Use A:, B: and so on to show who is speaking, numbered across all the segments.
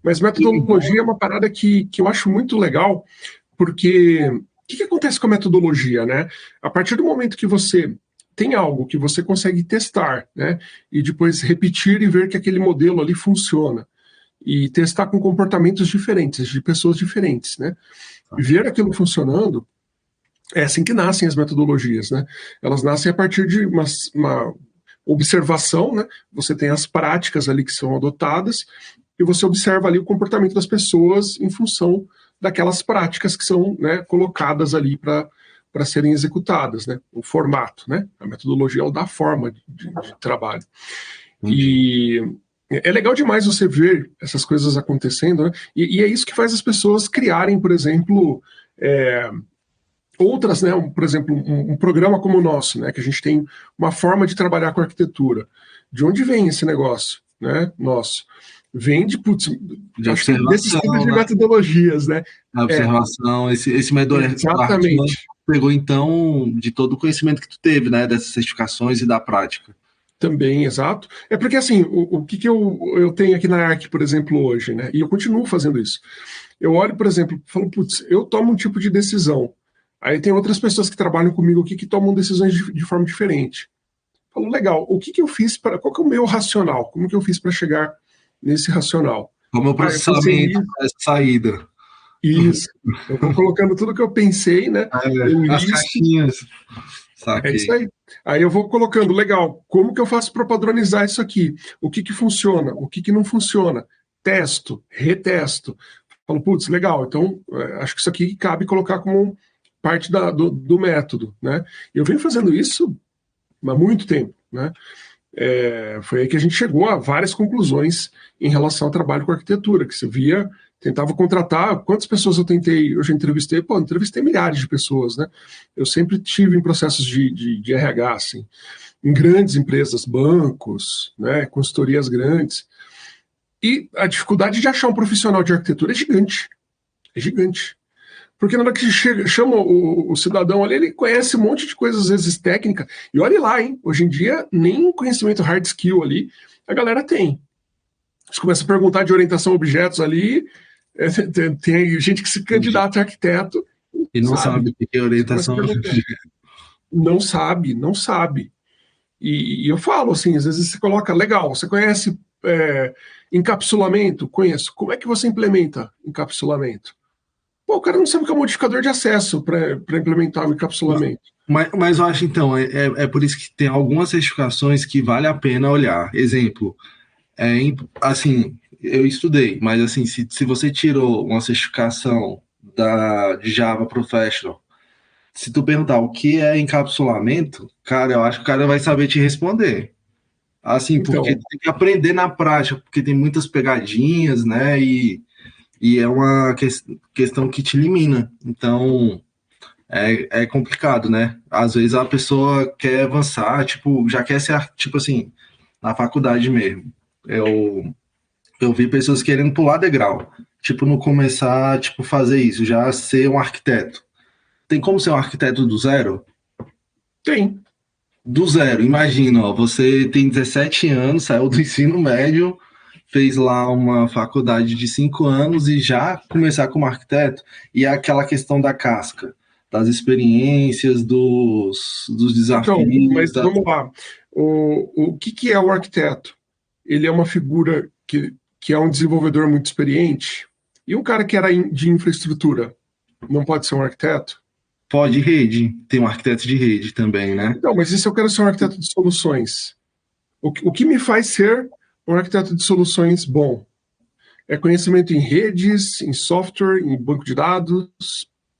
A: Mas metodologia é uma parada que eu acho muito legal, porque o que acontece com a metodologia, né? A partir do momento que você tem algo que você consegue testar, né? E depois repetir e ver que aquele modelo ali funciona. E testar com comportamentos diferentes, de pessoas diferentes, né? E ver aquilo funcionando, é assim que nascem as metodologias, né? Elas nascem a partir de uma observação, né? Você tem as práticas ali que são adotadas e você observa ali o comportamento das pessoas em função daquelas práticas que são, né, colocadas ali para serem executadas, né? O formato, né? A metodologia ela dá forma de trabalho. E é legal demais você ver essas coisas acontecendo, né? E é isso que faz as pessoas criarem, por exemplo, outras, né? Por exemplo, um programa como o nosso, né? Que a gente tem uma forma de trabalhar com arquitetura. De onde vem esse negócio, né? Nosso. Vem de,
B: de
A: acho que desses tipos de metodologias, né?
B: A observação, esse método
A: exatamente.
B: Pegou, então, de todo o conhecimento que tu teve, né? Dessas certificações e da prática.
A: Também, exato. É porque, assim, o que eu tenho aqui na ARC, por exemplo, hoje, né? E eu continuo fazendo isso. Eu olho, por exemplo, e falo, putz, eu tomo um tipo de decisão. Aí tem outras pessoas que trabalham comigo aqui que tomam decisões de forma diferente. Falo, legal, o que eu fiz para... Qual que é o meu racional? Como que eu fiz para chegar nesse racional?
B: Como o processamento dessa saída.
A: Isso. Eu vou colocando tudo que eu pensei, né?
B: As caixinhas.
A: Saquei. É isso aí. Aí eu vou colocando, legal, como que eu faço para padronizar isso aqui? O que funciona? O que não funciona? Testo, retesto. Falo, putz, legal, então acho que isso aqui cabe colocar como parte do método, né? Eu venho fazendo isso há muito tempo, né? Foi aí que a gente chegou a várias conclusões em relação ao trabalho com arquitetura, que você via, tentava contratar, quantas pessoas eu já entrevistei? Pô, entrevistei milhares de pessoas, né? Eu sempre tive em processos de RH, assim, em grandes empresas, bancos, né, consultorias grandes, e a dificuldade de achar um profissional de arquitetura é gigante, porque na hora que chama o cidadão ali, ele conhece um monte de coisas, às vezes técnica, e olhe lá, hein? Hoje em dia, nem conhecimento hard skill ali a galera tem. Você começa a perguntar de orientação a objetos ali, tem gente que se candidata a arquiteto
B: e não sabe o que é orientação.
A: Não sabe. E eu falo assim, às vezes você coloca, legal, você conhece encapsulamento? Conheço. Como é que você implementa encapsulamento? Pô, o cara não sabe o que é um modificador de acesso para implementar o encapsulamento.
B: Mas eu acho, então, é por isso que tem algumas certificações que vale a pena olhar. Exemplo, assim, eu estudei, mas assim, se você tirou uma certificação de Java Professional, se tu perguntar o que é encapsulamento, cara, eu acho que o cara vai saber te responder. Assim, porque então, tem que aprender na prática, porque tem muitas pegadinhas, né, e é uma questão que te elimina. Então, é complicado, né? Às vezes a pessoa quer avançar, tipo, já quer ser, tipo assim, na faculdade mesmo. Eu vi pessoas querendo pular degrau. Tipo, não começar, tipo, fazer isso, já ser um arquiteto. Tem como ser um arquiteto do zero?
A: Tem.
B: Do zero, imagina, ó, você tem 17 anos, saiu do ensino médio, fez lá uma faculdade de 5 anos e já começar como arquiteto, e aquela questão da casca, das experiências, dos desafios.
A: Então, mas vamos lá. O que é o arquiteto? Ele é uma figura que é um desenvolvedor muito experiente, e um cara que era de infraestrutura não pode ser um arquiteto?
B: Pode, rede. Tem um arquiteto de rede também, né?
A: Não, mas e se eu quero ser um arquiteto de soluções? O que me faz ser um arquiteto de soluções bom? É conhecimento em redes, em software, em banco de dados,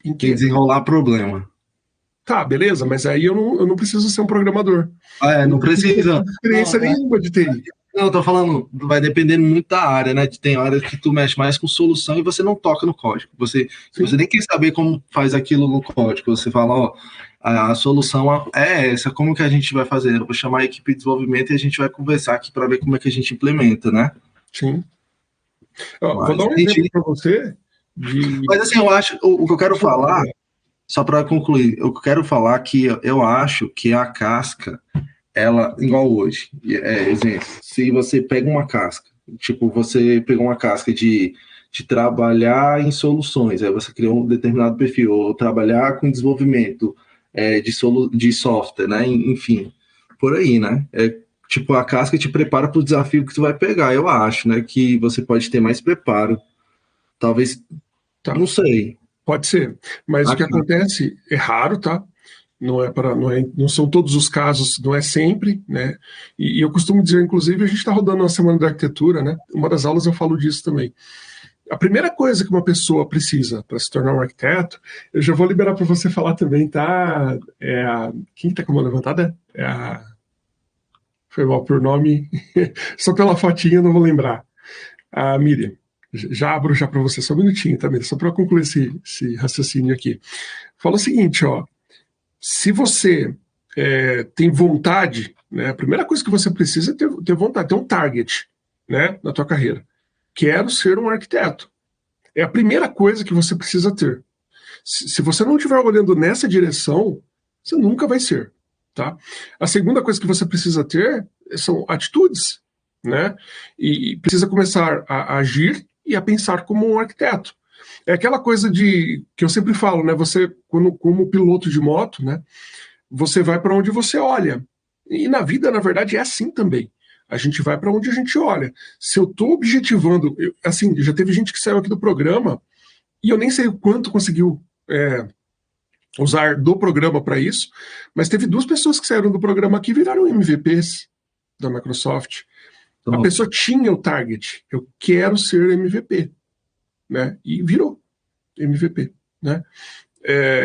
A: em quê?
B: Tem desenrolar problema.
A: Tá, beleza, mas aí eu não preciso ser um programador.
B: Não precisa.
A: Não tenho experiência nenhuma de TI.
B: Não, eu tô falando, vai dependendo muito da área, né? Tem áreas que tu mexe mais com solução e você não toca no código. Você nem quer saber como faz aquilo no código. Você fala, ó, a solução é essa, como que a gente vai fazer? Eu vou chamar a equipe de desenvolvimento e a gente vai conversar aqui para ver como é que a gente implementa, né?
A: Sim. Vou dar um exemplo para você.
B: Mas assim, eu acho, o que eu quero falar, só para concluir, eu quero falar que eu acho que a casca, ela, igual hoje, exemplo, se você pega uma casca Tipo, você pegou uma casca de trabalhar em soluções, aí você criou um determinado perfil, ou trabalhar com desenvolvimento de software, né? Enfim, por aí, né? Tipo, a casca te prepara para o desafio que tu vai pegar, eu acho, né? Que você pode ter mais preparo. Talvez,
A: Tá,
B: não sei.
A: pode ser. Mas o que acontece é raro, tá? Não são todos os casos, não é sempre, né? E eu costumo dizer, inclusive, a gente está rodando uma semana da arquitetura, né? Uma das aulas eu falo disso também. A primeira coisa que uma pessoa precisa para se tornar um arquiteto, eu já vou liberar para você falar também, tá? Quem está com a mão levantada? Foi mal por nome, só pela fotinha eu não vou lembrar. A Miriam. Já abro já para você, só um minutinho, tá, Miriam? Só para concluir esse raciocínio aqui. Fala o seguinte, ó. Se você tem vontade, né, a primeira coisa que você precisa é ter vontade, ter um target, né, na tua carreira. Quero ser um arquiteto. É a primeira coisa que você precisa ter. Se você não estiver olhando nessa direção, você nunca vai ser. Tá? A segunda coisa que você precisa ter são atitudes, né? E precisa começar a agir e a pensar como um arquiteto. É aquela coisa que eu sempre falo, né? Você, como piloto de moto, né? Você vai para onde você olha. E na vida, na verdade, é assim também. A gente vai para onde a gente olha. Se eu estou objetivando, assim, já teve gente que saiu aqui do programa e eu nem sei o quanto conseguiu usar do programa para isso, mas teve 2 pessoas que saíram do programa aqui e viraram MVPs da Microsoft. A pessoa tinha o target, eu quero ser MVP, né? E virou MVP, né?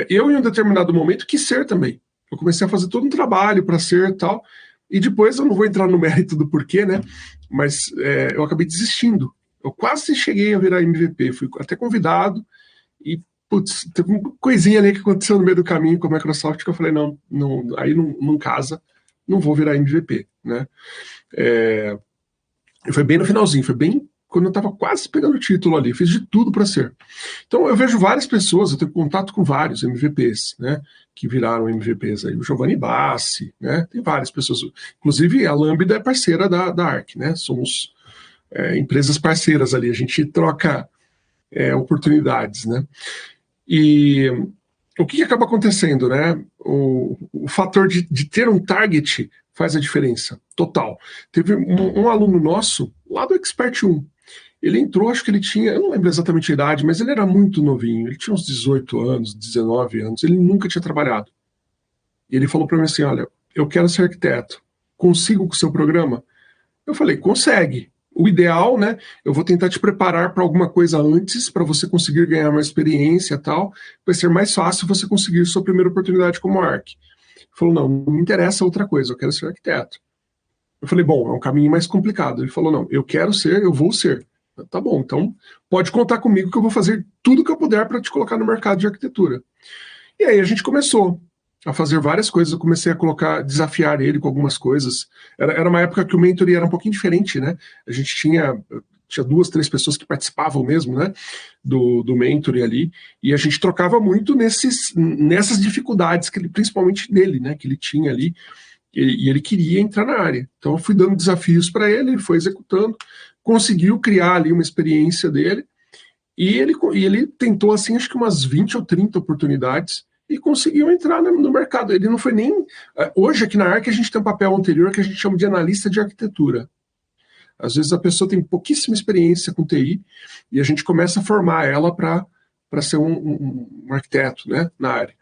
A: Eu, em um determinado momento, quis ser também. Eu comecei a fazer todo um trabalho para ser tal, e depois eu não vou entrar no mérito do porquê, né? Mas eu acabei desistindo. Eu quase cheguei a virar MVP, fui até convidado, e putz, teve uma coisinha ali que aconteceu no meio do caminho com a Microsoft que eu falei, não, aí não casa, não vou virar MVP, né? Foi bem no finalzinho, foi bem quando eu estava quase pegando o título ali, fiz de tudo para ser. Então eu vejo várias pessoas, eu tenho contato com vários MVPs, né, que viraram MVPs aí, o Giovanni Bassi, né, tem várias pessoas, inclusive a Lambda é parceira da ARC, né, somos empresas parceiras ali, a gente troca oportunidades, né, e o que acaba acontecendo, né, o fator de ter um target faz a diferença, total. Teve um aluno nosso, lá do Expert 1, ele entrou, acho que ele tinha, eu não lembro exatamente a idade, mas ele era muito novinho, ele tinha uns 18 anos, 19 anos, ele nunca tinha trabalhado. E ele falou para mim assim, olha, eu quero ser arquiteto, consigo com o seu programa? Eu falei, consegue. O ideal, né, eu vou tentar te preparar para alguma coisa antes, para você conseguir ganhar uma experiência e tal, vai ser mais fácil você conseguir sua primeira oportunidade como ARC. Ele falou, não me interessa outra coisa, eu quero ser arquiteto. Eu falei, bom, é um caminho mais complicado. Ele falou, não, eu quero ser, eu vou ser. Tá bom, então pode contar comigo que eu vou fazer tudo que eu puder para te colocar no mercado de arquitetura. E aí a gente começou a fazer várias coisas, eu comecei a desafiar ele com algumas coisas. Era uma época que o mentoring era um pouquinho diferente, né? A gente tinha 2, 3 pessoas que participavam mesmo, né, do mentoring ali, e a gente trocava muito nessas dificuldades, principalmente dele, né, que ele tinha ali, e ele queria entrar na área. Então eu fui dando desafios para ele, ele foi executando, conseguiu criar ali uma experiência dele, e ele tentou, assim, acho que umas 20 ou 30 oportunidades, e conseguiu entrar no mercado. Ele não foi nem... Hoje, aqui na ARC, a gente tem um papel anterior que a gente chama de analista de arquitetura. Às vezes a pessoa tem pouquíssima experiência com TI, e a gente começa a formar ela para ser um arquiteto, né, na área.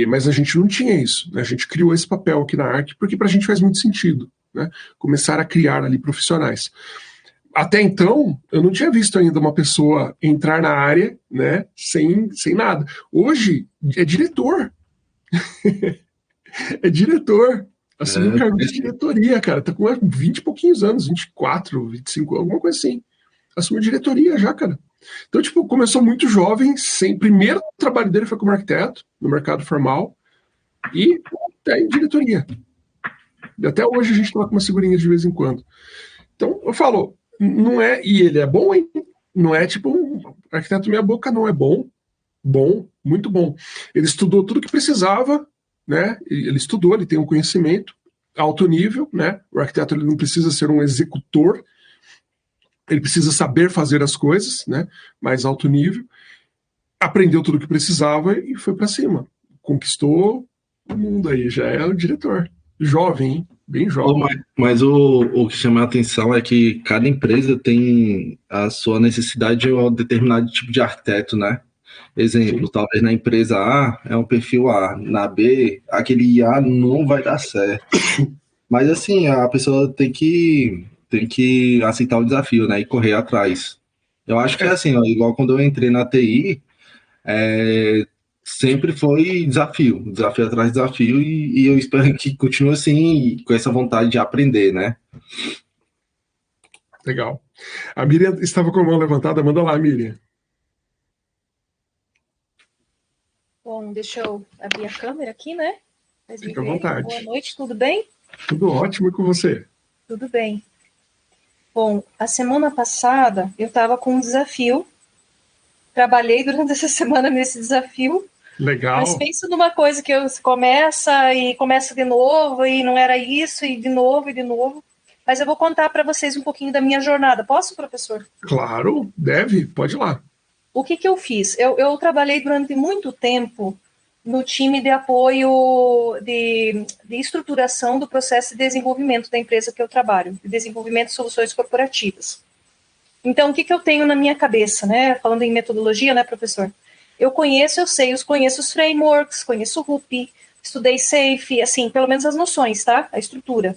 A: Mas a gente não tinha isso, né? A gente criou esse papel aqui na ARC, porque para a gente faz muito sentido, né? Começar a criar ali profissionais. Até então, eu não tinha visto ainda uma pessoa entrar na área, né, sem nada. Hoje, é diretor. É diretor. Assumiu um cargo de diretoria, cara. Tá com 20 e pouquinhos anos, 24, 25, alguma coisa assim. Assumiu diretoria já, cara. Então, tipo, começou muito jovem, primeiro o trabalho dele foi como arquiteto, no mercado formal, e até em diretoria. E até hoje a gente troca uma segurinha de vez em quando. Então, eu falo, não é, e ele é bom, hein? Não é tipo, arquiteto meia boca, não é bom, muito bom. Ele estudou tudo que precisava, né? Ele estudou, ele tem um conhecimento alto nível, né? O arquiteto ele não precisa ser um executor, ele precisa saber fazer as coisas, né? Mais alto nível. Aprendeu tudo o que precisava e foi para cima. Conquistou o mundo aí, já é o diretor. Jovem, hein? Bem jovem.
B: Mas o que chama a atenção é que cada empresa tem a sua necessidade de um determinado tipo de arquiteto, né? Exemplo,
A: Sim.
B: talvez na empresa A é um perfil A, na B, aquele A não vai dar certo. Mas assim, a pessoa tem que aceitar o desafio, né? E correr atrás. Eu acho que é assim, ó, igual quando eu entrei na TI, sempre foi desafio atrás de desafio, e eu espero que continue assim, com essa vontade de aprender, né?
A: Legal. A Miriam estava com a mão levantada. Manda lá, Miriam.
C: Bom, deixa eu abrir a câmera aqui, né? Vocês me
A: Fica à
C: verem.
A: vontade.
C: Boa noite, tudo bem?
A: Tudo ótimo, e com você?
C: Tudo bem. Bom, a semana passada eu estava com um desafio. Trabalhei durante essa semana nesse desafio.
A: Legal.
C: Mas pensa numa coisa que você começa e começa de novo, e não era isso, e de novo, e de novo. Mas eu vou contar para vocês um pouquinho da minha jornada. Posso, professor?
A: Claro, deve, pode ir lá.
C: O que eu fiz? Eu trabalhei durante muito tempo no time de apoio de estruturação do processo de desenvolvimento da empresa que eu trabalho, de desenvolvimento de soluções corporativas. Então, o que eu tenho na minha cabeça, né? Falando em metodologia, né, professor? Eu conheço os frameworks, conheço o RUP, estudei SAFe, assim, pelo menos as noções, tá? A estrutura.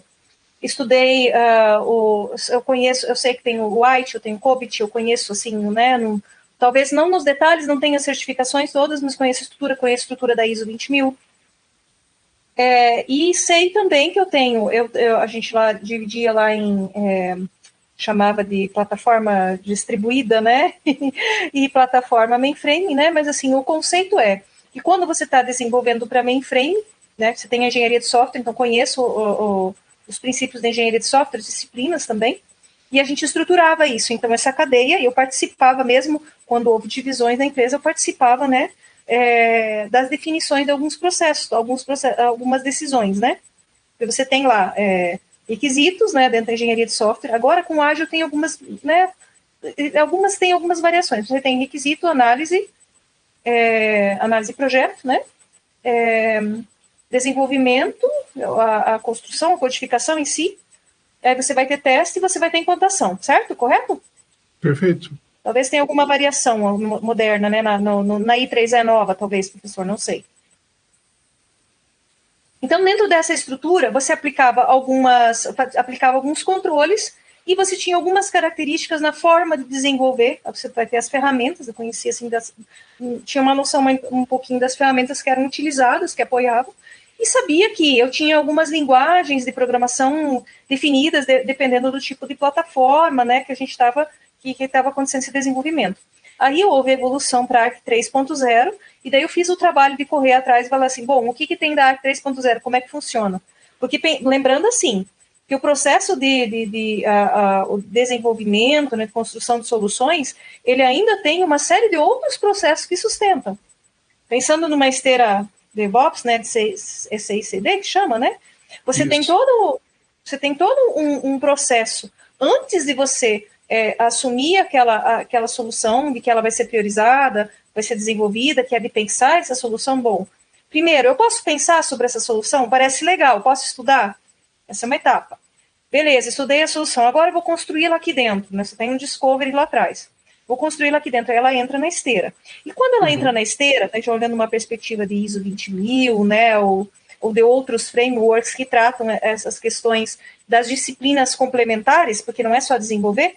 C: Estudei, eu sei que tem o White, eu tenho o COBIT, eu conheço, assim, né? Talvez não nos detalhes, não tenha certificações todas, mas conheço a estrutura da ISO 20000. E sei também que eu tenho, a gente lá dividia lá chamava de plataforma distribuída, né? E plataforma mainframe, né? Mas assim, o conceito é que quando você está desenvolvendo para mainframe, né? Você tem a engenharia de software, então conheço os princípios da engenharia de software, disciplinas também, e a gente estruturava isso. Então, essa cadeia, eu participava mesmo, quando houve divisões na empresa, eu participava, né? Das definições de alguns processos, algumas decisões, né? Você tem lá requisitos, né, dentro da engenharia de software. Agora, com o Ágil, tem algumas, né, tem algumas variações. Você tem requisito, análise de projeto, né, desenvolvimento, a construção, a codificação em si. Aí você vai ter teste e você vai ter implantação, certo? Correto?
A: Perfeito.
C: Talvez tenha alguma variação moderna, né, na I3E nova, talvez, professor, não sei. Então, dentro dessa estrutura, você aplicava alguns controles e você tinha algumas características na forma de desenvolver. Você vai ter as ferramentas, eu conhecia assim, tinha uma noção um pouquinho das ferramentas que eram utilizadas, que apoiavam, e sabia que eu tinha algumas linguagens de programação definidas, dependendo do tipo de plataforma, né, que a gente estava acontecendo esse desenvolvimento. Aí houve a evolução para a ARC 3.0, e daí eu fiz o trabalho de correr atrás e falar assim, bom, o que tem da ARC 3.0, como é que funciona? Porque, lembrando assim, que o processo o desenvolvimento, né, construção de soluções, ele ainda tem uma série de outros processos que sustentam. Pensando numa esteira DevOps, né, de CI/CD, que chama, né? Você tem todo um processo antes de você assumir aquela solução, de que ela vai ser priorizada, vai ser desenvolvida, que é de pensar essa solução. Bom, primeiro, eu posso pensar sobre essa solução? Parece legal, posso estudar? Essa é uma etapa. Beleza, estudei a solução, agora eu vou construí-la aqui dentro, né? Você tem um discovery lá atrás. Vou construí-la aqui dentro, aí ela entra na esteira. E quando ela entra na esteira, a gente olhando uma perspectiva de ISO 20000, né, ou de outros frameworks que tratam essas questões das disciplinas complementares, porque não é só desenvolver,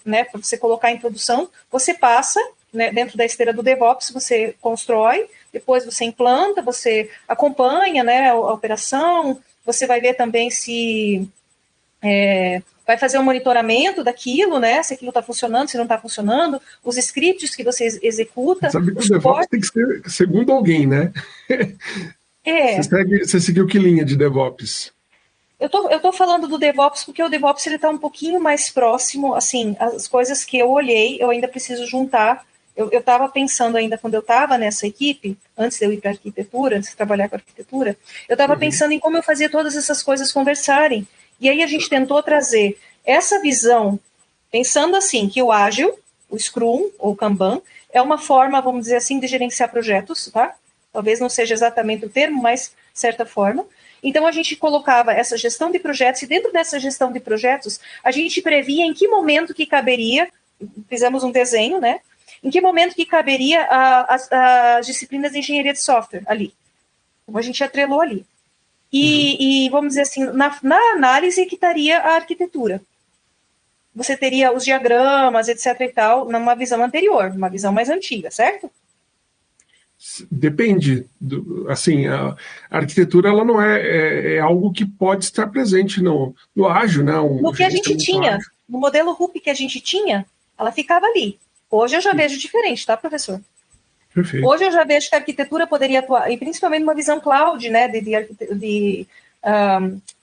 C: né, para você colocar em produção, você passa, né, dentro da esteira do DevOps, você constrói, depois você implanta, você acompanha, né, a operação, você vai ver também se vai fazer um monitoramento daquilo, né, se aquilo está funcionando, se não está funcionando, os scripts que você executa.
A: Sabe que o DevOps tem que ser segundo alguém, né? Você seguiu que linha de DevOps?
C: Eu tô falando do DevOps porque o DevOps ele está um pouquinho mais próximo, assim, as coisas que eu olhei, eu ainda preciso juntar. Eu estava pensando ainda, quando eu estava nessa equipe, antes de eu ir para a arquitetura, antes de trabalhar com arquitetura, eu estava pensando em como eu fazia todas essas coisas conversarem. E aí a gente tentou trazer essa visão Pensando assim, que o ágil, o Scrum ou o Kanban, é uma forma, vamos dizer assim, de gerenciar projetos, tá? Talvez não seja exatamente o termo, mas certa forma. Então, a gente colocava essa gestão de projetos, e dentro dessa gestão de projetos, a gente previa em que momento que caberia, fizemos um desenho, né? Em que momento que caberia as disciplinas de engenharia de software ali. Então, a gente atrelou ali. E vamos dizer assim, na análise que estaria a arquitetura. Você teria os diagramas, etc. e tal, numa visão anterior, numa visão mais antiga, certo?
A: Depende. Assim, a arquitetura ela não é algo que pode estar presente no ágil, né?
C: No que a gente tinha, ágil. No modelo RUP que a gente tinha, ela ficava ali. Hoje eu já vejo diferente, tá, professor?
A: Perfeito.
C: Hoje eu já vejo que a arquitetura poderia atuar, e principalmente numa visão cloud, né, de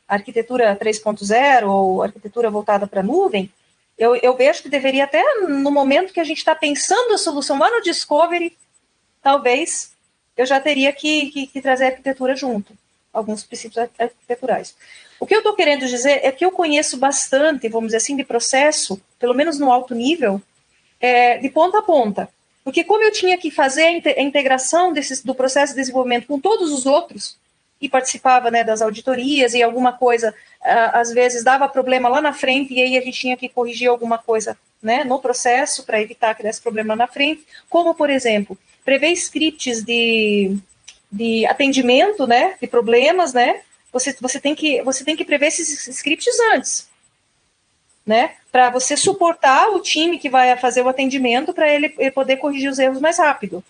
C: arquitetura 3.0 ou arquitetura voltada para a nuvem, eu vejo que deveria até, no momento que a gente está pensando a solução lá no Discovery, talvez eu já teria que trazer a arquitetura junto, alguns princípios arquiteturais. O que eu estou querendo dizer é que eu conheço bastante, vamos dizer assim, de processo, pelo menos no alto nível, de ponta a ponta. Porque como eu tinha que fazer a integração do processo de desenvolvimento com todos os outros, e participava, né, das auditorias, e alguma coisa, às vezes, dava problema lá na frente, e aí a gente tinha que corrigir alguma coisa, né, no processo, para evitar que desse problema lá na frente, como, por exemplo, prever scripts de atendimento, né, de problemas, né, você tem que prever esses scripts antes, né, para você suportar o time que vai fazer o atendimento, para ele poder corrigir os erros mais rápido.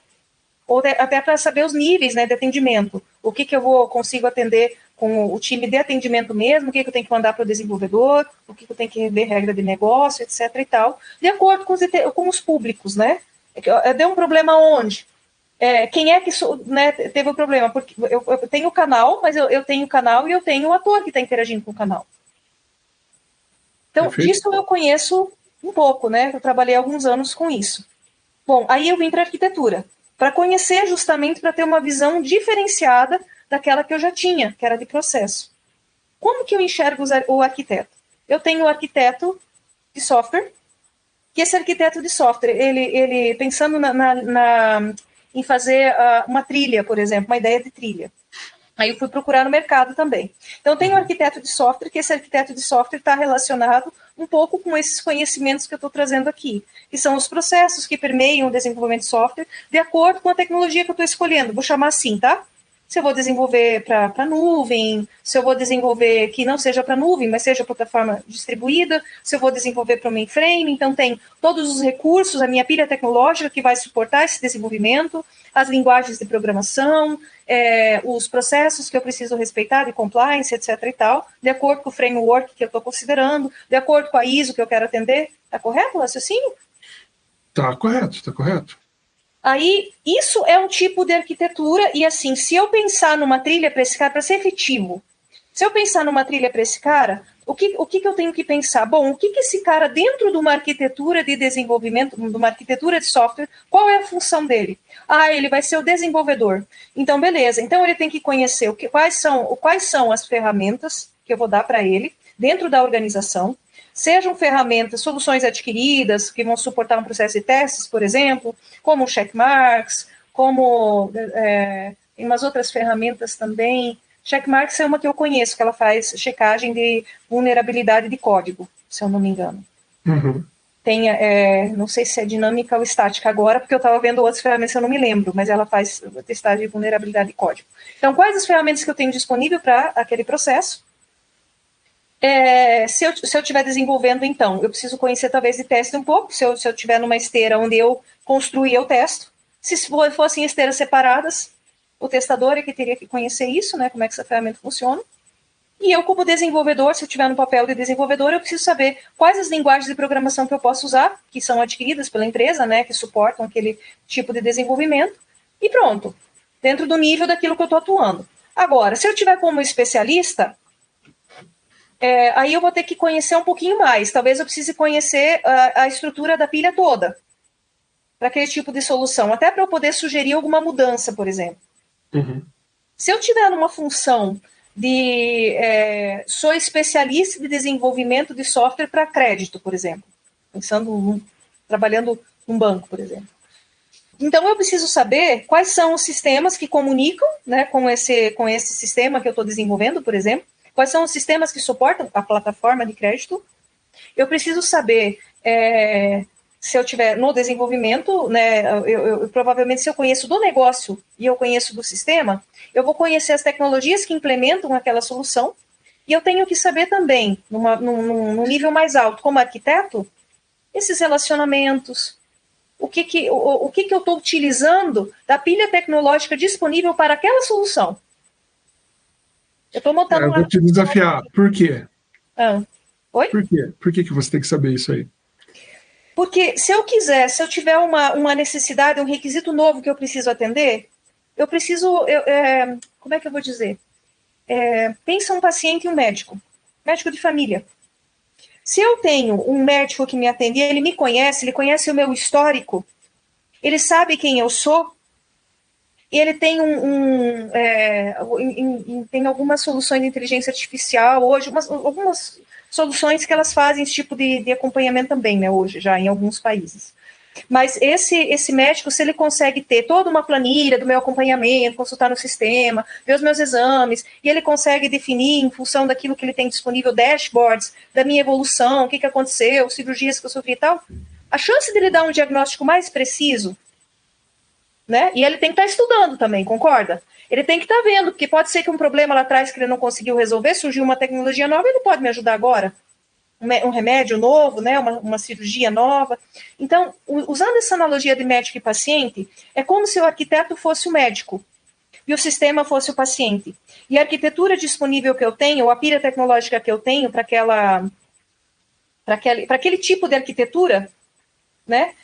C: Ou até para saber os níveis, né, de atendimento. O que eu consigo atender com o time de atendimento mesmo, o que eu tenho que mandar para o desenvolvedor, o que eu tenho que rever regra de negócio, etc. e tal, de acordo com os públicos, né? Deu um problema onde? Quem é que né, teve o problema? Porque eu tenho o canal, mas eu tenho o canal e eu tenho o ator que está interagindo com o canal. Então, disso eu conheço um pouco, né? Eu trabalhei alguns anos com isso. Bom, aí eu vim para a arquitetura, para conhecer justamente, para ter uma visão diferenciada daquela que eu já tinha, que era de processo. Como que eu enxergo o arquiteto? Eu tenho o arquiteto de software, que esse arquiteto de software, ele pensando em fazer uma trilha, por exemplo, uma ideia de trilha. Aí eu fui procurar no mercado também. Então, tem o arquiteto de software, que esse arquiteto de software está relacionado um pouco com esses conhecimentos que eu estou trazendo aqui, que são os processos que permeiam o desenvolvimento de software de acordo com a tecnologia que eu estou escolhendo. Vou chamar assim, tá? Se eu vou desenvolver para nuvem, se eu vou desenvolver que não seja para nuvem, mas seja plataforma distribuída, se eu vou desenvolver para o mainframe, então tem todos os recursos, a minha pilha tecnológica que vai suportar esse desenvolvimento, as linguagens de programação, os processos que eu preciso respeitar de compliance, etc. e tal, de acordo com o framework que eu estou considerando, de acordo com a ISO que eu quero atender. Está correto o raciocínio?
A: Está correto, está correto.
C: Aí, isso é um tipo de arquitetura, e assim, se eu pensar numa trilha para esse cara, para ser efetivo, se eu pensar numa trilha para esse cara, o que eu tenho que pensar? Bom, o que esse cara, dentro de uma arquitetura de desenvolvimento, de uma arquitetura de software, qual é a função dele? Ele vai ser o desenvolvedor. Então, beleza. Então, ele tem que conhecer quais são as ferramentas que eu vou dar para ele, dentro da organização, sejam ferramentas, soluções adquiridas, que vão suportar um processo de testes, por exemplo, como o Checkmarks, como tem umas outras ferramentas também. Checkmarks é uma que eu conheço, que ela faz checagem de vulnerabilidade de código, se eu não me engano.
A: Uhum.
C: Tem, não sei se é dinâmica ou estática agora, porque eu estava vendo outras ferramentas, eu não me lembro, mas ela faz testagem de vulnerabilidade de código. Então, quais as ferramentas que eu tenho disponível para aquele processo? Se eu estiver desenvolvendo, então, eu preciso conhecer talvez de teste um pouco, se eu estiver numa esteira onde eu construir, eu testo. Se fossem esteiras separadas, o testador é que teria que conhecer isso, né, como é que essa ferramenta funciona. E eu, como desenvolvedor, se eu estiver no papel de desenvolvedor, eu preciso saber quais as linguagens de programação que eu posso usar, que são adquiridas pela empresa, né, que suportam aquele tipo de desenvolvimento, e pronto, dentro do nível daquilo que eu estou atuando. Agora, se eu estiver como especialista, aí eu vou ter que conhecer um pouquinho mais. Talvez eu precise conhecer a estrutura da pilha toda para aquele tipo de solução, até para eu poder sugerir alguma mudança, por exemplo.
A: Uhum.
C: Se eu tiver numa função de sou especialista de desenvolvimento de software para crédito, por exemplo, trabalhando num banco, por exemplo. Então, eu preciso saber quais são os sistemas que comunicam, né, com esse sistema que eu estou desenvolvendo, por exemplo, quais são os sistemas que suportam a plataforma de crédito. Eu preciso saber se eu tiver no desenvolvimento, né, eu provavelmente, se eu conheço do negócio e eu conheço do sistema, eu vou conhecer as tecnologias que implementam aquela solução, e eu tenho que saber também, num nível mais alto, como arquiteto, esses relacionamentos, o que eu estou utilizando da pilha tecnológica disponível para aquela solução. Eu estou montando
A: eu vou te desafiar. Por quê?
C: Oi?
A: Por quê? Por que você tem que saber isso aí?
C: Porque se eu tiver uma necessidade, um requisito novo que eu preciso atender, eu preciso, como é que eu vou dizer? Pensa um paciente e um médico de família. Se eu tenho um médico que me atende e ele me conhece, ele conhece o meu histórico, ele sabe quem eu sou, e ele tem tem algumas soluções de inteligência artificial hoje, algumas soluções que elas fazem esse tipo de acompanhamento também, né, hoje, já em alguns países. Mas esse médico, se ele consegue ter toda uma planilha do meu acompanhamento, consultar no sistema, ver os meus exames, e ele consegue definir, em função daquilo que ele tem disponível, dashboards da minha evolução, o que aconteceu, cirurgias que eu sofri e tal, a chance dele dar um diagnóstico mais preciso, né? E ele tem que estar estudando também, concorda? Ele tem que estar vendo, porque pode ser que um problema lá atrás que ele não conseguiu resolver, surgiu uma tecnologia nova, ele pode me ajudar agora. Um remédio novo, né? Uma cirurgia nova. Então, usando essa analogia de médico e paciente, é como se o arquiteto fosse o médico e o sistema fosse o paciente. E a arquitetura disponível que eu tenho, ou a pilha tecnológica que eu tenho para aquele tipo de arquitetura, né?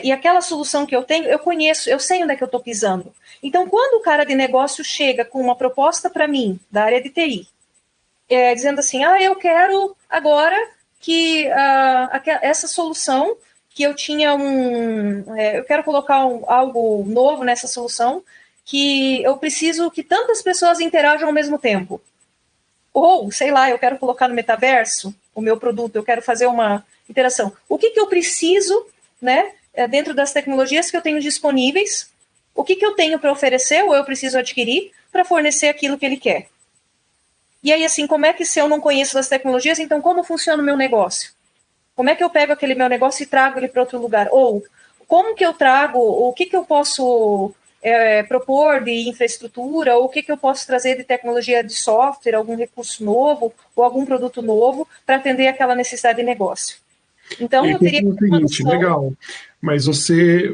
C: E aquela solução que eu tenho, eu conheço, eu sei onde é que eu estou pisando. Então, quando o cara de negócio chega com uma proposta para mim, da área de TI, dizendo assim, eu quero agora que essa solução, que eu tinha eu quero colocar algo novo nessa solução, que eu preciso que tantas pessoas interajam ao mesmo tempo. Ou, sei lá, eu quero colocar no metaverso o meu produto, eu quero fazer uma interação. O que eu preciso, né, dentro das tecnologias que eu tenho disponíveis, o que eu tenho para oferecer ou eu preciso adquirir para fornecer aquilo que ele quer. E aí, assim, como é que, se eu não conheço das tecnologias, então como funciona o meu negócio? Como é que eu pego aquele meu negócio e trago ele para outro lugar? Ou como que eu trago, o que eu posso propor de infraestrutura, ou o que eu posso trazer de tecnologia de software, algum recurso novo, ou algum produto novo para atender aquela necessidade de negócio. Então, eu teria
A: o seguinte, legal, mas você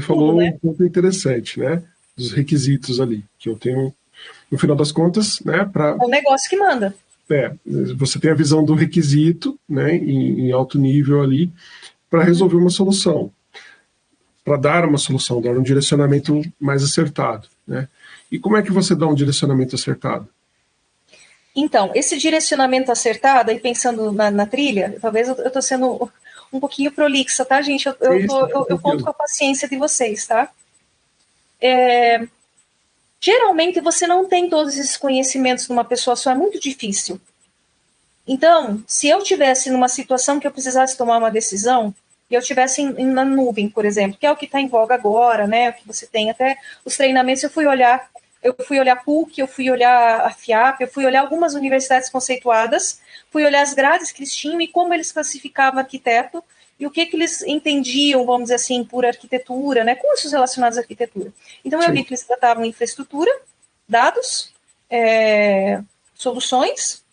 A: falou, né, um ponto interessante, né, dos requisitos ali, que eu tenho, no final das contas, né, para...
C: É o negócio que manda.
A: Você tem a visão do requisito, né, em alto nível ali, para resolver uma solução, para dar uma solução, dar um direcionamento mais acertado, né? E como é que você dá um direcionamento acertado?
C: Então, esse direcionamento acertado, aí pensando na trilha, talvez eu estou sendo um pouquinho prolixa, tá, gente? Eu conto com a paciência de vocês, tá? Geralmente, você não tem todos esses conhecimentos numa pessoa só, é muito difícil. Então, se eu tivesse numa situação que eu precisasse tomar uma decisão, e eu estivesse na nuvem, por exemplo, que é o que está em voga agora, né? O que você tem até os treinamentos, eu fui olhar PUC, eu fui olhar a FIAP, eu fui olhar algumas universidades conceituadas, fui olhar as grades que eles tinham e como eles classificavam arquiteto e o que eles entendiam, vamos dizer assim, por arquitetura, né? Cursos relacionados à arquitetura. Então, eu vi que eles tratavam infraestrutura, dados, soluções,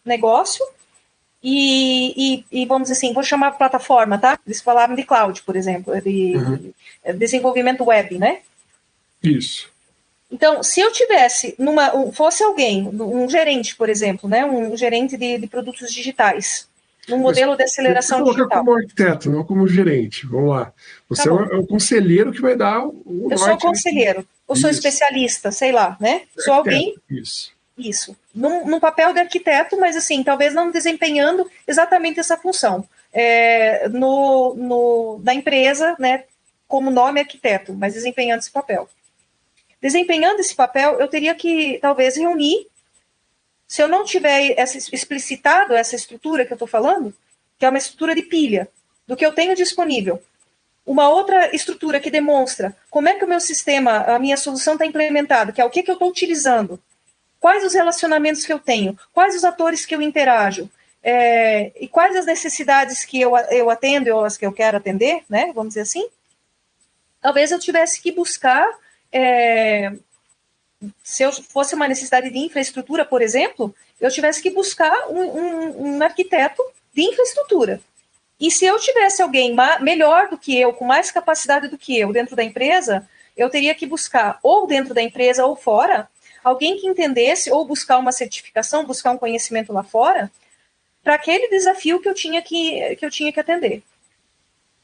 C: negócio e vamos dizer assim, vou chamar plataforma, tá? Eles falavam de cloud, por exemplo, de desenvolvimento web, né?
A: Isso.
C: Então, se eu tivesse fosse alguém, um gerente, por exemplo, né, um gerente de produtos digitais, num modelo de aceleração digital.
A: Como arquiteto, não como gerente. Vamos lá. Você é o conselheiro que vai dar o norte.
C: Eu sou conselheiro, eu sou especialista, sei lá, né? Sou alguém. Isso. Num papel de arquiteto, mas assim, talvez não desempenhando exatamente essa função. Na empresa, né, como nome arquiteto, mas desempenhando esse papel. Desempenhando esse papel, eu teria que, talvez, reunir, se eu não tiver explicitado essa estrutura que eu estou falando, que é uma estrutura de pilha, do que eu tenho disponível. Uma outra estrutura que demonstra como é que o meu sistema, a minha solução está implementada, que é o que eu estou utilizando, quais os relacionamentos que eu tenho, quais os atores que eu interajo, e quais as necessidades que eu atendo ou as que eu quero atender, né, vamos dizer assim. Talvez eu tivesse que buscar, se eu fosse uma necessidade de infraestrutura, por exemplo, eu tivesse que buscar um arquiteto de infraestrutura. E se eu tivesse alguém melhor do que eu, com mais capacidade do que eu dentro da empresa, eu teria que buscar, ou dentro da empresa ou fora, alguém que entendesse, ou buscar uma certificação, buscar um conhecimento lá fora, para aquele desafio que eu tinha que atender.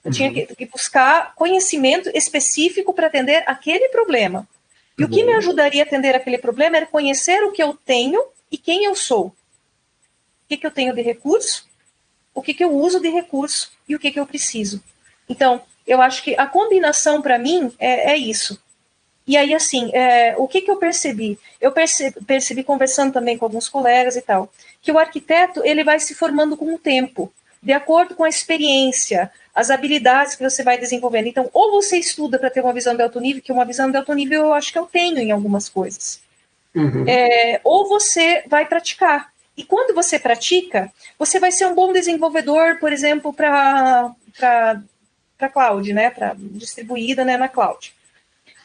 C: Eu tinha que buscar conhecimento específico para atender aquele problema. E o que me ajudaria a atender aquele problema era conhecer o que eu tenho e quem eu sou. O que eu tenho de recurso, o que eu uso de recurso e o que eu preciso. Então, eu acho que a combinação, para mim, é isso. E aí, assim, o que eu percebi? Eu percebi, conversando também com alguns colegas e tal, que o arquiteto, ele vai se formando com o tempo, de acordo com a experiência, as habilidades que você vai desenvolvendo. Então, ou você estuda para ter uma visão de alto nível, que uma visão de alto nível eu acho que eu tenho em algumas coisas. Ou você vai praticar. E quando você pratica, você vai ser um bom desenvolvedor, por exemplo, para cloud, né, para distribuída, né, na cloud.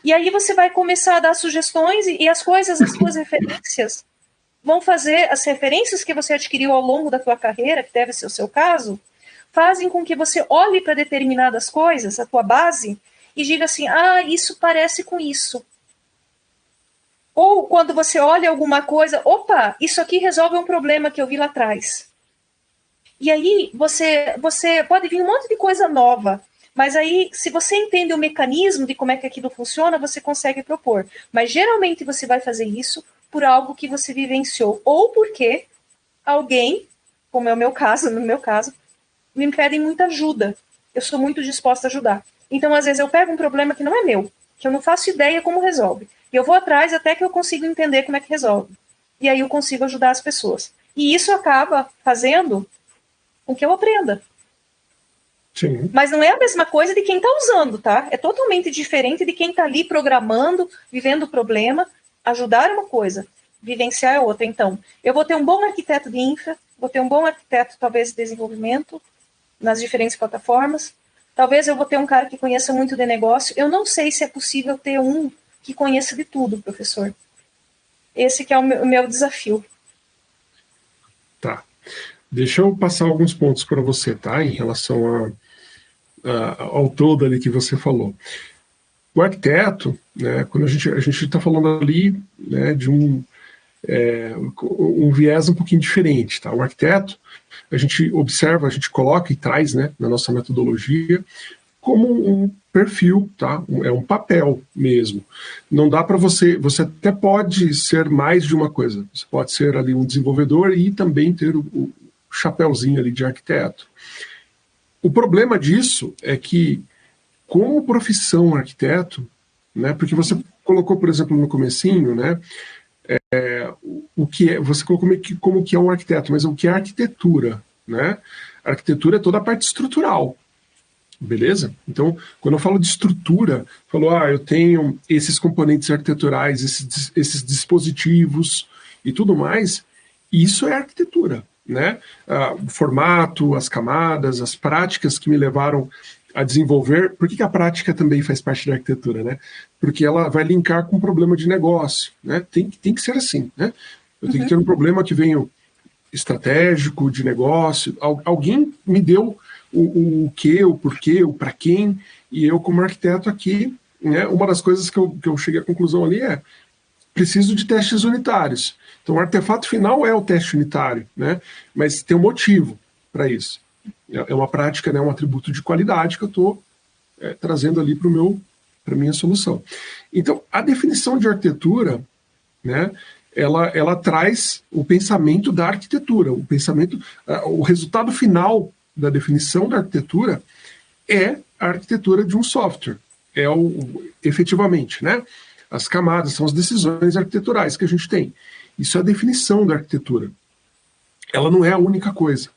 C: E aí você vai começar a dar sugestões e as coisas, as suas referências, vão fazer, as referências que você adquiriu ao longo da tua carreira, que deve ser o seu caso, fazem com que você olhe para determinadas coisas, a tua base, e diga assim, isso parece com isso. Ou quando você olha alguma coisa, opa, isso aqui resolve um problema que eu vi lá atrás. E aí você pode vir um monte de coisa nova, mas aí, se você entende o mecanismo de como é que aquilo funciona, você consegue propor. Mas geralmente você vai fazer isso por algo que você vivenciou, ou porque alguém, como é o meu caso, no meu caso, me pedem muita ajuda. Eu sou muito disposta a ajudar. Então, às vezes, eu pego um problema que não é meu, que eu não faço ideia como resolve. E eu vou atrás até que eu consigo entender como é que resolve. E aí eu consigo ajudar as pessoas. E isso acaba fazendo com que eu aprenda.
A: Sim.
C: Mas não é a mesma coisa de quem está usando, tá? É totalmente diferente de quem está ali programando, vivendo o problema. Ajudar é uma coisa, vivenciar é outra. Então, eu vou ter um bom arquiteto de infra, vou ter um bom arquiteto, talvez, de desenvolvimento, nas diferentes plataformas. Talvez eu vou ter um cara que conheça muito de negócio. Eu não sei se é possível ter um que conheça de tudo, professor. Esse que é o meu desafio.
A: Tá. Deixa eu passar alguns pontos para você, tá? Em relação ao todo ali que você falou. O arquiteto, né, quando a gente está falando ali, né, de um viés um pouquinho diferente, tá? O arquiteto, a gente observa, a gente coloca e traz, né, na nossa metodologia como um perfil, tá? É um papel mesmo. Não dá para você até pode ser mais de uma coisa. Você pode ser ali um desenvolvedor e também ter o chapéuzinho ali de arquiteto. O problema disso é que, como profissão arquiteto, né, porque você colocou, por exemplo, no comecinho, né, você colocou como que é um arquiteto, mas o que é arquitetura, né? A arquitetura é toda a parte estrutural, beleza? Então, quando eu falo de estrutura, eu tenho esses componentes arquiteturais, esses dispositivos e tudo mais, isso é arquitetura, né? O formato, as camadas, as práticas que me levaram a desenvolver. Por que a prática também faz parte da arquitetura, né? Porque ela vai linkar com um problema de negócio, né? Tem que ser assim, né? Eu tenho que ter um problema que venha estratégico, de negócio. Alguém me deu o que, o porquê, o para quem, e eu, como arquiteto aqui, né, uma das coisas que eu cheguei à conclusão ali é preciso de testes unitários. Então, o artefato final é o teste unitário, né? Mas tem um motivo para isso. É uma prática, né, um atributo de qualidade que eu estou trazendo ali para a minha solução. Então, a definição de arquitetura, né, ela traz o pensamento da arquitetura, o resultado final da definição da arquitetura é a arquitetura de um software. Efetivamente, né? As camadas são as decisões arquiteturais que a gente tem. Isso é a definição da arquitetura. Ela não é a única coisa,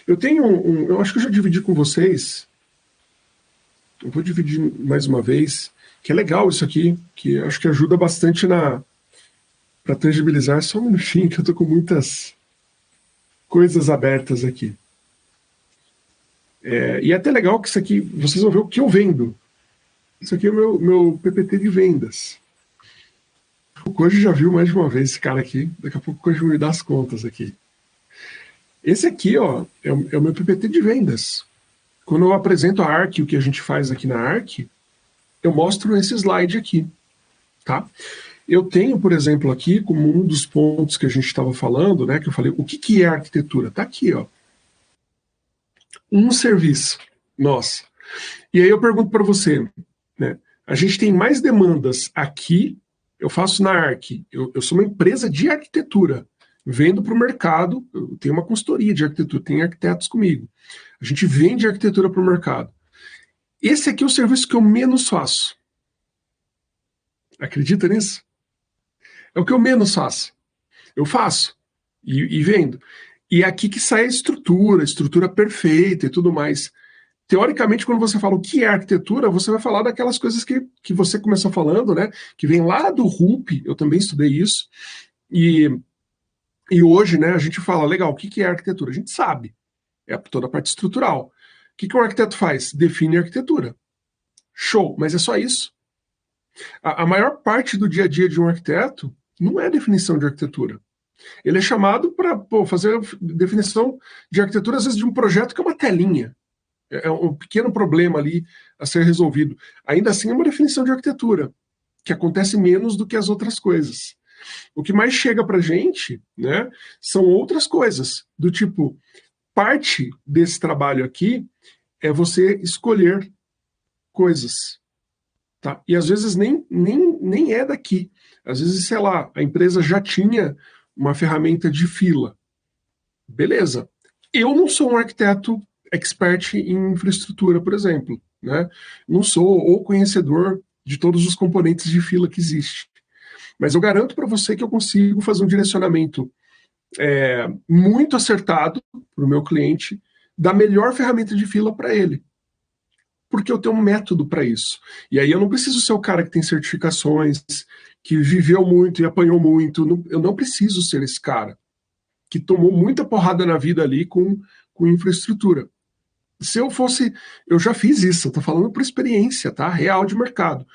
A: Eu tenho eu acho que eu já dividi com vocês, eu vou dividir mais uma vez, que é legal isso aqui, que eu acho que ajuda bastante para tangibilizar. Só um minutinho, que eu tô com muitas coisas abertas aqui. E é até legal que isso aqui, vocês vão ver o que eu vendo. Isso aqui é o meu PPT de vendas. O Koji já viu mais de uma vez esse cara aqui. Daqui a pouco o Koji vai me dar as contas aqui. Esse aqui, ó, é o meu PPT de vendas. Quando eu apresento a ARC, o que a gente faz aqui na ARC, eu mostro esse slide aqui, tá? Eu tenho, por exemplo, aqui, como um dos pontos que a gente estava falando, né, que eu falei, o que é arquitetura? Tá aqui, ó. Um serviço, nossa. E aí eu pergunto para você, né, a gente tem mais demandas aqui, eu faço na ARC, eu sou uma empresa de arquitetura, vendo para o mercado, eu tenho uma consultoria de arquitetura, tem arquitetos comigo. A gente vende arquitetura para o mercado. Esse aqui é o serviço que eu menos faço. Acredita nisso? É o que eu menos faço. Eu faço e vendo. E é aqui que sai a estrutura perfeita e tudo mais. Teoricamente, quando você fala o que é arquitetura, você vai falar daquelas coisas que você começou falando, né? Que vem lá do RUP, eu também estudei isso. E hoje, né, a gente fala, legal, o que é arquitetura? A gente sabe. É toda a parte estrutural. O que um arquiteto faz? Define a arquitetura. Show, mas é só isso. A maior parte do dia a dia de um arquiteto não é definição de arquitetura. Ele é chamado para fazer definição de arquitetura, às vezes, de um projeto que é uma telinha. É um pequeno problema ali a ser resolvido. Ainda assim, é uma definição de arquitetura, que acontece menos do que as outras coisas. O que mais chega para a gente, né, são outras coisas, do tipo, parte desse trabalho aqui é você escolher coisas. Tá? E às vezes nem é daqui. Às vezes, sei lá, a empresa já tinha uma ferramenta de fila. Beleza. Eu não sou um arquiteto expert em infraestrutura, por exemplo. Né? Não sou o conhecedor de todos os componentes de fila que existe. Mas eu garanto para você que eu consigo fazer um direcionamento muito acertado para o meu cliente da melhor ferramenta de fila para ele. Porque eu tenho um método para isso. E aí eu não preciso ser o cara que tem certificações, que viveu muito e apanhou muito. Eu não preciso ser esse cara que tomou muita porrada na vida ali com infraestrutura. Se eu fosse... Eu já fiz isso, eu estou falando por experiência, tá? Real de mercado.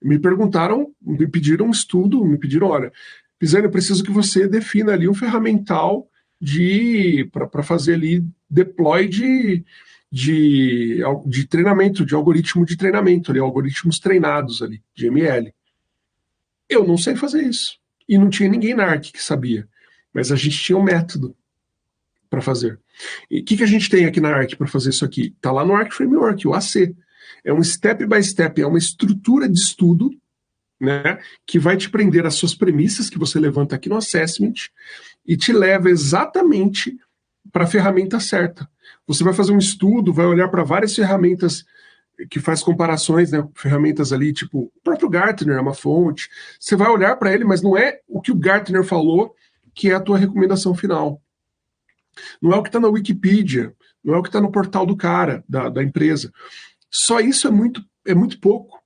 A: Me perguntaram, me pediram um estudo, me pediram, olha, Pisani, eu preciso que você defina ali um ferramental para fazer ali deploy de treinamento, de algoritmo de treinamento, ali, algoritmos treinados ali, de ML. Eu não sei fazer isso. E não tinha ninguém na ARC que sabia. Mas a gente tinha um método para fazer. E o que a gente tem aqui na ARC para fazer isso aqui? Está lá no ARC Framework, o AC. É um step by step, é uma estrutura de estudo, né, que vai te prender às suas premissas que você levanta aqui no assessment e te leva exatamente para a ferramenta certa. Você vai fazer um estudo, vai olhar para várias ferramentas que faz comparações, né, ferramentas ali, tipo, o próprio Gartner é uma fonte. Você vai olhar para ele, mas não é o que o Gartner falou que é a tua recomendação final. Não é o que está na Wikipedia, não é o que está no portal do cara, da empresa. Só isso é muito pouco.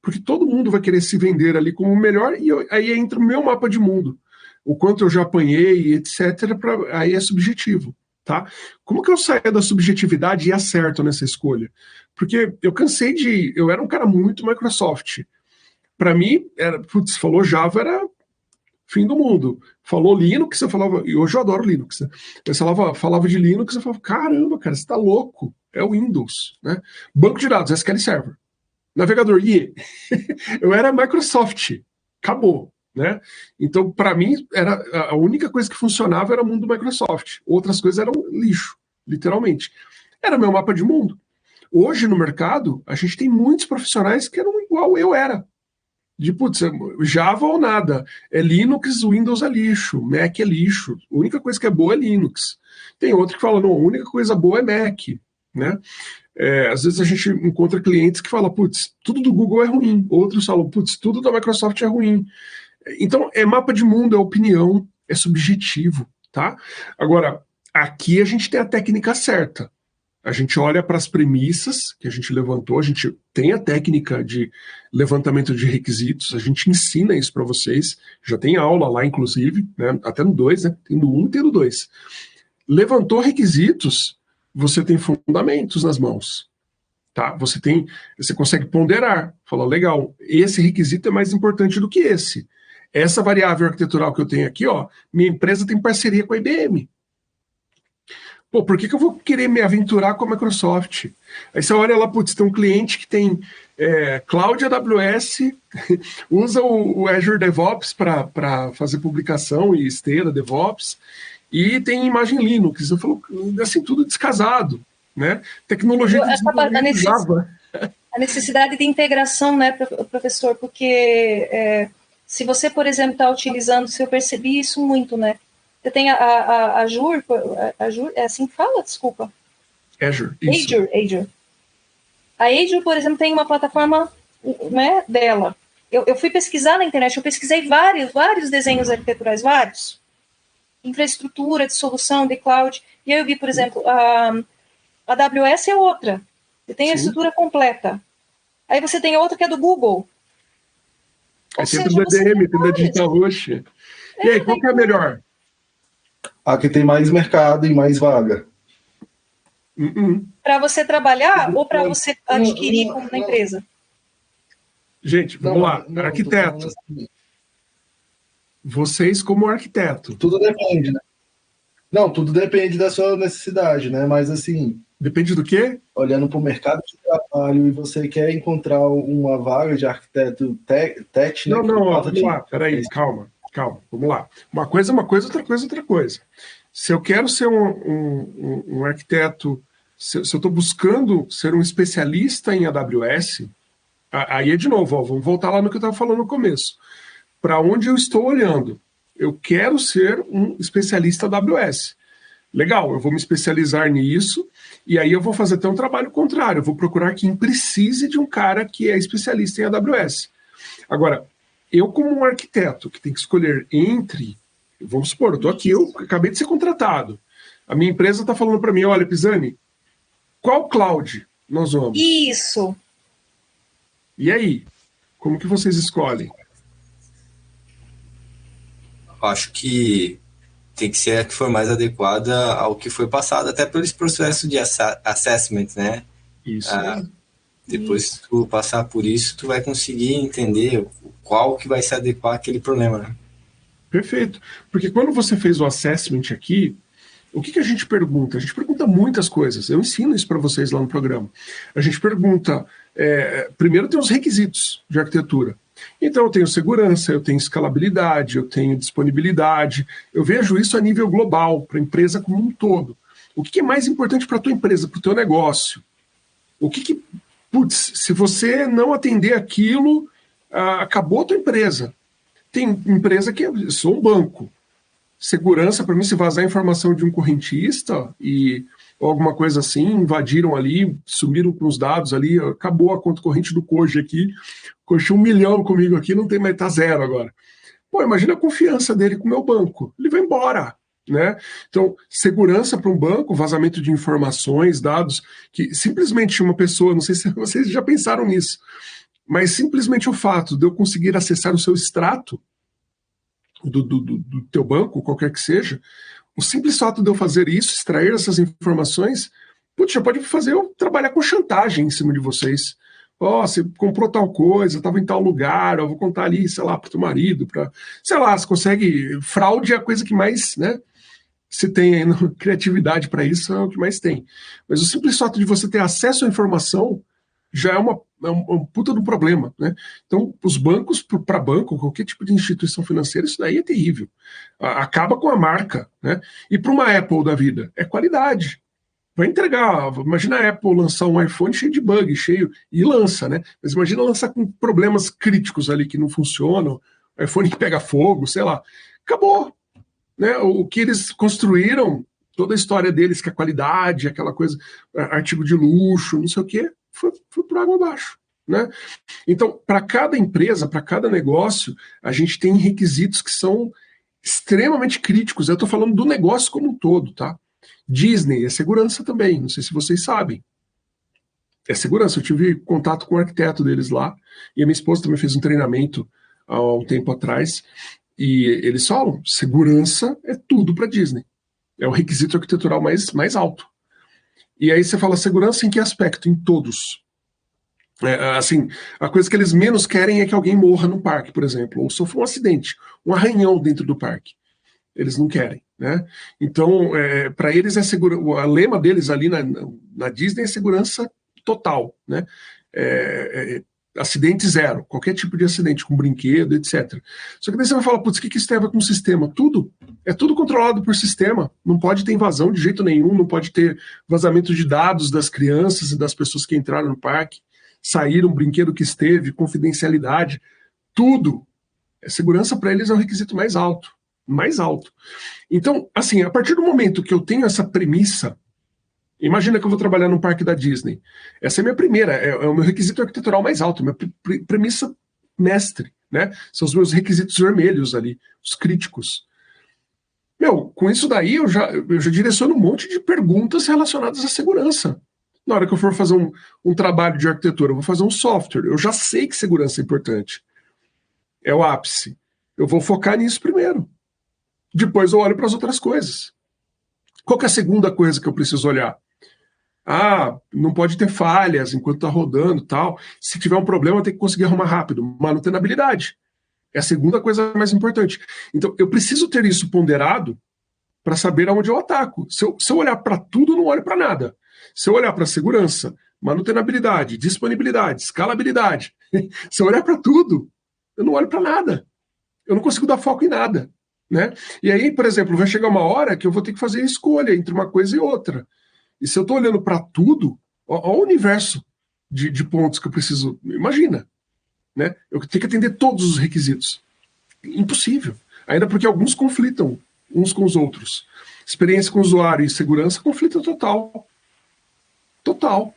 A: Porque todo mundo vai querer se vender ali como o melhor, e aí entra o meu mapa de mundo. O quanto eu já apanhei, etc., aí é subjetivo. Tá? Como que eu saio da subjetividade e acerto nessa escolha? Porque eu cansei eu era um cara muito Microsoft. Para mim, falou Java era fim do mundo. Falou Linux, eu falava, e hoje eu adoro Linux. Né? Eu falava de Linux, eu falava, caramba, cara, você tá louco. É o Windows. Né? Banco de dados, SQL Server. Navegador, IE. Eu era Microsoft. Acabou. Né? Então, para mim, a única coisa que funcionava era o mundo Microsoft. Outras coisas eram lixo, literalmente. Era meu mapa de mundo. Hoje, no mercado, a gente tem muitos profissionais que eram igual eu era. De, putz, Java ou nada. É Linux, Windows é lixo. Mac é lixo. A única coisa que é boa é Linux. Tem outro que fala, não, a única coisa boa é Mac. Né? Às vezes a gente encontra clientes que falam, putz, tudo do Google é ruim. Outros falam, putz, tudo da Microsoft é ruim. Então, é mapa de mundo, é opinião, é subjetivo, tá? Agora, Aqui a gente tem a técnica certa. A gente olha para as premissas que a gente levantou, a gente tem a técnica de levantamento de requisitos, a gente ensina isso para vocês, já tem aula lá, inclusive, né, até no 2, né, tem no 1 e tem no 2. Levantou requisitos, você tem fundamentos nas mãos. Tá? Você consegue ponderar, falar, legal, esse requisito é mais importante do que esse. Essa variável arquitetural que eu tenho aqui, ó, minha empresa tem parceria com a IBM. Pô, por que eu vou querer me aventurar com a Microsoft? Aí você olha lá, putz, tem um cliente que tem Cloud AWS, usa o Azure DevOps para fazer publicação e esteira DevOps, e tem imagem Linux. Eu falo, assim, tudo descasado, né? Tecnologia de desenvolvimento Java.
C: A necessidade de integração, né, professor? Porque se você, por exemplo, está utilizando, se eu percebi isso muito, né? Você tem a Azure, é assim que fala? Desculpa.
A: Azure.
C: Azure. A Azure, por exemplo, tem uma plataforma, né, dela. Eu fui pesquisar na internet, eu pesquisei vários desenhos arquiteturais, vários. Infraestrutura de solução de cloud. E aí eu vi, por exemplo, a AWS é outra. Você tem a estrutura completa. Aí você tem a outra que é do Google.
A: Aí tem do DDM, tem da DigitalOcean. E aí, qual que é a melhor?
B: Aqui tem mais mercado e mais vaga.
C: Para você trabalhar ou para você adquirir como na empresa?
A: Gente, vamos lá. Arquiteto. Vocês como arquiteto.
B: Tudo depende, né? Não, tudo depende da sua necessidade, né? Mas assim...
A: Depende do quê?
B: Olhando para o mercado de trabalho e você quer encontrar uma vaga de arquiteto tech, né?
A: Não, vamos lá. Peraí, calma. Vamos lá. Uma coisa é uma coisa, outra coisa é outra coisa. Se eu quero ser um arquiteto, se eu estou buscando ser um especialista em AWS, aí é de novo, ó, vamos voltar lá no que eu estava falando no começo. Para onde eu estou olhando? Eu quero ser um especialista AWS. Legal, eu vou me especializar nisso, e aí eu vou fazer até um trabalho contrário, eu vou procurar quem precise de um cara que é especialista em AWS. Agora, eu como um arquiteto que tem que escolher entre, vamos supor, eu estou aqui, eu acabei de ser contratado, a minha empresa está falando para mim, olha, Pisani, qual cloud nós vamos?
C: Isso.
A: E aí, como que vocês escolhem?
D: Acho que tem que ser a que for mais adequada ao que foi passado, até por esse processo de assessment, né?
A: Isso.
D: Depois que tu passar por isso, tu vai conseguir entender qual que vai se adequar àquele problema, né?
A: Perfeito. Porque quando você fez o assessment aqui, o que a gente pergunta? A gente pergunta muitas coisas. Eu ensino isso para vocês lá no programa. A gente pergunta, primeiro tem os requisitos de arquitetura. Então eu tenho segurança, eu tenho escalabilidade, eu tenho disponibilidade. Eu vejo isso a nível global, para a empresa como um todo. O que é mais importante para a tua empresa, para o teu negócio? Putz, se você não atender aquilo, acabou a tua empresa. Tem empresa que eu sou um banco. Segurança, para mim, se vazar informação de um correntista ou alguma coisa assim, invadiram ali, sumiram com os dados ali, acabou a conta corrente do Koji aqui, Koji 1 milhão comigo aqui, não tem mais, tá zero agora. Pô, imagina a confiança dele com o meu banco, ele vai embora, né? Então, segurança para um banco, vazamento de informações, dados, que simplesmente uma pessoa, não sei se vocês já pensaram nisso, mas simplesmente o fato de eu conseguir acessar o seu extrato do teu banco, qualquer que seja, o simples fato de eu fazer isso, extrair essas informações, putz, já pode fazer eu trabalhar com chantagem em cima de vocês. Você comprou tal coisa, estava em tal lugar, eu vou contar ali, sei lá, para o teu marido, sei lá, você consegue, fraude é a coisa que mais, né, se tem aí criatividade para isso, é o que mais tem. Mas o simples fato de você ter acesso à informação já é um puta do problema, né? Então, os bancos, para banco, qualquer tipo de instituição financeira, isso daí é terrível. Acaba com a marca, né? E para uma Apple da vida, é qualidade. Vai entregar, imagina a Apple lançar um iPhone cheio de bug, e lança, né? Mas imagina lançar com problemas críticos ali que não funcionam, iPhone que pega fogo, sei lá. Acabou, né? O que eles construíram, toda a história deles, que a qualidade, aquela coisa, artigo de luxo, não sei o quê, foi por água abaixo, né? Então, para cada empresa, para cada negócio, a gente tem requisitos que são extremamente críticos. Eu estou falando do negócio como um todo, tá? Disney é segurança também, não sei se vocês sabem. É segurança, eu tive contato com o arquiteto deles lá, e a minha esposa também fez um treinamento há um tempo atrás, e eles falam, segurança é tudo para Disney. É o requisito arquitetural mais alto. E aí você fala segurança em que aspecto? Em todos. Assim, a coisa que eles menos querem é que alguém morra no parque, por exemplo, ou sofra um acidente, um arranhão dentro do parque. Eles não querem, né? Então, para eles é segurança. O lema deles ali na Disney é segurança total, né? Acidente zero, qualquer tipo de acidente com brinquedo, etc. Só que daí você vai falar, putz, o que isso tem a ver com o sistema? Tudo. É tudo controlado por sistema. Não pode ter invasão de jeito nenhum, não pode ter vazamento de dados das crianças e das pessoas que entraram no parque, saíram, brinquedo que esteve, confidencialidade, tudo. Segurança para eles é um requisito mais alto. Mais alto. Então, assim, a partir do momento que eu tenho essa premissa, imagina que eu vou trabalhar num parque da Disney. Essa é a minha primeira, é o meu requisito arquitetural mais alto, minha premissa mestre, né? São os meus requisitos vermelhos ali, os críticos. Com isso daí eu já direciono um monte de perguntas relacionadas à segurança. Na hora que eu for fazer um trabalho de arquitetura, eu vou fazer um software, eu já sei que segurança é importante. É o ápice. Eu vou focar nisso primeiro. Depois eu olho para as outras coisas. Qual que é a segunda coisa que eu preciso olhar? Não pode ter falhas enquanto está rodando e tal. Se tiver um problema, tem que conseguir arrumar rápido. Manutenabilidade. É a segunda coisa mais importante. Então, eu preciso ter isso ponderado para saber aonde eu ataco. Se eu olhar para tudo, eu não olho para nada. Se eu olhar para segurança, manutenabilidade, disponibilidade, escalabilidade, se eu olhar para tudo, eu não olho para nada. Eu não consigo dar foco em nada. Né? E aí, por exemplo, vai chegar uma hora que eu vou ter que fazer a escolha entre uma coisa e outra. E se eu estou olhando para tudo, olha o universo de pontos que eu preciso. Imagina, né? Eu tenho que atender todos os requisitos. Impossível. Ainda porque alguns conflitam uns com os outros. Experiência com o usuário e segurança conflitam total. Total.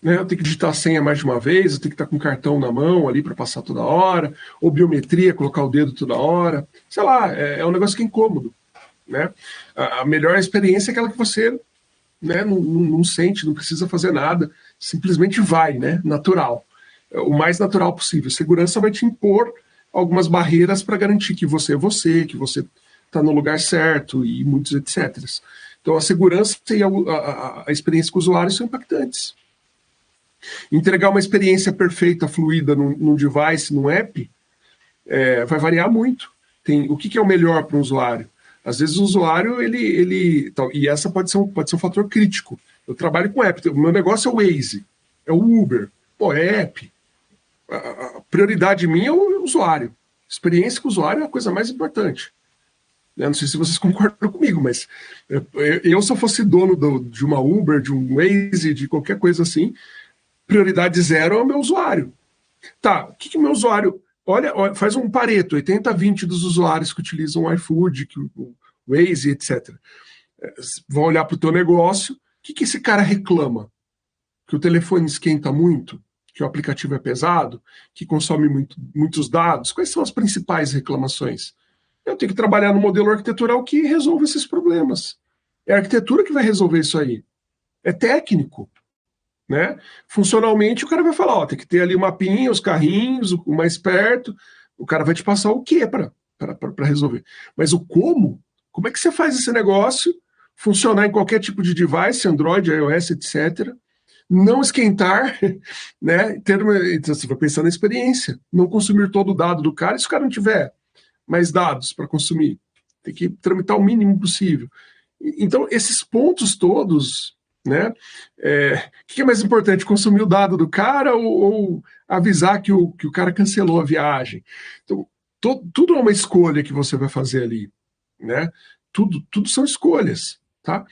A: Né? Eu tenho que digitar a senha mais de uma vez, eu tenho que estar com o cartão na mão ali para passar toda hora, ou biometria, colocar o dedo toda hora. Sei lá, é um negócio que é incômodo. Né? A melhor experiência é aquela que você, né, não sente, não precisa fazer nada, simplesmente vai, né, natural. O mais natural possível. Segurança vai te impor algumas barreiras para garantir que você é você, que você está no lugar certo e muitos etc. Então a segurança e a experiência com o usuário são impactantes. Entregar uma experiência perfeita, fluida num device, num app, vai variar muito. O que é o melhor para um usuário? Às vezes o usuário, e essa pode ser um fator crítico. Eu trabalho com app, o meu negócio é o Waze, é o Uber, é app. A prioridade minha é o usuário. Experiência com o usuário é a coisa mais importante. Eu não sei se vocês concordam comigo, mas se eu fosse dono de uma Uber, de um Waze, de qualquer coisa assim, prioridade zero é o meu usuário. Tá, o que o meu usuário... Olha, faz um Pareto, 80-20 dos usuários que utilizam o iFood, o Waze, etc. Vão olhar para o teu negócio, o que esse cara reclama? Que o telefone esquenta muito? Que o aplicativo é pesado? Que consome muitos dados? Quais são as principais reclamações? Eu tenho que trabalhar no modelo arquitetural que resolva esses problemas. É a arquitetura que vai resolver isso aí. É técnico. Né? Funcionalmente, o cara vai falar, tem que ter ali o mapinha, os carrinhos, o mais perto, o cara vai te passar o quê para resolver. Mas o como é que você faz esse negócio funcionar em qualquer tipo de device, Android, iOS, etc., não esquentar, né? Então, você vai pensar na experiência, não consumir todo o dado do cara, e se o cara não tiver mais dados para consumir, tem que tramitar o mínimo possível. Então, esses pontos todos... Né? O que é mais importante, consumir o dado do cara ou avisar que o cara cancelou a viagem? Então, tudo é uma escolha que você vai fazer ali. Né? Tudo são escolhas. Tá?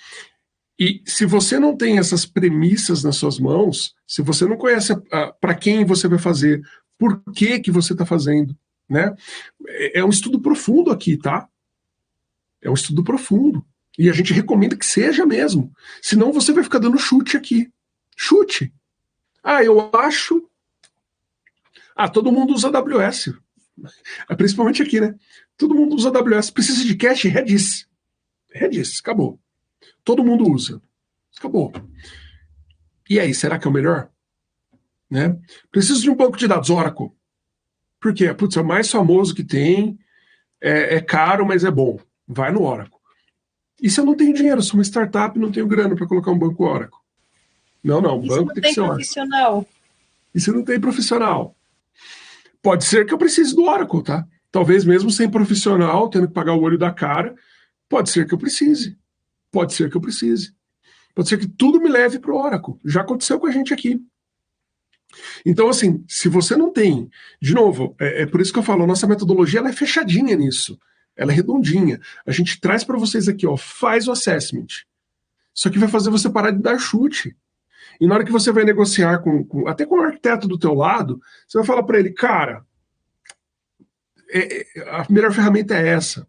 A: E se você não tem essas premissas nas suas mãos, se você não conhece para quem você vai fazer, por que você está fazendo, né? É um estudo profundo aqui, tá? É um estudo profundo. E a gente recomenda que seja mesmo. Senão você vai ficar dando chute aqui. Chute. Eu acho... todo mundo usa AWS. Principalmente aqui, né? Todo mundo usa AWS. Precisa de cache? Redis. Redis, acabou. Todo mundo usa. Acabou. E aí, será que é o melhor? Né? Preciso de um banco de dados Oracle. Por quê? Putz, é o mais famoso que tem, é caro, mas é bom. Vai no Oracle. E se eu não tenho dinheiro, sou uma startup e não tenho grana para colocar um banco Oracle? Não, o banco tem que ser Oracle. E se não tem profissional? Pode ser que eu precise do Oracle, tá? Talvez mesmo sem profissional, tendo que pagar o olho da cara, pode ser que eu precise. Pode ser que eu precise. Pode ser que tudo me leve para o Oracle. Já aconteceu com a gente aqui. Então, assim, se você não tem... De novo, é por isso que eu falo, a nossa metodologia ela é fechadinha nisso. Ela é redondinha. A gente traz para vocês aqui, ó, faz o assessment. Isso aqui vai fazer você parar de dar chute. E na hora que você vai negociar até com o arquiteto do teu lado, você vai falar para ele, cara, a melhor ferramenta é essa.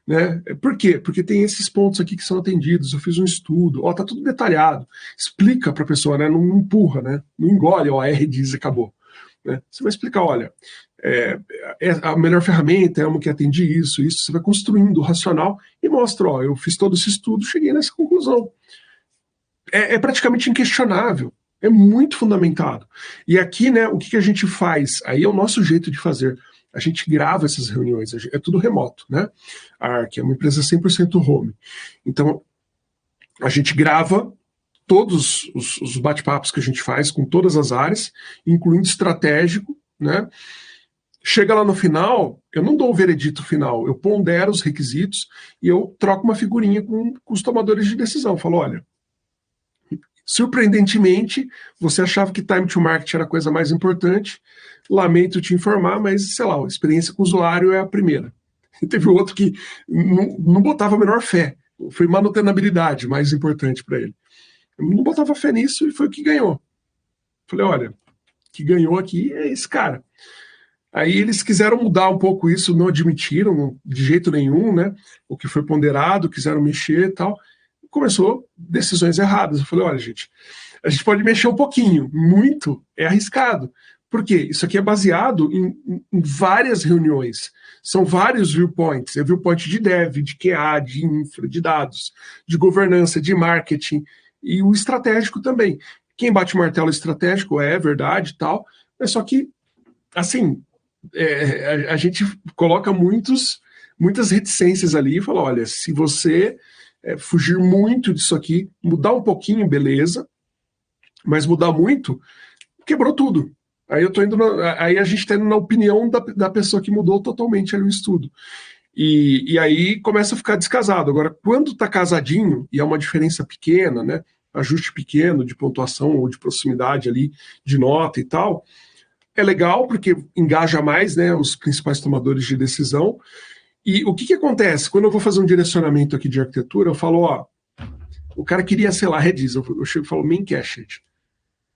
A: Né? Por quê? Porque tem esses pontos aqui que são atendidos, eu fiz um estudo, ó, tá tudo detalhado. Explica para a pessoa, né? Não empurra, né? Não engole, ó, R diz e acabou. Né? Você vai explicar, olha, a melhor ferramenta é uma que atende isso, você vai construindo o racional e mostra, ó, eu fiz todo esse estudo, cheguei nessa conclusão. É praticamente inquestionável, é muito fundamentado. E aqui, né, o que a gente faz? Aí é o nosso jeito de fazer. A gente grava essas reuniões, é tudo remoto, né? A Arc é uma empresa 100% home. Então, a gente grava todos os bate-papos que a gente faz com todas as áreas, incluindo estratégico, né? Chega lá no final, eu não dou o veredito final, eu pondero os requisitos e eu troco uma figurinha com os tomadores de decisão. Falo, olha, surpreendentemente, você achava que time to market era a coisa mais importante, lamento te informar, mas, sei lá, a experiência com o usuário é a primeira. E teve outro que não botava a menor fé, foi manutenabilidade mais importante para ele. Eu não botava fé nisso e foi o que ganhou. Falei, olha, o que ganhou aqui é esse cara. Aí eles quiseram mudar um pouco isso, não admitiram de jeito nenhum, né? O que foi ponderado, quiseram mexer e tal. Começou decisões erradas. Eu falei, olha, gente, a gente pode mexer um pouquinho, muito é arriscado. Por quê? Isso aqui é baseado em várias reuniões. São vários viewpoints. É viewpoint de dev, de QA, de infra, de dados, de governança, de marketing e o estratégico também. Quem bate o martelo estratégico é verdade e tal, mas só que, assim, a gente coloca muitas reticências ali e fala, olha, se você fugir muito disso aqui, mudar um pouquinho, beleza, mas mudar muito, quebrou tudo. Aí a gente está indo na opinião da pessoa que mudou totalmente ali o estudo. E aí começa a ficar descasado. Agora, quando está casadinho, e é uma diferença pequena, né, ajuste pequeno de pontuação ou de proximidade ali, de nota e tal, é legal porque engaja mais, né, os principais tomadores de decisão. E o que acontece? Quando eu vou fazer um direcionamento aqui de arquitetura, eu falo, ó, o cara queria, sei lá, Redis, eu chego e falo main cached.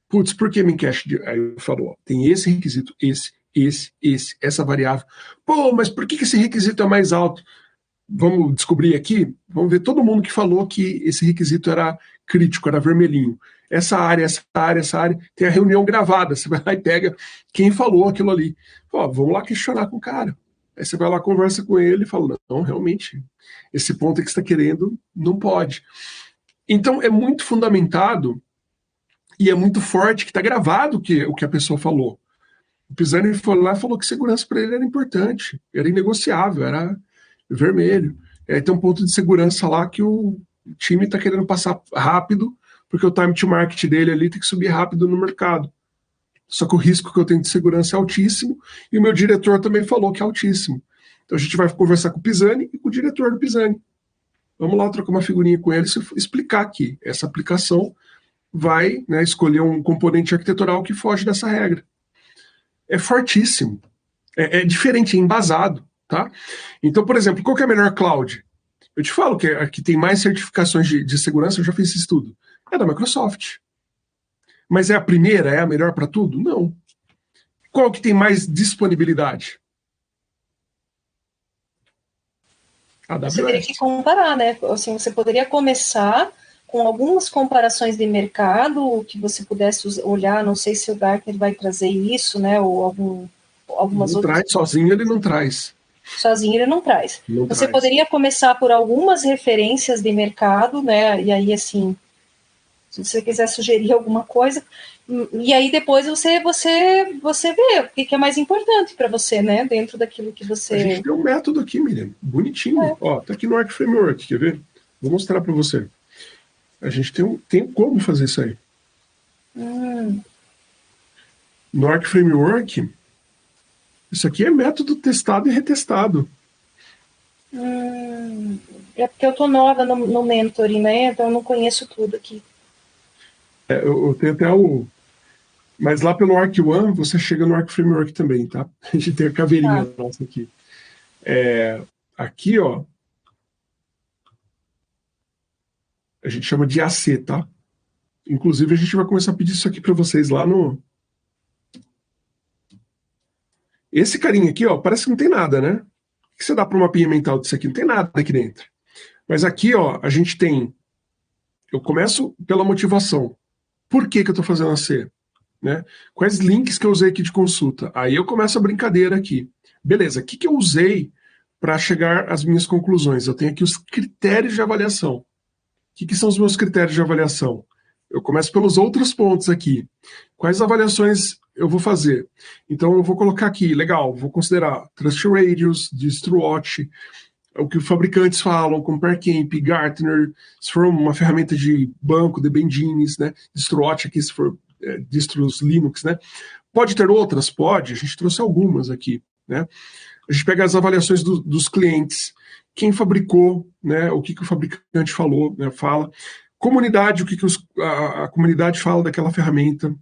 A: Putz, por que main cached? Aí eu falo, ó, tem esse requisito, essa variável. Pô, mas por que esse requisito é mais alto? Vamos descobrir aqui, vamos ver todo mundo que falou que esse requisito era crítico, era vermelhinho. Essa área, tem a reunião gravada, você vai lá e pega quem falou aquilo ali. Pô, vamos lá questionar com o cara. Aí você vai lá, conversa com ele e fala, não, realmente, esse ponto que você está querendo não pode. Então, é muito fundamentado e é muito forte que está gravado o que a pessoa falou. O Pisani foi lá e falou que segurança para ele era importante, era inegociável, era vermelho. Tem um ponto de segurança lá que o time está querendo passar rápido, porque o time to market dele ali tem que subir rápido no mercado. Só que o risco que eu tenho de segurança é altíssimo, e o meu diretor também falou que é altíssimo. Então a gente vai conversar com o Pisani e com o diretor do Pisani. Vamos lá trocar uma figurinha com ele e explicar que essa aplicação vai, né, escolher um componente arquitetural que foge dessa regra. É fortíssimo. É diferente, é embasado. Tá? Então, por exemplo, qual que é a melhor cloud? Eu te falo que a que tem mais certificações de segurança, eu já fiz esse estudo. É da Microsoft. Mas é a primeira, é a melhor para tudo? Não. Qual que tem mais disponibilidade?
C: Você teria que comparar, né? Assim, você poderia começar com algumas comparações de mercado, que você pudesse olhar, não sei se o Gartner vai trazer isso, né? Ou algumas
A: outras. Traz sozinho, ele não traz.
C: Sozinho ele não traz.
A: Não
C: Você
A: traz.
C: poderia começar por algumas referências de mercado, né? E aí, assim, se você quiser sugerir alguma coisa, e aí depois você vê o que é mais importante para você, né? Dentro daquilo que você...
A: A gente tem um método aqui, Miriam, bonitinho. Ó, tá aqui no Arc Framework, quer ver? Vou mostrar para você. A gente tem como fazer isso aí. No Arc Framework, isso aqui é método testado e retestado.
C: É porque eu tô nova no mentoring, né? Então eu não conheço tudo aqui.
A: Eu tenho até Mas lá pelo Arc One, você chega no Arc Framework também, tá? A gente tem a caveirinha nossa aqui. Aqui, ó, a gente chama de AC, tá? Inclusive, a gente vai começar a pedir isso aqui para vocês lá no... Esse carinha aqui, ó, parece que não tem nada, né? O que você dá para um mapinha mental disso aqui? Não tem nada aqui dentro. Mas aqui, ó, a gente tem... Eu começo pela motivação. Por que eu estou fazendo AC? Né? Quais links que eu usei aqui de consulta? Aí eu começo a brincadeira aqui. Beleza, o que eu usei para chegar às minhas conclusões? Eu tenho aqui os critérios de avaliação. O que são os meus critérios de avaliação? Eu começo pelos outros pontos aqui. Quais avaliações eu vou fazer? Então eu vou colocar aqui, legal, vou considerar Trust Radius, DistroWatch, o que os fabricantes falam, CompareCamp, Gartner, se for uma ferramenta de banco, de Bendines, né? DistroWatch aqui, se for distros Linux, né? Pode ter outras? Pode, a gente trouxe algumas aqui, né? A gente pega as avaliações dos clientes, quem fabricou, né? O que o fabricante falou, né? Fala. Comunidade, o que a comunidade fala daquela ferramenta.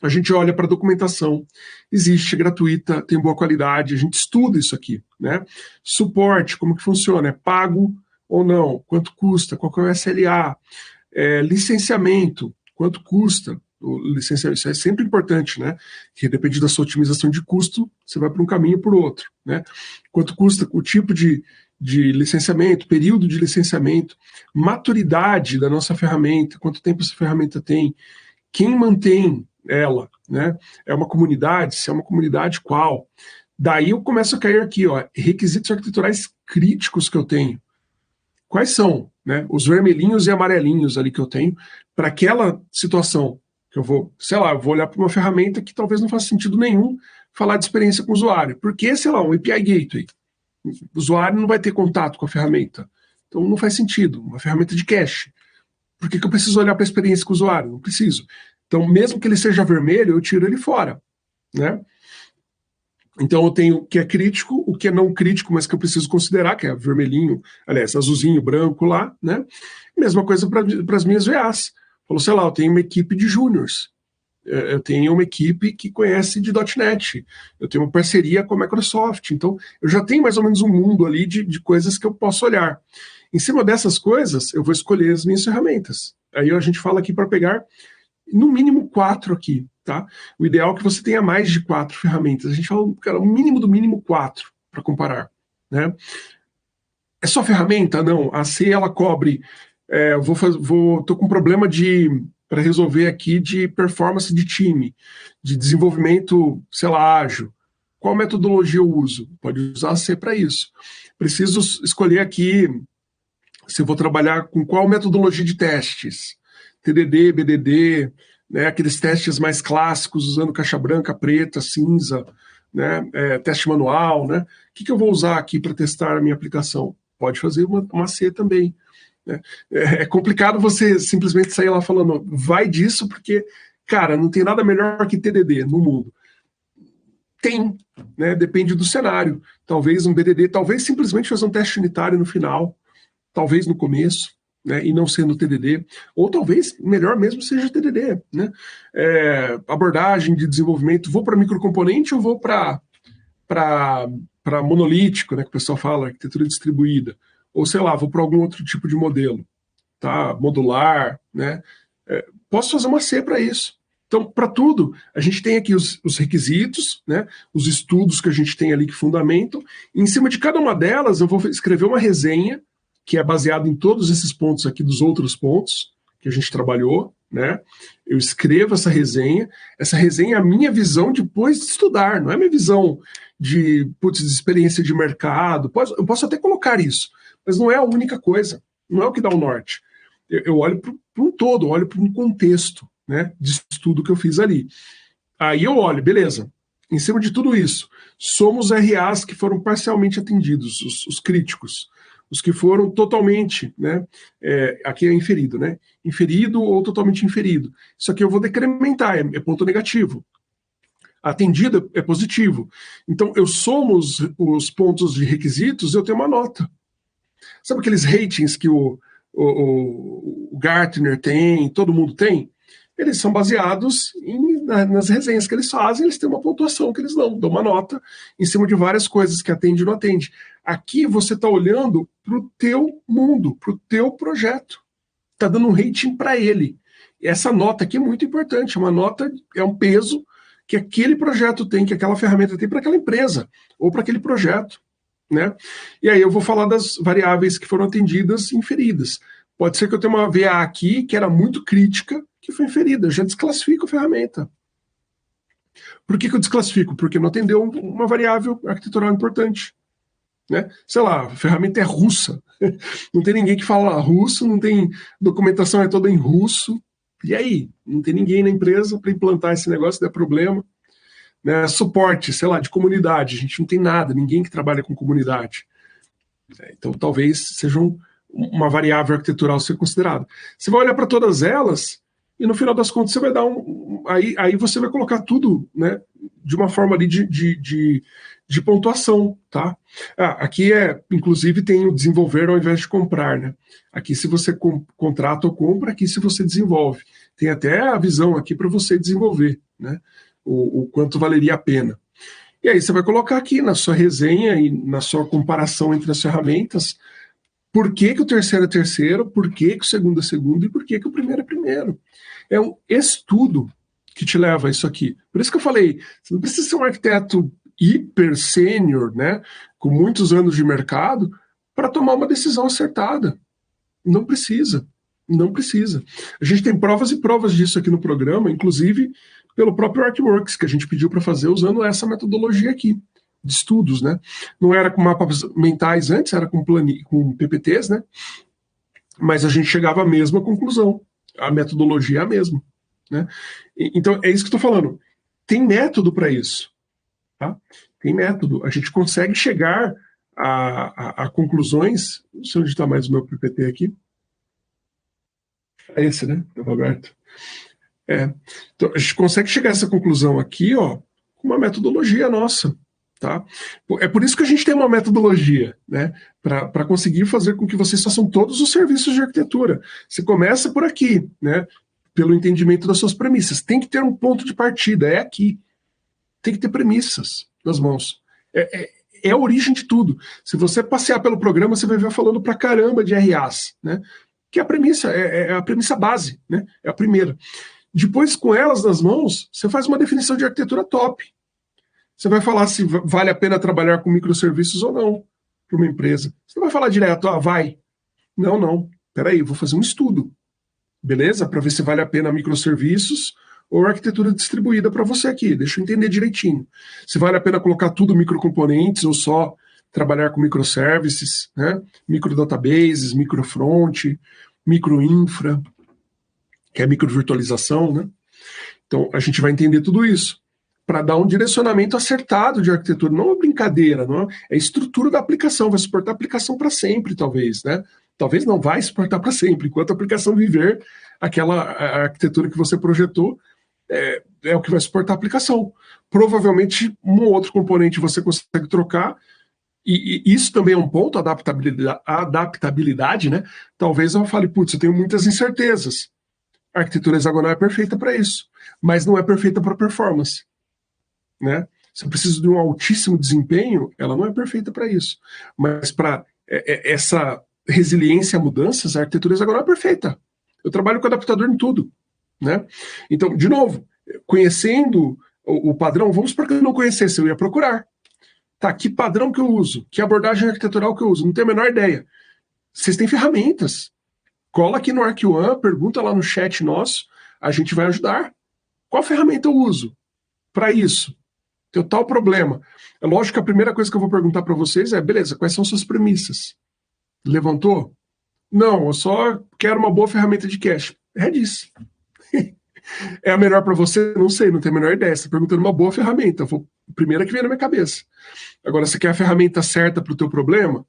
A: A gente olha para a documentação, existe, é gratuita, tem boa qualidade, a gente estuda isso aqui, né? Suporte, como que funciona, é pago ou não, quanto custa, qual que é o SLA, licenciamento, quanto custa, o licenciamento, isso é sempre importante, né? Que depende da sua otimização de custo, você vai para um caminho ou para o outro, né? Quanto custa o tipo de licenciamento, período de licenciamento, maturidade da nossa ferramenta, quanto tempo essa ferramenta tem, quem mantém ela, né? É uma comunidade? Se é uma comunidade, qual? Daí eu começo a cair aqui, ó, requisitos arquiteturais críticos que eu tenho. Quais são, né? Os vermelhinhos e amarelinhos ali que eu tenho para aquela situação que eu vou, sei lá, eu vou olhar para uma ferramenta que talvez não faça sentido nenhum falar de experiência com o usuário, porque, sei lá, um API Gateway, o usuário não vai ter contato com a ferramenta, então não faz sentido. Uma ferramenta de cache, por que eu preciso olhar para a experiência com o usuário? Não preciso. Então, mesmo que ele seja vermelho, eu tiro ele fora, né? Então, eu tenho o que é crítico, o que é não crítico, mas que eu preciso considerar, que é vermelhinho, aliás, azulzinho, branco lá, né? Mesma coisa para as minhas VAs. Falou, sei lá, eu tenho uma equipe de júniors, eu tenho uma equipe que conhece de .NET, eu tenho uma parceria com a Microsoft, então eu já tenho mais ou menos um mundo ali de coisas que eu posso olhar. Em cima dessas coisas, eu vou escolher as minhas ferramentas. Aí a gente fala aqui para pegar no mínimo 4 aqui, tá? O ideal é que você tenha mais de 4 ferramentas. A gente fala, cara, o mínimo do mínimo 4 para comparar, né? É só ferramenta? Não. A C, ela cobre... tô com um problema para resolver aqui de performance de time, de desenvolvimento, sei lá, ágil. Qual metodologia eu uso? Pode usar a C para isso. Preciso escolher aqui se eu vou trabalhar com qual metodologia de testes. TDD, BDD, né, aqueles testes mais clássicos, usando caixa branca, preta, cinza, né, teste manual, né? O que eu vou usar aqui para testar a minha aplicação? Pode fazer uma C também. Né? É complicado você simplesmente sair lá falando, vai disso, porque, cara, não tem nada melhor que TDD no mundo. Tem, né? Depende do cenário. Talvez um BDD, talvez simplesmente fazer um teste unitário no final, talvez no começo, né, e não sendo TDD, ou talvez melhor mesmo seja TDD, né? Abordagem de desenvolvimento, vou para microcomponente ou vou para monolítico, né, que o pessoal fala, arquitetura distribuída, ou sei lá, vou para algum outro tipo de modelo, tá? Modular, né? Posso fazer uma C para isso. Então, para tudo, a gente tem aqui os requisitos, né, os estudos que a gente tem ali que fundamentam, e em cima de cada uma delas eu vou escrever uma resenha que é baseado em todos esses pontos aqui, dos outros pontos, que a gente trabalhou, né? Eu escrevo essa resenha é a minha visão depois de estudar, não é minha visão de experiência de mercado. Eu posso até colocar isso, mas não é a única coisa, não é o que dá o norte. Eu olho para um todo, eu olho para um contexto, né, de estudo que eu fiz ali. Aí eu olho, beleza, em cima de tudo isso, somos RAs que foram parcialmente atendidos, os críticos, os que foram totalmente, né, aqui é inferido, né, inferido ou totalmente inferido. Isso aqui eu vou decrementar, é ponto negativo. Atendido é positivo. Então, eu somo os pontos de requisitos, eu tenho uma nota. Sabe aqueles ratings que o Gartner tem, todo mundo tem? Eles são baseados nas resenhas que eles fazem, eles têm uma pontuação que eles dão uma nota em cima de várias coisas que atende ou não atende. Aqui você está olhando para o teu mundo, para o teu projeto. Está dando um rating para ele. E essa nota aqui é muito importante, uma nota é um peso que aquele projeto tem, que aquela ferramenta tem para aquela empresa, ou para aquele projeto, né? E aí eu vou falar das variáveis que foram atendidas e inferidas. Pode ser que eu tenha uma VA aqui que era muito crítica, que foi inferida, eu já desclassifico a ferramenta. Por que eu desclassifico? Porque não atendeu uma variável arquitetural importante. Né? Sei lá, a ferramenta é russa, não tem ninguém que fala russo, não tem documentação, é toda em russo. E aí? Não tem ninguém na empresa para implantar esse negócio, der problema. Né? Suporte, sei lá, de comunidade, a gente não tem nada, ninguém que trabalha com comunidade. Então talvez seja uma variável arquitetural a ser considerada. Você vai olhar para todas elas e no final das contas você vai dar aí você vai colocar tudo, né, de uma forma ali de pontuação, tá? Aqui inclusive tem o desenvolver ao invés de comprar, né? Aqui se você contrata ou compra, aqui se você desenvolve. Tem até a visão aqui para você desenvolver, né? O quanto valeria a pena. E aí você vai colocar aqui na sua resenha e na sua comparação entre as ferramentas por que o terceiro é terceiro, por que o segundo é segundo e por que o primeiro é primeiro. É um estudo que te leva a isso aqui. Por isso que eu falei, você não precisa ser um arquiteto hiper sênior, né, com muitos anos de mercado, para tomar uma decisão acertada. Não precisa. Não precisa. A gente tem provas e provas disso aqui no programa, inclusive pelo próprio Artworks, que a gente pediu para fazer usando essa metodologia aqui, de estudos, né? Não era com mapas mentais antes, era com PPTs, né? Mas a gente chegava à mesma conclusão. A metodologia é a mesma, né? Então, é isso que eu estou falando. Tem método para isso, tá? Tem método. A gente consegue chegar a conclusões. Não sei onde está mais o meu PPT aqui. É esse, né, Roberto? Então, a gente consegue chegar a essa conclusão aqui, ó, com uma metodologia nossa, tá? É por isso que a gente tem uma metodologia, né, para conseguir fazer com que vocês façam todos os serviços de arquitetura. Você começa por aqui, né, pelo entendimento das suas premissas. Tem que ter um ponto de partida, é aqui. Tem que ter premissas nas mãos. É a origem de tudo. Se você passear pelo programa, você vai ver falando pra caramba de RAs, né? Que a premissa é a premissa base, né? É a primeira. Depois, com elas nas mãos, você faz uma definição de arquitetura top. Você vai falar se vale a pena trabalhar com microserviços ou não para uma empresa. Você não vai falar direto, vai. Não. Peraí, vou fazer um estudo. Beleza? Para ver se vale a pena microserviços ou arquitetura distribuída para você aqui. Deixa eu entender direitinho. Se vale a pena colocar tudo microcomponentes ou só trabalhar com microservices, né? Microdatabases, microfront, microinfra, que é microvirtualização, né? Então, a gente vai entender tudo isso para dar um direcionamento acertado de arquitetura. Não é brincadeira, não é a estrutura da aplicação. Vai suportar a aplicação para sempre, talvez, né? Talvez não vai suportar para sempre. Enquanto a aplicação viver, aquela arquitetura que você projetou é o que vai suportar a aplicação. Provavelmente, um ou outro componente você consegue trocar, e isso também é um ponto, adaptabilidade, né? Talvez eu fale, putz, eu tenho muitas incertezas. A arquitetura hexagonal é perfeita para isso, mas não é perfeita para performance, né? Se eu preciso de um altíssimo desempenho, ela não é perfeita para isso. Mas para essa resiliência a mudanças, a arquitetura hexagonal é perfeita. Eu trabalho com adaptador em tudo, né? Então, de novo, conhecendo o padrão, vamos supor que eu não conhecesse, eu ia procurar. Tá, que padrão que eu uso? Que abordagem arquitetural que eu uso? Não tenho a menor ideia. Vocês têm ferramentas. cola aqui no ArcOne, pergunta lá no chat nosso, a gente vai ajudar. Qual ferramenta eu uso para isso? Tem tal problema. É lógico que a primeira coisa que eu vou perguntar para vocês é, beleza, quais são suas premissas? Levantou? Não, eu só quero uma boa ferramenta de cache. Redis. É a melhor para você? Não sei, não tenho a menor ideia. Você está perguntando uma boa ferramenta. Foi a primeira que veio na minha cabeça. Agora, você quer a ferramenta certa para o teu problema?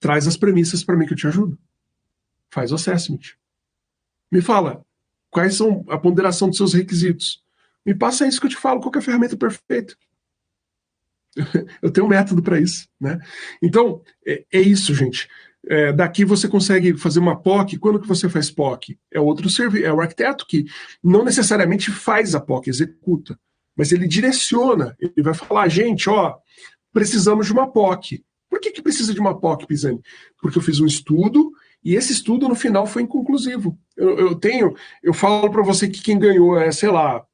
A: Traz as premissas para mim que eu te ajudo. Faz o assessment. Me fala, quais são a ponderação dos seus requisitos? Me passa isso que eu te falo, qual que é a ferramenta perfeita? Eu tenho um método para isso, né? Então, é isso, gente. Daqui você consegue fazer uma POC. Quando que você faz POC? É outro serviço, é o arquiteto que não necessariamente faz a POC, executa, mas ele direciona, ele vai falar, gente, ó, precisamos de uma POC. Por que precisa de uma POC, Pisani? Porque eu fiz um estudo e esse estudo no final foi inconclusivo. Eu falo para você que quem ganhou é, sei lá,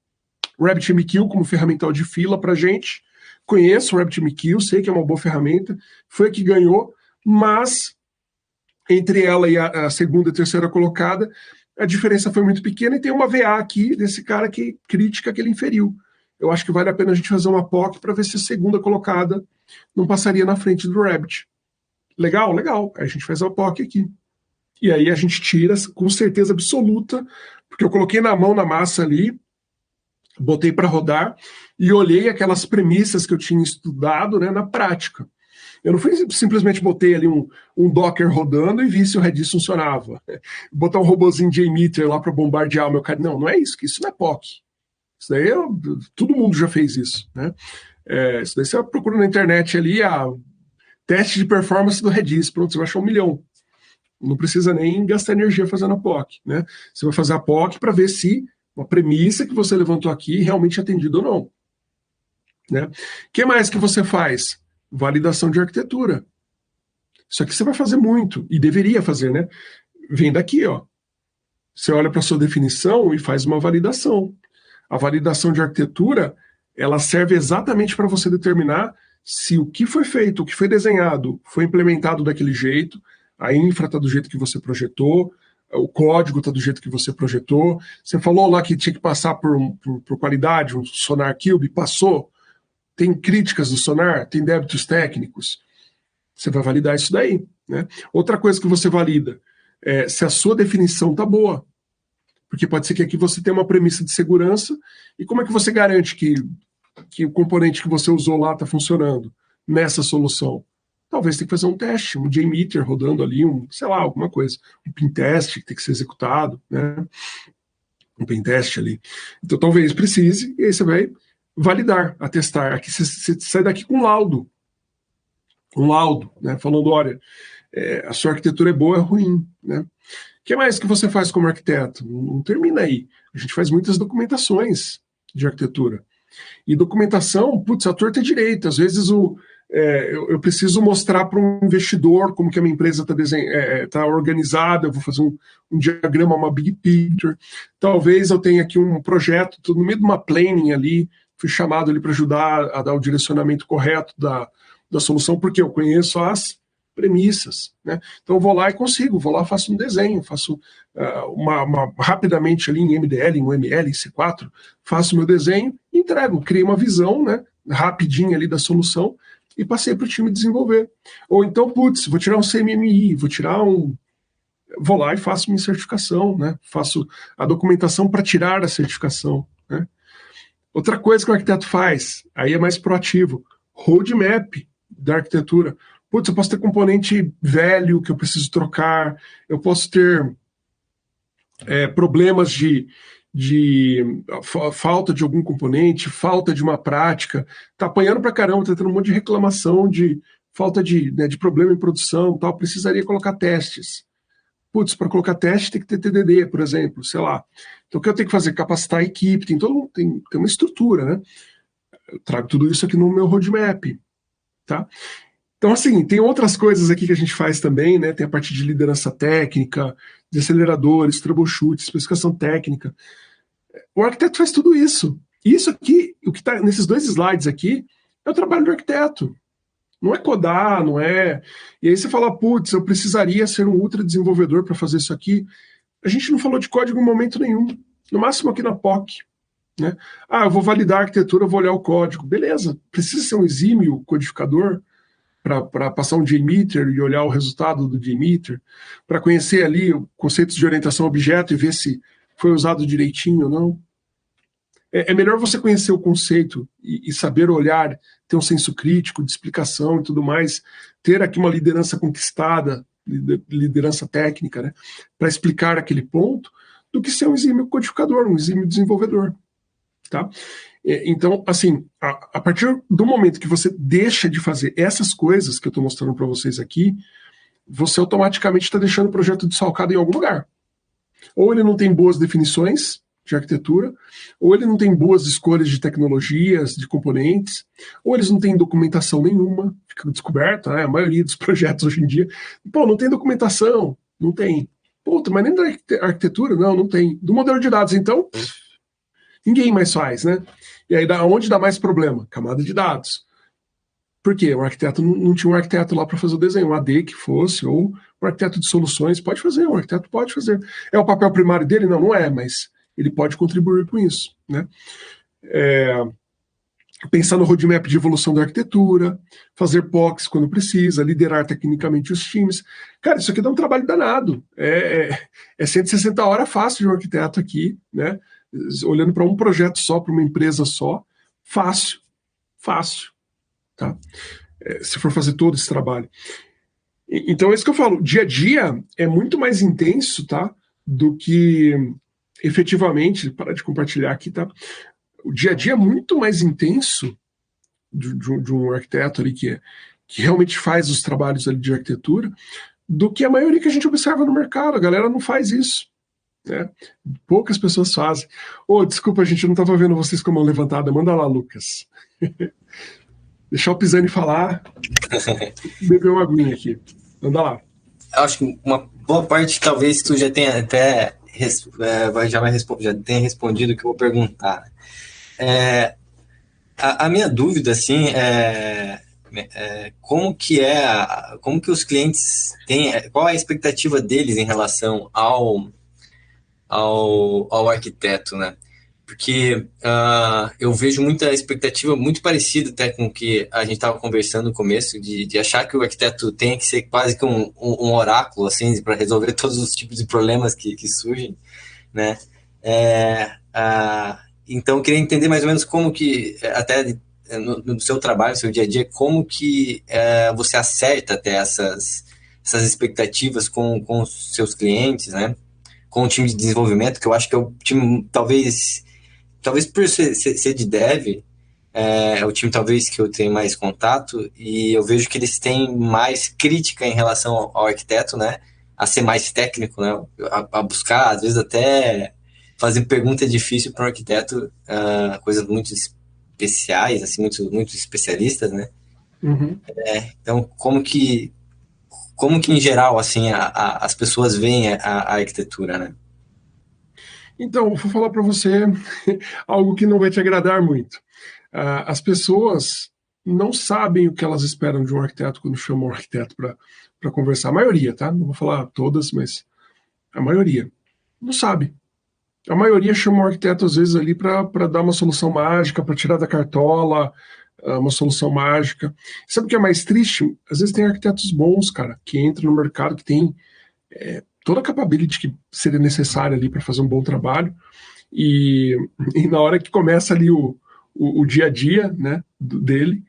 A: RabbitMQ como ferramental de fila para gente. Conheço o RabbitMQ, sei que é uma boa ferramenta, foi a que ganhou, mas entre ela e a segunda e terceira colocada, a diferença foi muito pequena e tem uma VA aqui desse cara que crítica que ele inferiu. Eu acho que vale a pena a gente fazer uma POC para ver se a segunda colocada não passaria na frente do Rabbit. Legal? Legal. Aí a gente faz a POC aqui. E aí a gente tira com certeza absoluta, porque eu coloquei na mão na massa ali, botei para rodar e olhei aquelas premissas que eu tinha estudado, né, na prática. Eu não fui simplesmente botei ali um Docker rodando e vi se o Redis funcionava. Botar um robozinho de JMeter lá para bombardear o meu cara. Não é isso, que isso não é POC. Isso daí todo mundo já fez isso, né? Isso daí você procura na internet ali, teste de performance do Redis, pronto, você vai achar 1 milhão. Não precisa nem gastar energia fazendo a POC, né? Você vai fazer a POC para ver se uma premissa que você levantou aqui realmente é atendida ou não, né? O que mais que você faz? Validação de arquitetura. Isso aqui você vai fazer muito, e deveria fazer, né? Vem daqui, ó. Você olha para a sua definição e faz uma validação. A validação de arquitetura, ela serve exatamente para você determinar se o que foi feito, o que foi desenhado, foi implementado daquele jeito, a infra está do jeito que você projetou, o código está do jeito que você projetou. Você falou lá que tinha que passar por qualidade, um Sonar Cube, passou. Tem críticas do Sonar, tem débitos técnicos. Você vai validar isso daí, né? Outra coisa que você valida é se a sua definição está boa. Porque pode ser que aqui você tenha uma premissa de segurança, e como é que você garante que o componente que você usou lá está funcionando nessa solução? Talvez tenha que fazer um teste, um JMeter rodando ali, sei lá, alguma coisa. Um pentest que tem que ser executado, né? Um pentest ali. Então talvez precise, e aí você vai validar, atestar. Aqui você sai daqui com um laudo, né? Falando, olha, a sua arquitetura é boa, é ruim, né? O que mais que você faz como arquiteto? Não termina aí. A gente faz muitas documentações de arquitetura. E documentação, putz, a torta é direita. Às vezes eu preciso mostrar para um investidor como que a minha empresa está organizada, eu vou fazer um diagrama, uma big picture. Talvez eu tenha aqui um projeto, estou no meio de uma planning ali, fui chamado ali para ajudar a dar o direcionamento correto da solução, porque eu conheço as premissas, né? Então eu vou lá e vou lá, faço um desenho, faço rapidamente ali em MDL, em UML, em C4, faço meu desenho, entrego, criei uma visão, né, rapidinha ali da solução e passei para o time desenvolver. Ou então, putz, vou tirar um CMMI, vou lá e faço minha certificação, né? Faço a documentação para tirar a certificação, né? Outra coisa que o arquiteto faz, aí é mais proativo, roadmap da arquitetura. Putz, eu posso ter componente velho que eu preciso trocar, eu posso ter problemas de falta de algum componente, falta de uma prática, tá apanhando pra caramba, tá tendo um monte de reclamação de falta de problema em produção, tal, precisaria colocar testes. Putz, para colocar teste tem que ter TDD, por exemplo, sei lá. Então o que eu tenho que fazer? Capacitar a equipe, tem uma estrutura, né? Eu trago tudo isso aqui no meu roadmap, tá? Então, assim, tem outras coisas aqui que a gente faz também, né? Tem a parte de liderança técnica, de aceleradores, troubleshoot, especificação técnica. O arquiteto faz tudo isso. E isso aqui, o que está nesses 2 slides aqui, é o trabalho do arquiteto. Não é codar, não é... E aí você fala, putz, eu precisaria ser um ultra desenvolvedor para fazer isso aqui. A gente não falou de código em momento nenhum. No máximo aqui na POC. Né? Eu vou validar a arquitetura, eu vou olhar o código. Beleza, precisa ser um exímio codificador para passar um JMeter e olhar o resultado do JMeter, para conhecer ali conceitos de orientação a objeto e ver se foi usado direitinho ou não. É melhor você conhecer o conceito e saber olhar, ter um senso crítico de explicação e tudo mais, ter aqui uma liderança conquistada, liderança técnica, né, para explicar aquele ponto, do que ser um exímio codificador, um exímio desenvolvedor. Tá? Então, assim, a partir do momento que você deixa de fazer essas coisas que eu estou mostrando para vocês aqui, você automaticamente está deixando o projeto desfalcado em algum lugar. Ou ele não tem boas definições de arquitetura, ou ele não tem boas escolhas de tecnologias, de componentes, ou eles não têm documentação nenhuma, fica descoberto, né? A maioria dos projetos hoje em dia, não tem documentação, não tem. Puta, mas nem da arquitetura, não tem. Do modelo de dados, então, ninguém mais faz, né? E aí, onde dá mais problema? Camada de dados. Por quê? O arquiteto não tinha um arquiteto lá para fazer o desenho, um AD que fosse, ou um arquiteto de soluções pode fazer, um arquiteto pode fazer. É o papel primário dele? Não é, mas ele pode contribuir com isso, né? Pensar no roadmap de evolução da arquitetura, fazer POCs quando precisa, liderar tecnicamente os times. Cara, isso aqui dá um trabalho danado. É 160 horas fácil de um arquiteto aqui, né? Olhando para um projeto só, para uma empresa só, fácil. Tá? Se for fazer todo esse trabalho. Então é isso que eu falo, dia a dia é muito mais intenso, tá? Do que efetivamente, para de compartilhar aqui, tá? O dia a dia é muito mais intenso de um arquiteto ali que realmente faz os trabalhos ali de arquitetura do que a maioria que a gente observa no mercado. A galera não faz isso. Né? Poucas pessoas fazem. Desculpa, gente, eu não estava vendo vocês com a mão levantada. Manda lá, Lucas. Deixar o Pisani falar. Beber uma aguinha aqui. Manda lá.
D: Eu acho que uma boa parte, talvez, tu já tenha até já tenha respondido o que eu vou perguntar. A minha dúvida, assim, como que os clientes qual é a expectativa deles em relação ao arquiteto, né? Porque eu vejo muita expectativa muito parecida até com o que a gente estava conversando no começo, de achar que o arquiteto tem que ser quase que um oráculo, assim, para resolver todos os tipos de problemas que surgem, né? Então, eu queria entender mais ou menos como que, até no seu trabalho, no seu dia a dia, como que você acerta até essas expectativas com os seus clientes, né? Com o time de desenvolvimento, que eu acho que é o time, talvez por ser de dev, é o time talvez que eu tenho mais contato, e eu vejo que eles têm mais crítica em relação ao arquiteto, né? A ser mais técnico, né? A buscar, às vezes, até fazer pergunta difícil para o arquiteto, coisas muito especiais, assim, muito especialistas, né?
A: Uhum.
D: Então, como que em geral, assim, as pessoas veem a arquitetura, né?
A: Então, vou falar para você algo que não vai te agradar muito. As pessoas não sabem o que elas esperam de um arquiteto quando chamam um arquiteto para conversar. A maioria, tá? Não vou falar todas, mas a maioria não sabe. A maioria chama um arquiteto, às vezes, ali para dar uma solução mágica, para tirar da cartola, uma solução mágica. Sabe o que é mais triste? Às vezes tem arquitetos bons, cara, que entram no mercado, que tem toda a capability que seria necessária ali para fazer um bom trabalho, e na hora que começa ali o dia a dia, né, dele,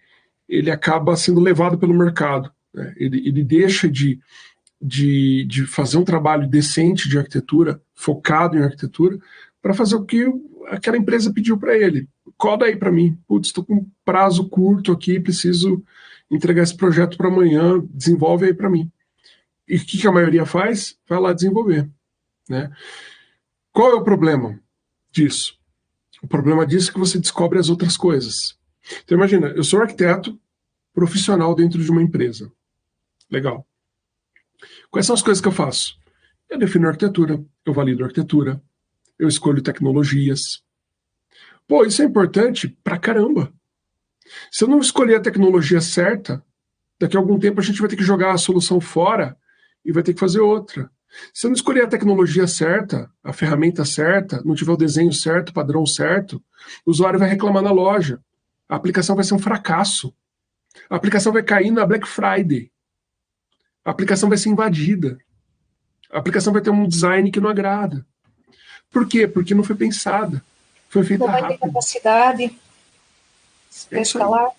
A: ele acaba sendo levado pelo mercado, né? Ele deixa de fazer um trabalho decente de arquitetura, focado em arquitetura, para fazer o que aquela empresa pediu para ele. Coda aí para mim. Putz, estou com um prazo curto aqui, preciso entregar esse projeto para amanhã, desenvolve aí para mim. E o que a maioria faz? Vai lá desenvolver. Né? Qual é o problema disso? O problema disso é que você descobre as outras coisas. Então imagina, eu sou arquiteto profissional dentro de uma empresa. Legal. Quais são as coisas que eu faço? Eu defino a arquitetura, eu valido a arquitetura, eu escolho tecnologias. Pô, isso é importante pra caramba. Se eu não escolher a tecnologia certa, Daqui a algum tempo a gente vai ter que jogar a solução fora e vai ter que fazer outra. Se eu não escolher a tecnologia certa, a ferramenta certa, não tiver o desenho certo, o padrão certo, o usuário vai reclamar na loja. A aplicação vai ser um fracasso. A aplicação vai cair na Black Friday. A aplicação vai ser invadida. A aplicação vai ter um design que não agrada. Por quê? Porque não foi pensada. Foi feita rápido.
C: Não vai ter capacidade para escalar.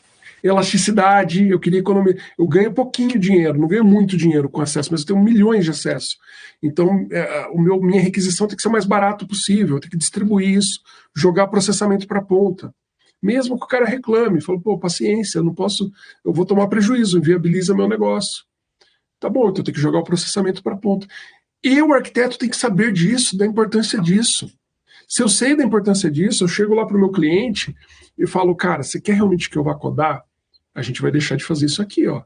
A: Elasticidade, eu queria economizar. Eu ganho pouquinho dinheiro, não ganho muito dinheiro com acesso, mas eu tenho milhões de acessos. Então, minha requisição tem que ser o mais barato possível, eu tenho que distribuir isso, jogar processamento para a ponta. Mesmo que o cara reclame, falou, pô, paciência, eu não posso, eu vou tomar prejuízo, inviabiliza meu negócio. Tá bom, então eu tenho que jogar o processamento para a ponta. E o arquiteto tem que saber disso, da importância disso. Se eu sei da importância disso, eu chego lá para o meu cliente e falo, cara, você quer realmente que eu vá codar? A gente vai deixar de fazer isso aqui, ó.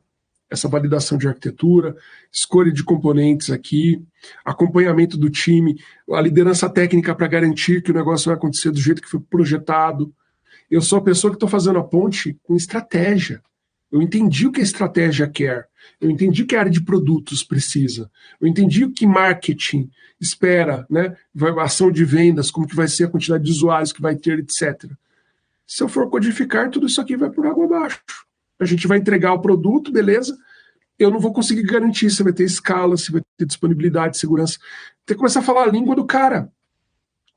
A: Essa validação de arquitetura, escolha de componentes aqui, acompanhamento do time, a liderança técnica para garantir que o negócio vai acontecer do jeito que foi projetado. Eu sou a pessoa que estou fazendo a ponte com estratégia. Eu entendi o que a estratégia quer. Eu entendi o que a área de produtos precisa. Eu entendi o que marketing espera, né? A ação de vendas, como que vai ser a quantidade de usuários que vai ter, etc. Se eu for codificar, tudo isso aqui vai por água abaixo. A gente vai entregar o produto, beleza? Eu não vou conseguir garantir se vai ter escala, se vai ter disponibilidade, segurança. Tem que começar a falar a língua do cara.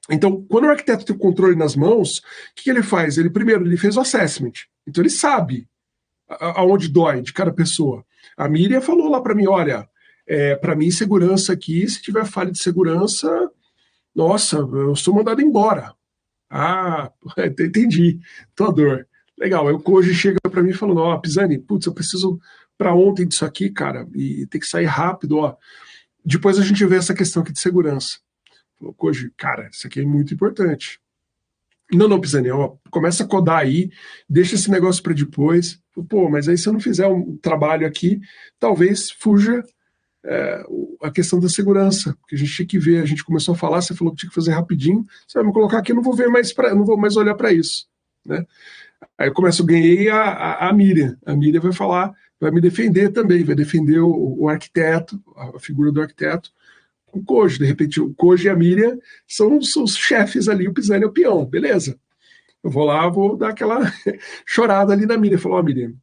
A: Então, quando o arquiteto tem o controle nas mãos, o que ele faz? Primeiro, ele fez o assessment. Então, ele sabe aonde dói de cada pessoa. A Miriam falou lá para mim, olha, para mim, segurança aqui, se tiver falha de segurança, nossa, eu sou mandado embora. Ah, entendi, tua dor. Legal, aí o Koji chega para mim falando, ó, Pisani, putz, eu preciso para ontem disso aqui, cara, e tem que sair rápido, ó. Depois a gente vê essa questão aqui de segurança. Falou, Koji, cara, isso aqui é muito importante. Não, Pisani, ó, começa a codar aí, deixa esse negócio para depois. Pô, mas aí se eu não fizer um trabalho aqui, talvez fuja a questão da segurança, porque a gente tinha que ver, a gente começou a falar, você falou que tinha que fazer rapidinho, você vai me colocar aqui, eu não vou ver mais, não vou mais olhar para isso, né? Aí eu ganhei a Miriam. A Miriam vai falar, vai me defender também, vai defender o arquiteto, a figura do arquiteto, com o Koji. De repente, o Koji e a Miriam são os chefes ali, o Pisani é o peão, beleza. Eu vou lá, vou dar aquela chorada ali na Miriam. Falou, ó, Miriam,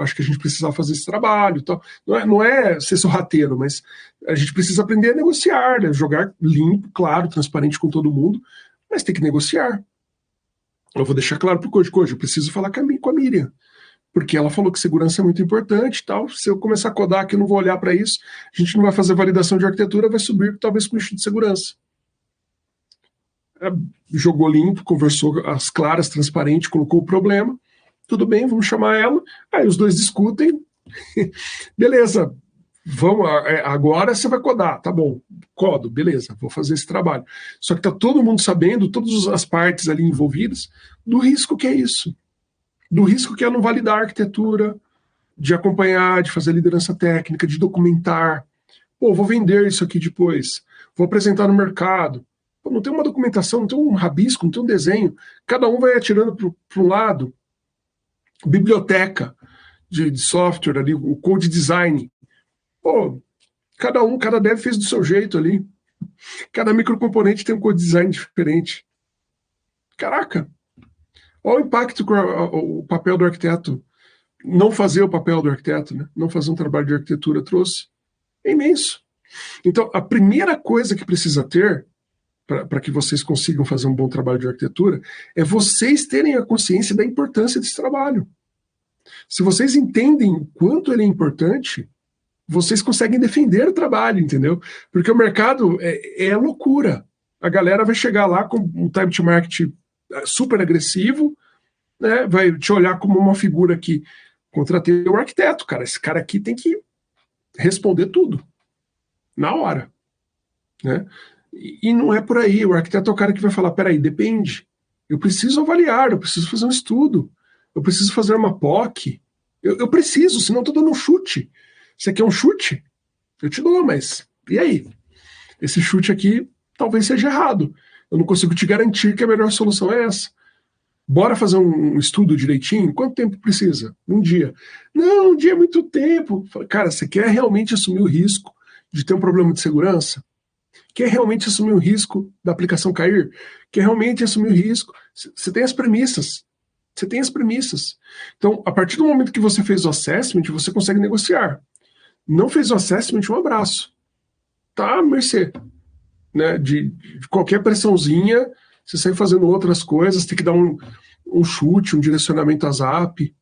A: acho que a gente precisava fazer esse trabalho. Tal. Não é ser sorrateiro, mas a gente precisa aprender a negociar, né? Jogar limpo, claro, transparente com todo mundo, mas tem que negociar. Eu vou deixar claro para o Koji, eu preciso falar com a Miriam, porque ela falou que segurança é muito importante e tal. Se eu começar a codar aqui, eu não vou olhar para isso, a gente não vai fazer validação de arquitetura, vai subir talvez com o issue de segurança. Jogou limpo, conversou às claras, transparente, colocou o problema, tudo bem, vamos chamar ela, aí os dois discutem, beleza, vamos, agora você vai codar, tá bom, codo, beleza, vou fazer esse trabalho. Só que tá todo mundo sabendo, todas as partes ali envolvidas, do risco que é isso, do risco que é não validar a arquitetura, de acompanhar, de fazer liderança técnica, de documentar, pô, vou vender isso aqui depois, vou apresentar no mercado. Não tem uma documentação, não tem um rabisco, não tem um desenho. Cada um vai atirando para um lado. Biblioteca de software ali, o code design. Pô, cada dev fez do seu jeito ali. Cada microcomponente tem um code design diferente. Caraca! Olha o impacto que o papel do arquiteto, não fazer o papel do arquiteto, né? Não fazer um trabalho de arquitetura trouxe. É imenso. Então, a primeira coisa que precisa ter para que vocês consigam fazer um bom trabalho de arquitetura, é vocês terem a consciência da importância desse trabalho. Se vocês entendem o quanto ele é importante, vocês conseguem defender o trabalho, entendeu? Porque o mercado é loucura. A galera vai chegar lá com um time to market super agressivo, né? Vai te olhar como uma figura que contratei um arquiteto, cara. Esse cara aqui tem que responder tudo, na hora, né? E não é por aí. O arquiteto é o cara que vai falar, peraí, depende. Eu preciso avaliar, eu preciso fazer um estudo, eu preciso fazer uma POC. Eu preciso, senão eu estou dando um chute. Você quer um chute? Eu te dou, mas e aí? Esse chute aqui talvez seja errado. Eu não consigo te garantir que a melhor solução é essa. Bora fazer um estudo direitinho? Quanto tempo precisa? Um dia. Não, um dia é muito tempo. Cara, você quer realmente assumir o risco de ter um problema de segurança? Quer realmente assumir o risco da aplicação cair? Quer realmente assumir o risco? Você tem as premissas. Você tem as premissas. Então, a partir do momento que você fez o assessment, você consegue negociar. Não fez o assessment, um abraço. Tá à mercê, né? De qualquer pressãozinha, você sai fazendo outras coisas, tem que dar um chute, um direcionamento a zap,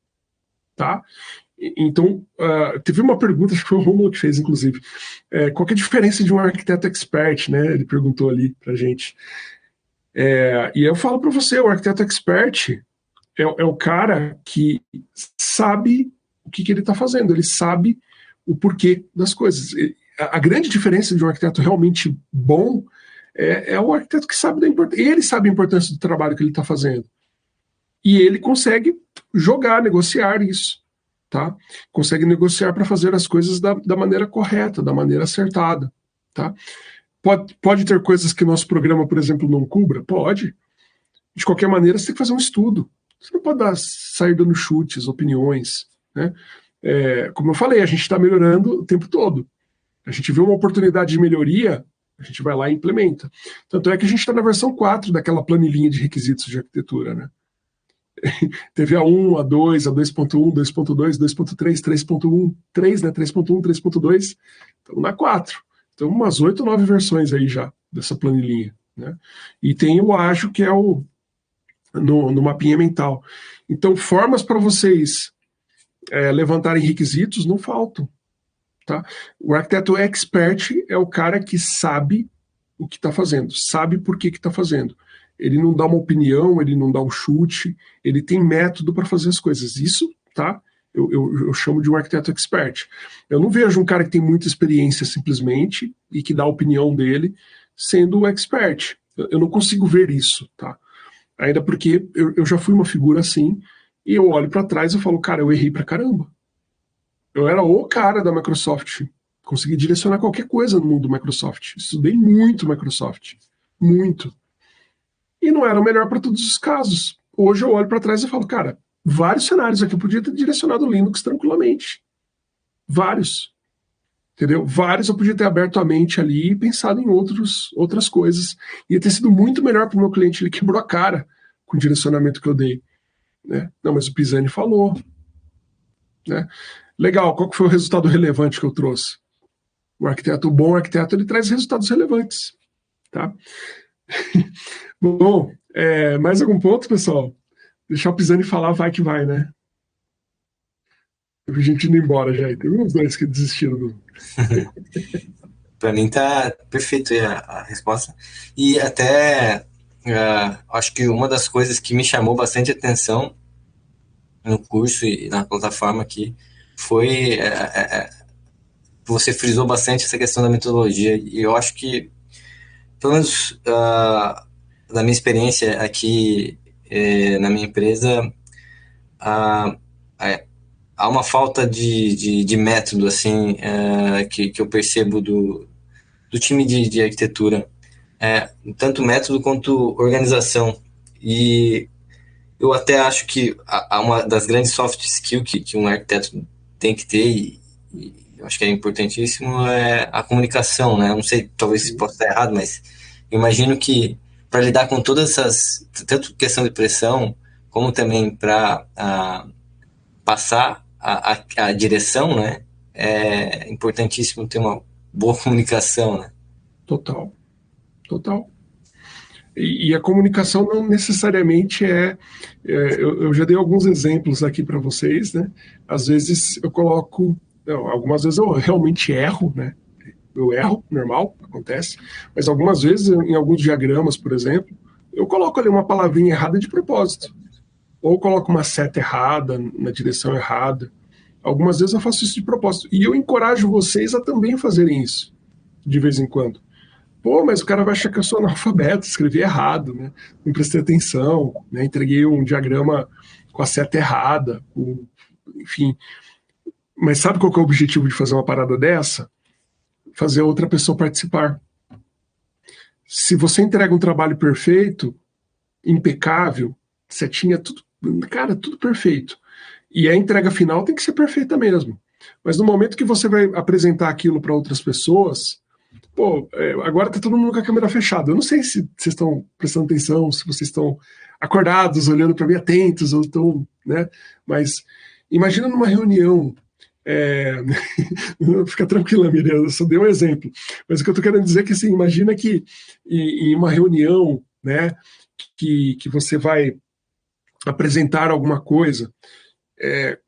A: tá? Então, teve uma pergunta, acho que foi o Romulo que fez, inclusive. Qual que é a diferença de um arquiteto expert, né? Ele perguntou ali pra gente. E eu falo para você, o arquiteto expert é o cara que sabe o que ele está fazendo, ele sabe o porquê das coisas. A grande diferença de um arquiteto realmente bom é o arquiteto que sabe da importância. Ele sabe a importância do trabalho que ele está fazendo. E ele consegue jogar, negociar isso. Tá? Consegue negociar para fazer as coisas da maneira correta, da maneira acertada. Tá? Pode ter coisas que nosso programa, por exemplo, não cubra? Pode. De qualquer maneira, você tem que fazer um estudo. Você não pode sair dando chutes, opiniões. Né? Como eu falei, a gente está melhorando o tempo todo. A gente vê uma oportunidade de melhoria, a gente vai lá e implementa. Tanto é que a gente está na versão 4 daquela planilhinha de requisitos de arquitetura, né? Teve a 1, a 2, a 2.1, 2.2, 2.3, 3.1, 3, né? 3.1, 3.2. Estamos na 4. Então, umas 8 ou 9 versões aí já dessa planilhinha, né? E tem o ágil, que é no mapinha mental. Então, formas para vocês levantarem requisitos não faltam. Tá? O arquiteto expert é o cara que sabe o que está fazendo, sabe por que está fazendo. Ele não dá uma opinião, ele não dá um chute, ele tem método para fazer as coisas. Isso, tá? Eu chamo de um arquiteto expert. Eu não vejo um cara que tem muita experiência simplesmente e que dá a opinião dele sendo o expert. Eu não consigo ver isso, tá? Ainda porque eu já fui uma figura assim e eu olho para trás e falo, cara, eu errei pra caramba. Eu era o cara da Microsoft. Consegui direcionar qualquer coisa no mundo do Microsoft. Estudei muito Microsoft. Muito. E não era o melhor para todos os casos. Hoje eu olho para trás e falo, cara, vários cenários aqui eu podia ter direcionado o Linux tranquilamente. Vários. Entendeu? Vários eu podia ter aberto a mente ali e pensado em outras coisas. Ia ter sido muito melhor para o meu cliente. Ele quebrou a cara com o direcionamento que eu dei. Né? Não, mas o Pisani falou. Né? Legal, qual que foi o resultado relevante que eu trouxe? O bom arquiteto, ele traz resultados relevantes. Tá? Bom, mais algum ponto, pessoal? Deixar o Pisani falar, vai que vai, né? A gente indo embora já. Tem uns dois que desistiram.
D: Para mim tá perfeito a resposta. E até acho que uma das coisas que me chamou bastante atenção no curso e na plataforma aqui foi você frisou bastante essa questão da metodologia. E eu acho que, pelo menos da minha experiência aqui na minha empresa, há uma falta de método, assim, que eu percebo do time de arquitetura. Tanto método quanto organização. E eu até acho que uma das grandes soft skills que um arquiteto tem que ter, e eu acho que é importantíssimo, é a comunicação, né? Eu não sei, talvez possa estar errado, mas eu imagino que para lidar com todas essas, tanto questão de pressão, como também para passar a direção, né? É importantíssimo ter uma boa comunicação, né?
A: Total. E a comunicação não necessariamente eu já dei alguns exemplos aqui para vocês, né? Às vezes eu coloco, algumas vezes eu realmente erro, né? Eu erro, normal, acontece, mas algumas vezes, em alguns diagramas, por exemplo, eu coloco ali uma palavrinha errada de propósito, ou coloco uma seta errada, na direção errada. Algumas vezes eu faço isso de propósito, e eu encorajo vocês a também fazerem isso, de vez em quando. Pô, mas o cara vai achar que eu sou analfabeto, escrevi errado, né? Não prestei atenção, né? Entreguei um diagrama com a seta errada, enfim. Mas sabe qual que é o objetivo de fazer uma parada dessa? Fazer outra pessoa participar. Se você entrega um trabalho perfeito, impecável, setinha, tudo, cara, tudo perfeito. E a entrega final tem que ser perfeita mesmo. Mas no momento que você vai apresentar aquilo para outras pessoas, pô, agora tá todo mundo com a câmera fechada. Eu não sei se vocês estão prestando atenção, se vocês estão acordados, olhando para mim, atentos, ou estão, né? Mas imagina numa reunião. Fica tranquila, Miriam, eu só dei um exemplo. Mas o que eu tô querendo dizer é que, assim, imagina que em uma reunião, né, que você vai apresentar alguma coisa,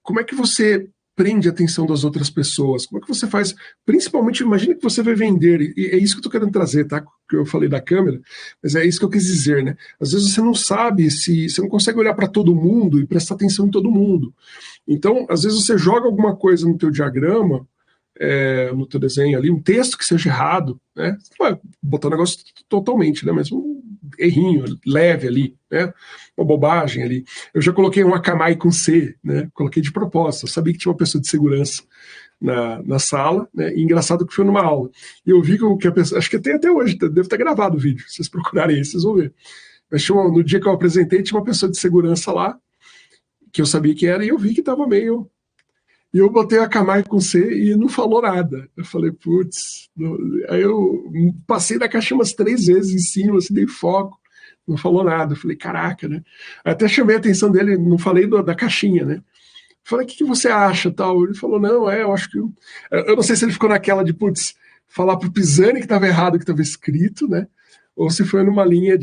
A: como é que você prende a atenção das outras pessoas? Como é que você faz? Principalmente, imagina que você vai vender, e é isso que eu estou querendo trazer, tá? Que eu falei da câmera, mas é isso que eu quis dizer, né? Às vezes você não sabe se você não consegue olhar para todo mundo e prestar atenção em todo mundo. Então, às vezes você joga alguma coisa no teu diagrama, no teu desenho ali, um texto que seja errado, né? Você não vai botar o negócio totalmente, né? Mas um errinho leve ali, né? Uma bobagem ali. Eu já coloquei um Akamai com C, né? Coloquei de propósito. Eu sabia que tinha uma pessoa de segurança na sala, né? E engraçado que foi numa aula. E eu vi que a pessoa, acho que tem até hoje, deve estar gravado o vídeo, se vocês procurarem aí, vocês vão ver. Mas no dia que eu apresentei, tinha uma pessoa de segurança lá, que eu sabia que era, e eu vi que estava meio... E eu botei a Akamai com C e não falou nada. Eu falei, putz... Aí eu passei da caixinha umas 3 vezes em cima, assim, dei foco, não falou nada. Eu falei, caraca, né? Até chamei a atenção dele, não falei da caixinha, né? Falei, o que você acha, tal? Ele falou, não, eu acho que... Eu não sei se ele ficou naquela de, putz, falar pro Pisani que estava errado o que estava escrito, né? Ou se foi numa linha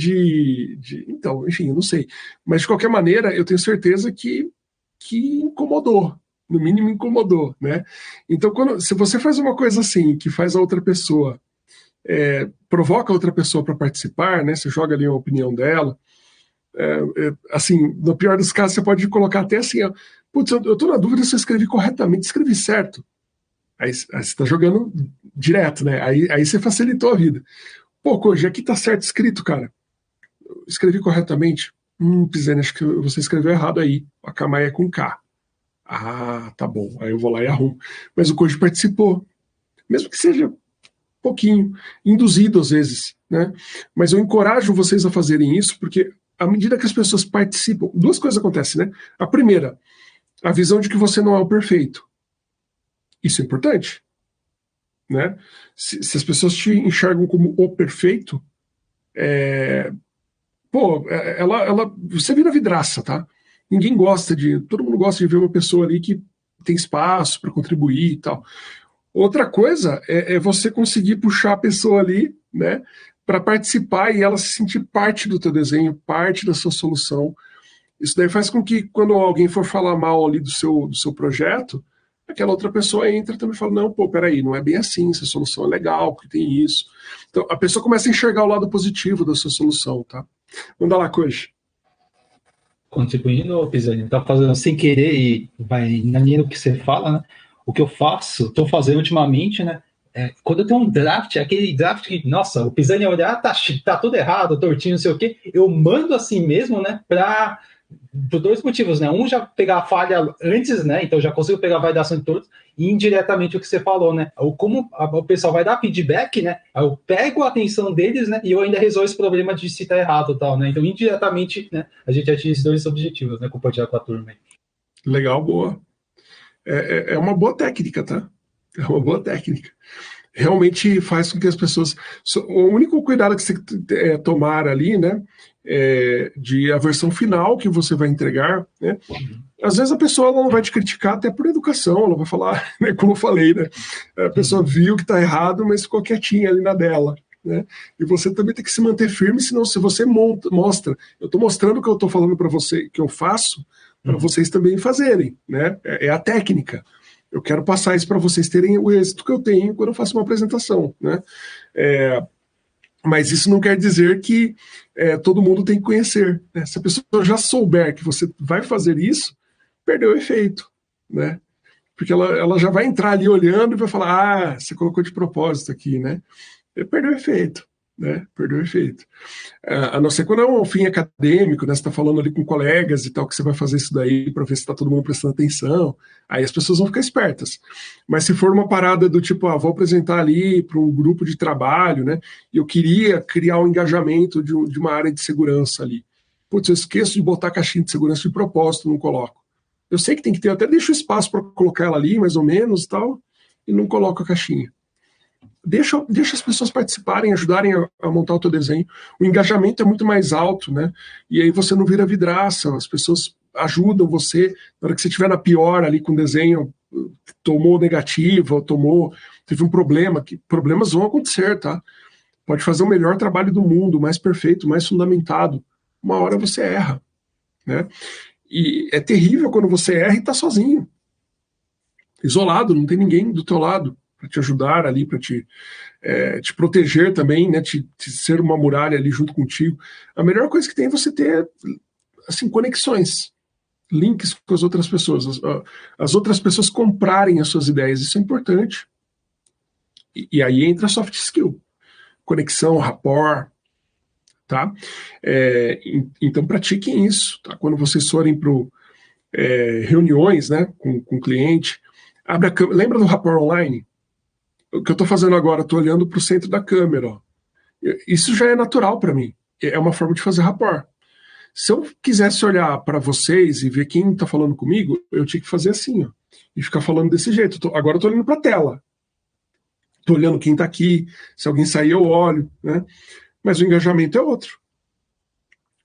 A: Então, enfim, eu não sei. Mas, de qualquer maneira, eu tenho certeza que incomodou. No mínimo incomodou, né? Então, se você faz uma coisa assim, que faz a outra pessoa, provoca a outra pessoa para participar, né? Você joga ali a opinião dela, assim, no pior dos casos, você pode colocar até assim, ó, putz, eu tô na dúvida se eu escrevi corretamente, escrevi certo. Aí você tá jogando direto, né? Aí você facilitou a vida. Pô, Koji, aqui tá certo escrito, cara. Eu escrevi corretamente. Pisani, acho que você escreveu errado aí. A Akamai é com K. Ah, tá bom. Aí eu vou lá e arrumo. Mas o Koji participou. Mesmo que seja pouquinho, induzido às vezes, né? Mas eu encorajo vocês a fazerem isso, porque à medida que as pessoas participam, 2 coisas acontecem, né? A primeira, a visão de que você não é o perfeito. Isso é importante, né? Se as pessoas te enxergam como o perfeito, você vira vidraça, tá? Todo mundo gosta de ver uma pessoa ali que tem espaço para contribuir e tal. Outra coisa é você conseguir puxar a pessoa ali, né, para participar e ela se sentir parte do teu desenho, parte da sua solução. Isso daí faz com que, quando alguém for falar mal ali do seu projeto, aquela outra pessoa entra também e fala, não, pô, peraí, não é bem assim, essa solução é legal, porque tem isso. Então, a pessoa começa a enxergar o lado positivo da sua solução, tá? Manda lá, Koji.
E: Contribuindo, Pisani, tá fazendo sem querer e vai na linha do que você fala, né? O que eu estou fazendo ultimamente, né? Quando eu tenho um draft, aquele draft que, nossa, o Pisani olhar, tá tudo errado, tortinho, não sei o quê, eu mando assim mesmo, né? Por 2 motivos, né? Um, já pegar a falha antes, né? Então já consigo pegar a validação de todos, e indiretamente o que você falou, né? Como o pessoal vai dar feedback, né? Eu pego a atenção deles, né? E eu ainda resolvo esse problema de se tá errado e tal, né? Então, indiretamente, né? A gente atinge esses 2 objetivos, né? Compartilhar com a turma aí.
A: Legal, boa. É uma boa técnica, tá? É uma boa técnica. Realmente faz com que as pessoas... O único cuidado que você tomar ali, né? De a versão final que você vai entregar, né? Às vezes a pessoa ela não vai te criticar até por educação, ela vai falar, né, como eu falei, né? A pessoa viu que está errado, mas ficou quietinha ali na dela, né? E você também tem que se manter firme, senão se você mostra, eu estou mostrando o que eu estou falando para você, que eu faço, para vocês também fazerem, né? É a técnica. Eu quero passar isso para vocês terem o êxito que eu tenho quando eu faço uma apresentação, né? Mas isso não quer dizer que todo mundo tem que conhecer, né? Se a pessoa já souber que você vai fazer isso, perdeu o efeito, né? Porque ela já vai entrar ali olhando e vai falar, você colocou de propósito aqui, né? Perdeu o efeito, né? Perdeu o efeito. A não ser quando é um fim acadêmico, né? Você está falando ali com colegas e tal, que você vai fazer isso daí para ver se está todo mundo prestando atenção, aí as pessoas vão ficar espertas. Mas se for uma parada do tipo, vou apresentar ali para um grupo de trabalho, né? E eu queria criar um engajamento de uma área de segurança ali. Putz, eu esqueço de botar a caixinha de segurança de propósito, não coloco. Eu sei que tem que ter, eu até deixo espaço para colocar ela ali, mais ou menos, e tal, e não coloco a caixinha. Deixa as pessoas participarem, ajudarem a montar o teu desenho. O engajamento é muito mais alto, né? E aí você não vira vidraça, as pessoas ajudam você. Na hora que você estiver na pior ali com o desenho, tomou negativa, teve um problema, que problemas vão acontecer, tá? Pode fazer o melhor trabalho do mundo, mais perfeito, mais fundamentado. Uma hora você erra, né? E é terrível quando você erra e está sozinho, isolado, não tem ninguém do teu lado para te ajudar ali, para te proteger também, né? Te ser uma muralha ali junto contigo. A melhor coisa que tem é você ter, assim, conexões, links com as outras pessoas, as outras pessoas comprarem as suas ideias. Isso é importante. E aí entra a soft skill, conexão, rapport, tá? Então pratiquem isso, tá? Quando vocês forem para reuniões, né, com cliente, abre a câmera. Lembra do rapport online? O que eu estou fazendo agora, estou olhando para o centro da câmera. Ó. Isso já é natural para mim. É uma forma de fazer rapport. Se eu quisesse olhar para vocês e ver quem está falando comigo, eu tinha que fazer assim, ó, e ficar falando desse jeito. Agora eu estou olhando para a tela. Estou olhando quem está aqui. Se alguém sair, eu olho, né? Mas o engajamento é outro.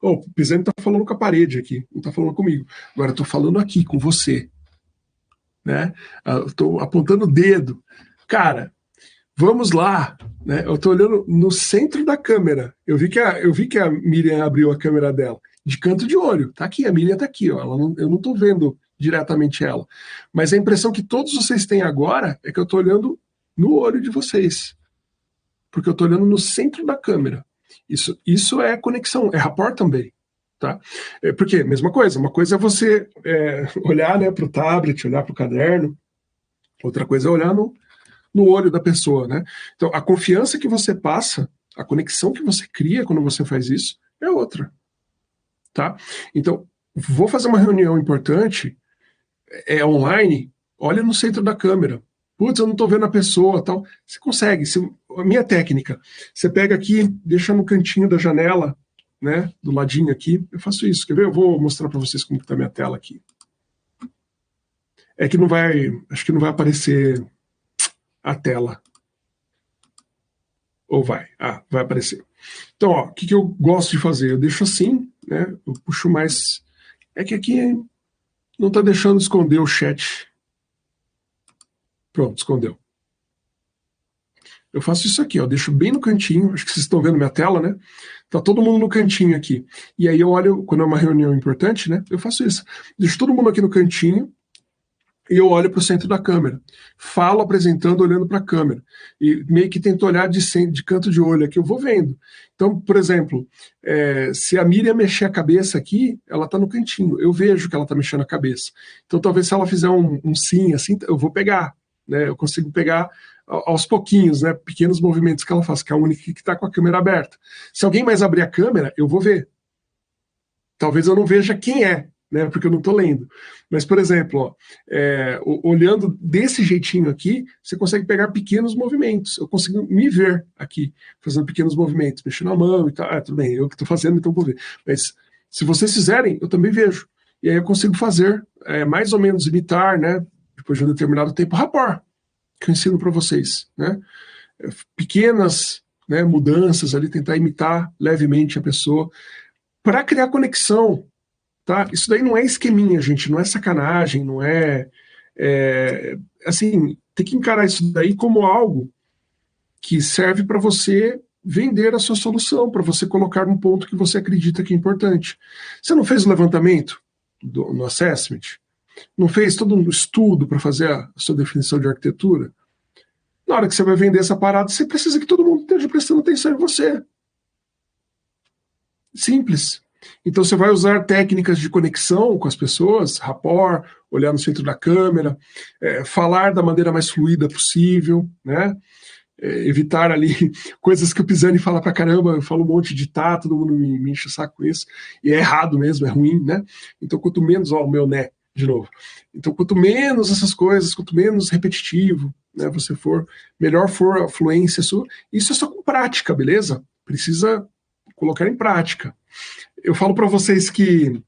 A: O Pisani está falando com a parede aqui, não está falando comigo. Agora eu estou falando aqui com você, né? Estou apontando o dedo. Cara, vamos lá, né? Eu estou olhando no centro da câmera. Eu vi que a Miriam abriu a câmera dela, de canto de olho. Tá aqui, a Miriam está aqui, ó. Eu não estou vendo diretamente ela. Mas a impressão que todos vocês têm agora é que eu estou olhando no olho de vocês. Porque eu estou olhando no centro da câmera. Isso é conexão, é rapport também. Tá? Porque, mesma coisa, uma coisa é você olhar, né, para o tablet, olhar para o caderno, outra coisa é olhar no olho da pessoa, né? Então, a confiança que você passa, a conexão que você cria quando você faz isso, é outra. Tá? Então, vou fazer uma reunião importante, online, olha no centro da câmera. Putz, eu não estou vendo a pessoa, tal. Você consegue. A minha técnica, você pega aqui, deixa no cantinho da janela, né, do ladinho aqui. Eu faço isso. Quer ver? Eu vou mostrar para vocês como está a minha tela aqui. Acho que não vai aparecer a tela. Ou vai? Vai aparecer. Então, ó, o que eu gosto de fazer? Eu deixo assim, né? Eu puxo mais. É que aqui não está deixando esconder o chat. Pronto, escondeu. Eu faço isso aqui, ó, deixo bem no cantinho, acho que vocês estão vendo minha tela, né? Tá todo mundo no cantinho aqui. E aí eu olho, quando é uma reunião importante, né? Eu faço isso. Deixo todo mundo aqui no cantinho e eu olho para o centro da câmera. Falo apresentando, olhando para a câmera. E meio que tento olhar de canto de olho aqui, eu vou vendo. Então, por exemplo, se a Miriam mexer a cabeça aqui, ela está no cantinho. Eu vejo que ela está mexendo a cabeça. Então, talvez se ela fizer um sim, assim, eu vou pegar. Né, eu consigo pegar aos pouquinhos, né, pequenos movimentos que ela faz, que é a única que está com a câmera aberta. Se alguém mais abrir a câmera, eu vou ver. Talvez eu não veja quem é, né, porque eu não estou lendo. Mas, por exemplo, ó, olhando desse jeitinho aqui, você consegue pegar pequenos movimentos. Eu consigo me ver aqui, fazendo pequenos movimentos, mexendo a mão e tal. Tudo bem, eu que estou fazendo, então vou ver. Mas se vocês fizerem, eu também vejo. E aí eu consigo fazer, mais ou menos imitar, né, depois de um determinado tempo, rapport, que eu ensino para vocês, né? Pequenas, né, mudanças ali, tentar imitar levemente a pessoa, para criar conexão, tá? Isso daí não é esqueminha, gente, não é sacanagem, não assim, tem que encarar isso daí como algo que serve para você vender a sua solução, para você colocar num ponto que você acredita que é importante. Você não fez o levantamento no assessment? Não fez todo um estudo para fazer a sua definição de arquitetura? Na hora que você vai vender essa parada, você precisa que todo mundo esteja prestando atenção em você. Simples. Então você vai usar técnicas de conexão com as pessoas, rapport, olhar no centro da câmera, falar da maneira mais fluida possível, né? Evitar ali coisas que o Pisani fala pra caramba, eu falo um monte de todo mundo me enche o saco com isso, e é errado mesmo, é ruim, né? Então quanto menos, ó, o meu né, de novo. Então, quanto menos essas coisas, quanto menos repetitivo, né, você for, melhor for a fluência sua. Isso é só com prática, beleza? Precisa colocar em prática. Eu falo para vocês que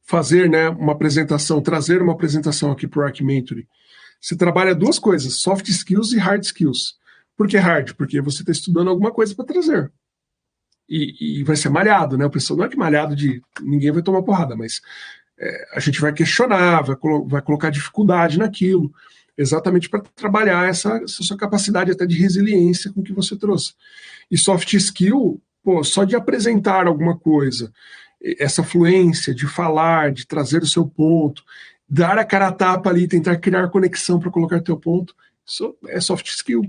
A: fazer, né, uma apresentação, trazer uma apresentação aqui para o Arc Mentoring, você trabalha duas coisas, soft skills e hard skills. Por que hard? Porque você está estudando alguma coisa para trazer. E vai ser malhado, né? O pessoal não é que malhado de ninguém vai tomar porrada, mas a gente vai questionar, vai colocar dificuldade naquilo, exatamente para trabalhar essa sua capacidade até de resiliência com que você trouxe. E soft skill, pô, só de apresentar alguma coisa, essa fluência de falar, de trazer o seu ponto, dar a cara a tapa ali, tentar criar conexão para colocar teu ponto, isso é soft skill.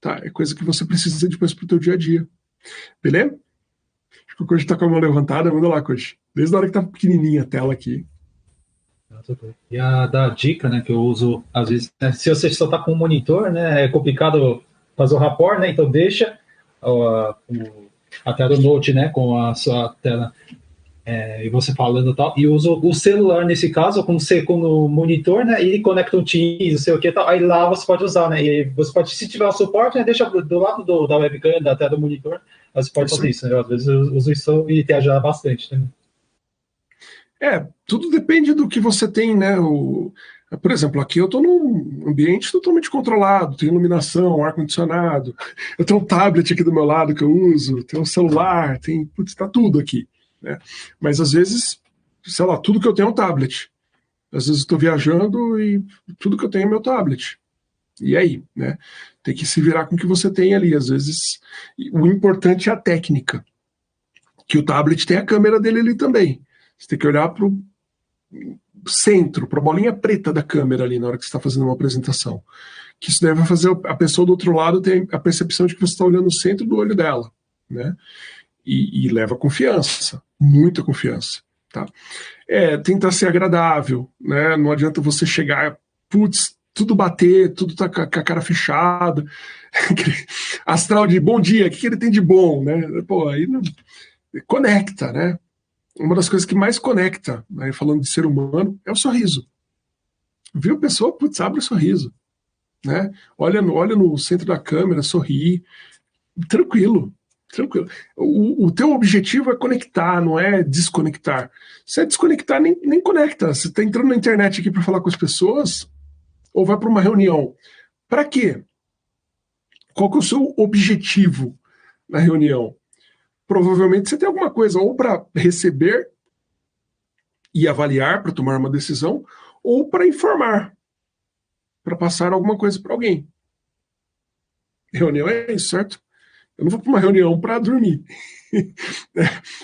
A: Tá? É coisa que você precisa depois para o teu dia a dia. Beleza? Acho que o Coach está com a mão levantada. Manda lá, Coach. Desde a hora que tá pequenininha a tela aqui.
E: E a da dica, né, que eu uso às vezes, né, se você só tá com um monitor, né, é complicado fazer o rapport, né, então deixa a tela do Note, né, com a sua tela e você falando e tal, e uso o celular nesse caso com o monitor, né, e conecta o Teams, não sei o que tal, aí lá você pode usar, né, e você pode, se tiver o suporte, né, deixa do lado da webcam, da tela do monitor, aí você pode fazer isso, né, às vezes eu uso isso e te ajuda bastante, né.
A: Tudo depende do que você tem, né? Por exemplo, aqui eu estou num ambiente totalmente controlado, tem iluminação, ar-condicionado, eu tenho um tablet aqui do meu lado que eu uso, tenho um celular, tá tudo aqui, né? Mas às vezes, sei lá, tudo que eu tenho é um tablet. Às vezes eu estou viajando e tudo que eu tenho é meu tablet. E aí, né? Tem que se virar com o que você tem ali. Às vezes, o importante é a técnica, que o tablet tem a câmera dele ali também. Você tem que olhar para o centro, para a bolinha preta da câmera ali na hora que você está fazendo uma apresentação. Que isso deve fazer a pessoa do outro lado ter a percepção de que você está olhando no centro do olho dela, né? E leva confiança, muita confiança, tá? Tentar ser agradável, né? Não adianta você chegar, tudo bater, tudo tá com a cara fechada, astral de bom dia, o que ele tem de bom, né? Pô, aí não conecta, né? Uma das coisas que mais conecta, né, falando de ser humano, é o sorriso. Viu a pessoa? Abre o sorriso. Né? Olha no centro da câmera, sorri. Tranquilo. O teu objetivo é conectar, não é desconectar. Se é desconectar, nem conecta. Você está entrando na internet aqui para falar com as pessoas, ou vai para uma reunião. Para quê? Qual que é o seu objetivo na reunião? Provavelmente você tem alguma coisa ou para receber e avaliar, para tomar uma decisão, ou para informar, para passar alguma coisa para alguém. Reunião é isso, certo? Eu não vou para uma reunião para dormir,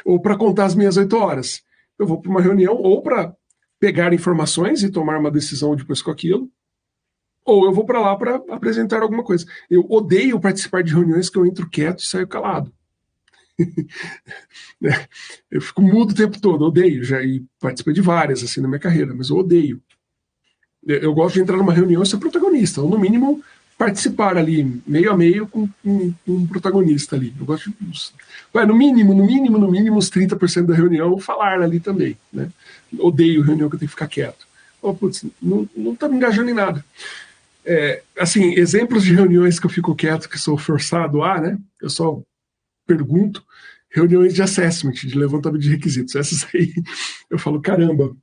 A: ou para contar as minhas 8 horas. Eu vou para uma reunião ou para pegar informações e tomar uma decisão depois com aquilo, ou eu vou para lá para apresentar alguma coisa. Eu odeio participar de reuniões que eu entro quieto e saio calado. Eu fico mudo o tempo todo, odeio, e participei de várias assim na minha carreira, mas eu odeio. Eu gosto de entrar numa reunião e ser protagonista, ou no mínimo participar ali, meio a meio com um protagonista ali. Eu gosto de, no mínimo, uns 30% da reunião falar ali também, né? Odeio reunião que eu tenho que ficar quieto. Não tá me engajando em nada. Assim, exemplos de reuniões que eu fico quieto, que sou forçado a, né? Eu só pergunto, reuniões de assessment, de levantamento de requisitos. Essas aí, eu falo, caramba,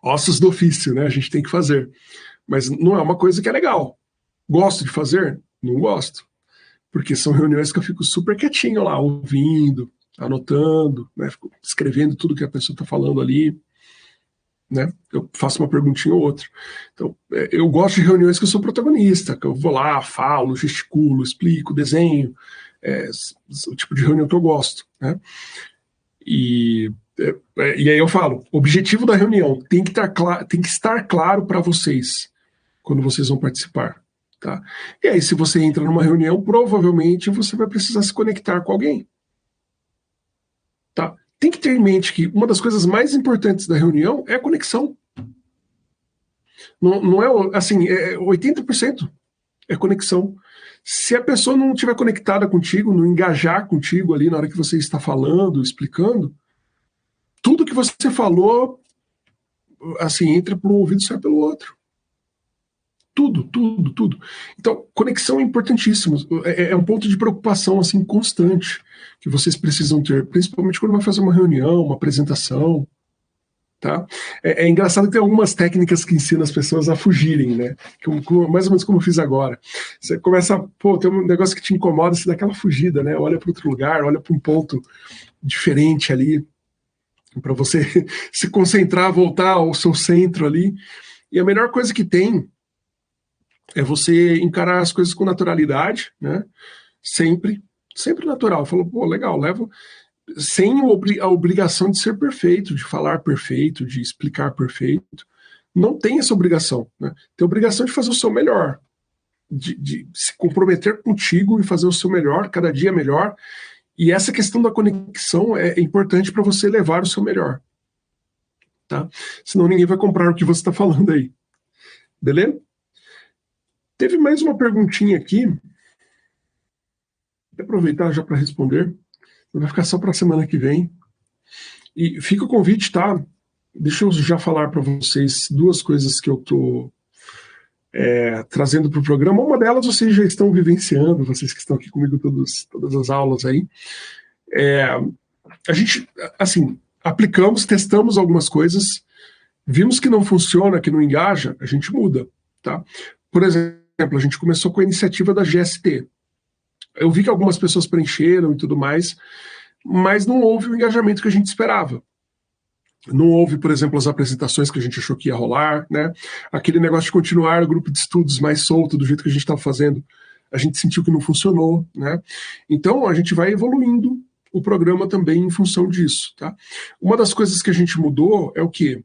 A: ossos do ofício, né? A gente tem que fazer. Mas não é uma coisa que é legal. Gosto de fazer? Não gosto. Porque são reuniões que eu fico super quietinho lá, ouvindo, anotando, né? Fico escrevendo tudo que a pessoa está falando ali, né? Eu faço uma perguntinha ou outra. Então, eu gosto de reuniões que eu sou protagonista, que eu vou lá, falo, gesticulo, explico, desenho, o tipo de reunião que eu gosto, né? E aí eu falo, o objetivo da reunião tem que estar claro para vocês quando vocês vão participar, tá? E aí, se você entra numa reunião, provavelmente você vai precisar se conectar com alguém, tá? Tem que ter em mente que uma das coisas mais importantes da reunião é a conexão. Não é assim, 80% é conexão. Se a pessoa não estiver conectada contigo, não engajar contigo ali na hora que você está falando, explicando, tudo que você falou, assim, entra por um ouvido e sai pelo outro. Tudo, tudo, tudo. Então, conexão é importantíssimo. É um ponto de preocupação assim constante que vocês precisam ter, principalmente quando vai fazer uma reunião, uma apresentação, tá? É engraçado que tem algumas técnicas que ensinam as pessoas a fugirem, né? Mais ou menos como eu fiz agora. Você começa, tem um negócio que te incomoda, você dá aquela fugida, né? Olha para outro lugar, olha para um ponto diferente ali, para você se concentrar, voltar ao seu centro ali. E a melhor coisa que tem é você encarar as coisas com naturalidade, né? Sempre natural. Falou, pô, legal, levo sem a obrigação de ser perfeito, de falar perfeito, de explicar perfeito. Não tem essa obrigação, né? Tem a obrigação de fazer o seu melhor, de se comprometer contigo e fazer o seu melhor, cada dia melhor. E essa questão da conexão é importante para você levar o seu melhor, tá? Senão ninguém vai comprar o que você está falando aí. Beleza? Teve mais uma perguntinha aqui. Vou aproveitar já para responder. Vai ficar só para a semana que vem. E fica o convite, tá? Deixa eu já falar para vocês duas coisas que eu estou trazendo para o programa. Uma delas vocês já estão vivenciando, vocês que estão aqui comigo todas as aulas aí. A gente, assim, aplicamos, testamos algumas coisas, vimos que não funciona, que não engaja, a gente muda, tá? Por exemplo, a gente começou com a iniciativa da GST. Eu vi que algumas pessoas preencheram e tudo mais, mas não houve o engajamento que a gente esperava. Não houve, por exemplo, as apresentações que a gente achou que ia rolar, né? Aquele negócio de continuar o grupo de estudos mais solto, do jeito que a gente estava fazendo, a gente sentiu que não funcionou, né? Então, a gente vai evoluindo o programa também em função disso, tá? Uma das coisas que a gente mudou é o quê?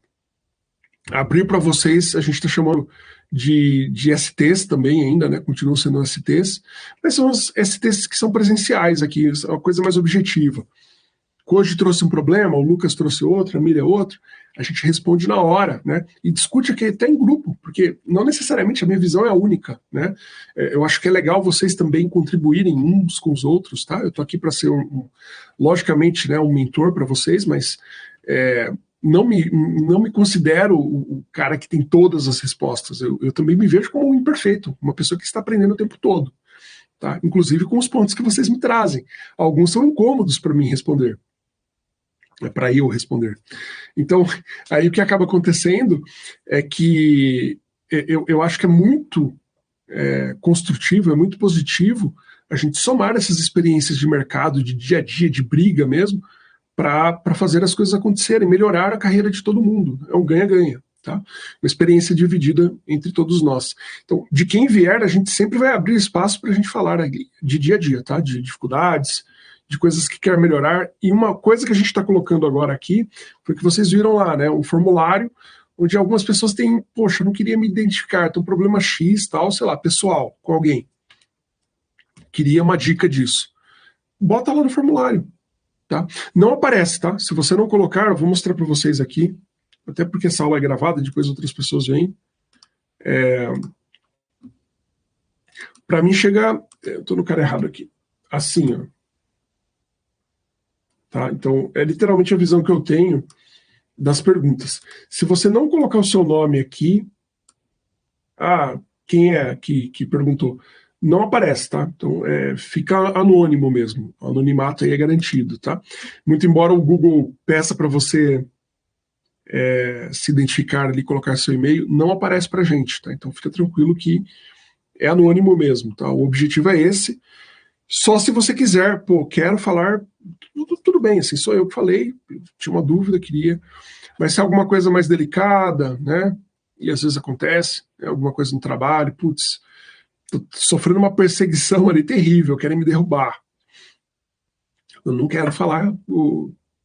A: Abrir para vocês, a gente está chamando de STs também ainda, né? Continuam sendo STs, mas são os STs que são presenciais aqui, é uma coisa mais objetiva. Hoje trouxe um problema, o Lucas trouxe outro, a Miriam outro, a gente responde na hora, né? E discute aqui até em grupo, porque não necessariamente a minha visão é a única, né? Eu acho que é legal vocês também contribuírem uns com os outros, tá? Eu tô aqui para ser logicamente, né, um mentor para vocês, mas não me considero o cara que tem todas as respostas. Eu também me vejo como um imperfeito, uma pessoa que está aprendendo o tempo todo, tá? Inclusive com os pontos que vocês me trazem. Alguns são incômodos para mim responder. É para eu responder. Então, aí o que acaba acontecendo é que eu acho que é muito construtivo, é muito positivo a gente somar essas experiências de mercado, de dia a dia, de briga mesmo, para fazer as coisas acontecerem, melhorar a carreira de todo mundo. É um ganha-ganha, tá? Uma experiência dividida entre todos nós. Então, de quem vier, a gente sempre vai abrir espaço para a gente falar de dia a dia, tá? De dificuldades, de coisas que quer melhorar. E uma coisa que a gente está colocando agora aqui foi que vocês viram lá, né? Um formulário onde algumas pessoas têm, poxa, eu não queria me identificar, tem um problema X, tal, sei lá, pessoal, com alguém. Queria uma dica disso. Bota lá no formulário, tá? Não aparece, tá? Se você não colocar, eu vou mostrar para vocês aqui, até porque essa aula é gravada, depois outras pessoas vêm. Para mim chega, eu tô no cara errado aqui, assim, ó. Tá? Então, é literalmente a visão que eu tenho das perguntas. Se você não colocar o seu nome aqui, quem é que perguntou? Não aparece, tá? Então, fica anônimo mesmo. O anonimato aí é garantido, tá? Muito embora o Google peça para você se identificar ali, colocar seu e-mail, não aparece para a gente, tá? Então, fica tranquilo que é anônimo mesmo, tá? O objetivo é esse. Só se você quiser, quero falar, tudo bem, assim, sou eu que falei, tinha uma dúvida, queria, mas se é alguma coisa mais delicada, né, e às vezes acontece, alguma coisa no trabalho, putz, tô sofrendo uma perseguição ali terrível, querem me derrubar. Eu não quero falar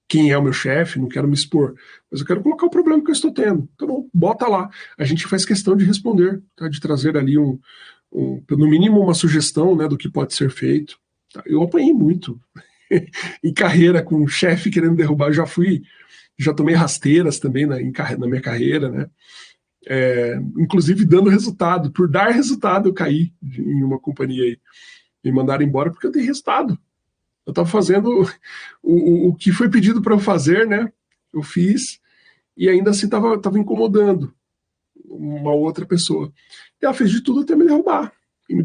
A: quem é o meu chefe, não quero me expor, mas eu quero colocar o problema que eu estou tendo. Tá bom, bota lá. A gente faz questão de responder, tá, de trazer ali no mínimo uma sugestão, né, do que pode ser feito. Eu apanhei muito em carreira com o chefe querendo derrubar. Eu já tomei rasteiras também na minha carreira, né? Inclusive dando resultado. Por dar resultado eu caí em uma companhia aí. Me mandaram embora porque eu dei resultado. Eu estava fazendo o que foi pedido para eu fazer, né? Eu fiz e ainda assim estava incomodando. uma outra pessoa. E ela fez de tudo até me derrubar. E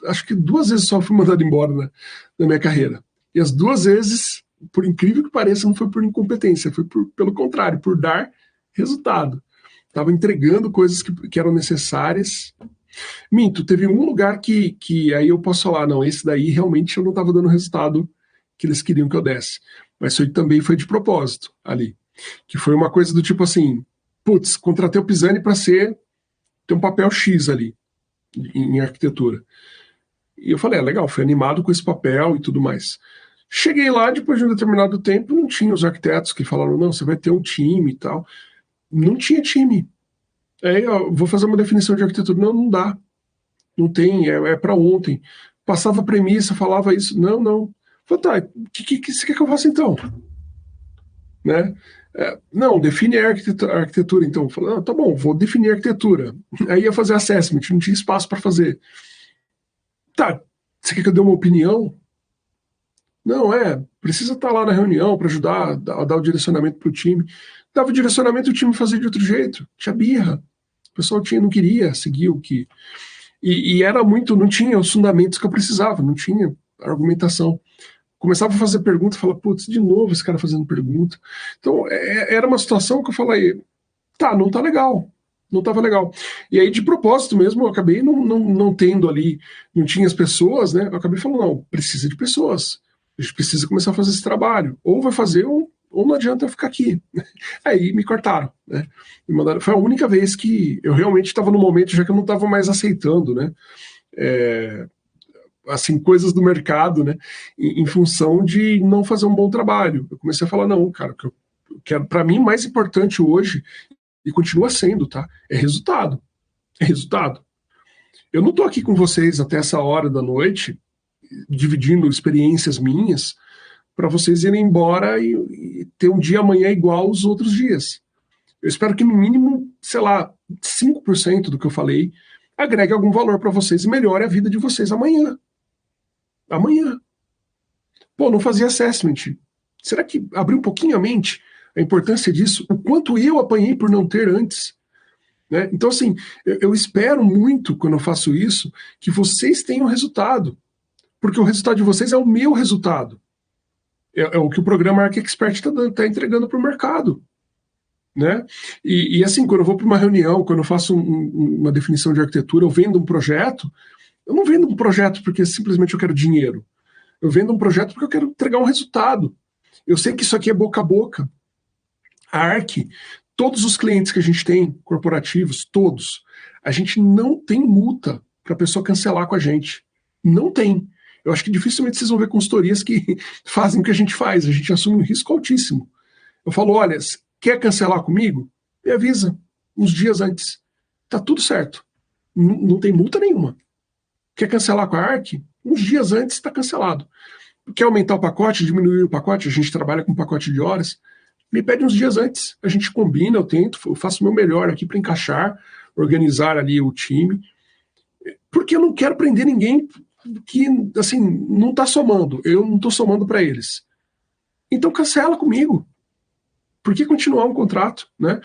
A: acho que 2 vezes só fui mandado embora na minha carreira. E as 2 vezes, por incrível que pareça, não foi por incompetência, foi pelo contrário, por dar resultado. Estava entregando coisas que eram necessárias. Minto, teve um lugar que aí eu posso falar, não, esse daí realmente eu não estava dando o resultado que eles queriam que eu desse. Mas isso também foi de propósito ali. Que foi uma coisa do tipo assim, putz, contratei o Pisani para ter um papel X ali, em arquitetura. E eu falei, legal, fui animado com esse papel e tudo mais. Cheguei lá, depois de um determinado tempo, não tinha os arquitetos que falaram, não, você vai ter um time e tal. Não tinha time. Aí eu vou fazer uma definição de arquitetura. Não dá. Não tem, é para ontem. Passava premissa, falava isso. Não. Falei, tá, o que você quer que eu faça então? Né? Não, define a arquitetura então. Falei, tá bom, vou definir a arquitetura. Aí ia fazer assessment, não tinha espaço para fazer. Tá, você quer que eu dê uma opinião? Não, precisa estar lá na reunião para ajudar a dar o direcionamento para o time. Dava o direcionamento e o time fazia de outro jeito. Tinha birra. O pessoal não queria seguir o que... E era muito... Não tinha os fundamentos que eu precisava, não tinha argumentação. Começava a fazer pergunta e falava, putz, de novo esse cara fazendo pergunta. Então, era uma situação que eu falei, tá, não tá legal. Não estava legal. E aí, de propósito mesmo, eu acabei não tendo ali, não tinha as pessoas, né? Eu acabei falando, não, precisa de pessoas. A gente precisa começar a fazer esse trabalho. Ou vai fazer, ou não adianta eu ficar aqui. Aí me cortaram, né? Me mandaram. Foi a única vez que eu realmente estava no momento, já que eu não estava mais aceitando, né? Assim, coisas do mercado, né? Em função de não fazer um bom trabalho. Eu comecei a falar, não, cara, o que eu quero, para mim, mais importante hoje, e continua sendo, tá? É resultado. É resultado. Eu não estou aqui com vocês até essa hora da noite, dividindo experiências minhas, para vocês irem embora e ter um dia amanhã igual aos outros dias. Eu espero que no mínimo, sei lá, 5% do que eu falei agregue algum valor para vocês e melhore a vida de vocês amanhã. Amanhã. Pô, não fazia assessment. Será que abriu um pouquinho a mente a importância disso? O quanto eu apanhei por não ter antes? Né? Então, assim, eu espero muito, quando eu faço isso, que vocês tenham resultado. Porque o resultado de vocês é o meu resultado. É o que o programa ArcExpert está entregando para o mercado. Né? E assim, quando eu vou para uma reunião, quando eu faço uma definição de arquitetura, eu vendo um projeto, eu não vendo um projeto porque simplesmente eu quero dinheiro. Eu vendo um projeto porque eu quero entregar um resultado. Eu sei que isso aqui é boca a boca. A Arc, todos os clientes que a gente tem, corporativos, todos, a gente não tem multa para a pessoa cancelar com a gente. Não tem. Eu acho que dificilmente vocês vão ver consultorias que fazem o que a gente faz. A gente assume um risco altíssimo. Eu falo, olha, quer cancelar comigo? Me avisa uns dias antes. Tá tudo certo. Não tem multa nenhuma. Quer cancelar com a Arc? Uns dias antes está cancelado. Quer aumentar o pacote, diminuir o pacote? A gente trabalha com pacote de horas. Me pede uns dias antes. A gente combina, eu tento, eu faço o meu melhor aqui para encaixar, organizar ali o time. Porque eu não quero prender ninguém que, assim, não está somando. Eu não estou somando para eles. Então cancela comigo. Por que continuar um contrato? Né?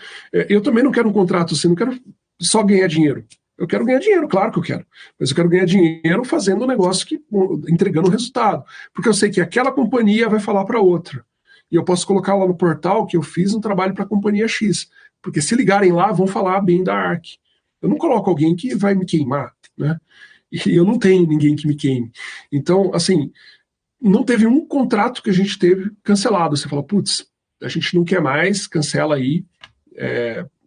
A: Eu também não quero um contrato assim, não quero só ganhar dinheiro. Eu quero ganhar dinheiro, claro que eu quero. Mas eu quero ganhar dinheiro fazendo um negócio entregando resultado. Porque eu sei que aquela companhia vai falar para outra. E eu posso colocar lá no portal que eu fiz um trabalho para a companhia X. Porque se ligarem lá, vão falar bem da Arc. Eu não coloco alguém que vai me queimar, né? E eu não tenho ninguém que me queime. Então, assim, não teve um contrato que a gente teve cancelado. Você fala, putz, a gente não quer mais, cancela aí,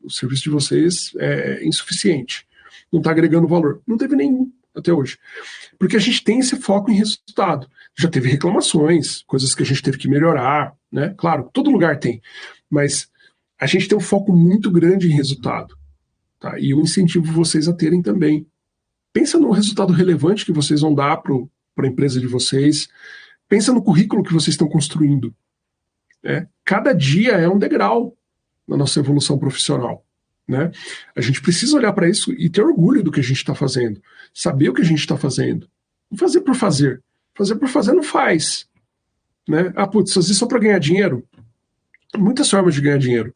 A: o serviço de vocês é insuficiente, não está agregando valor. Não teve nenhum até hoje. Porque a gente tem esse foco em resultado. Já teve reclamações, coisas que a gente teve que melhorar, né? Claro, todo lugar tem, mas a gente tem um foco muito grande em resultado. Tá? E eu incentivo vocês a terem também. Pensa no resultado relevante que vocês vão dar para a empresa de vocês. Pensa no currículo que vocês estão construindo. Cada dia é um degrau na nossa evolução profissional. Né? A gente precisa olhar para isso e ter orgulho do que a gente está fazendo. Saber o que a gente está fazendo. Não fazer por fazer. Fazer por fazer não faz. Né? Putz, fazer só para ganhar dinheiro? muitas formas de ganhar dinheiro.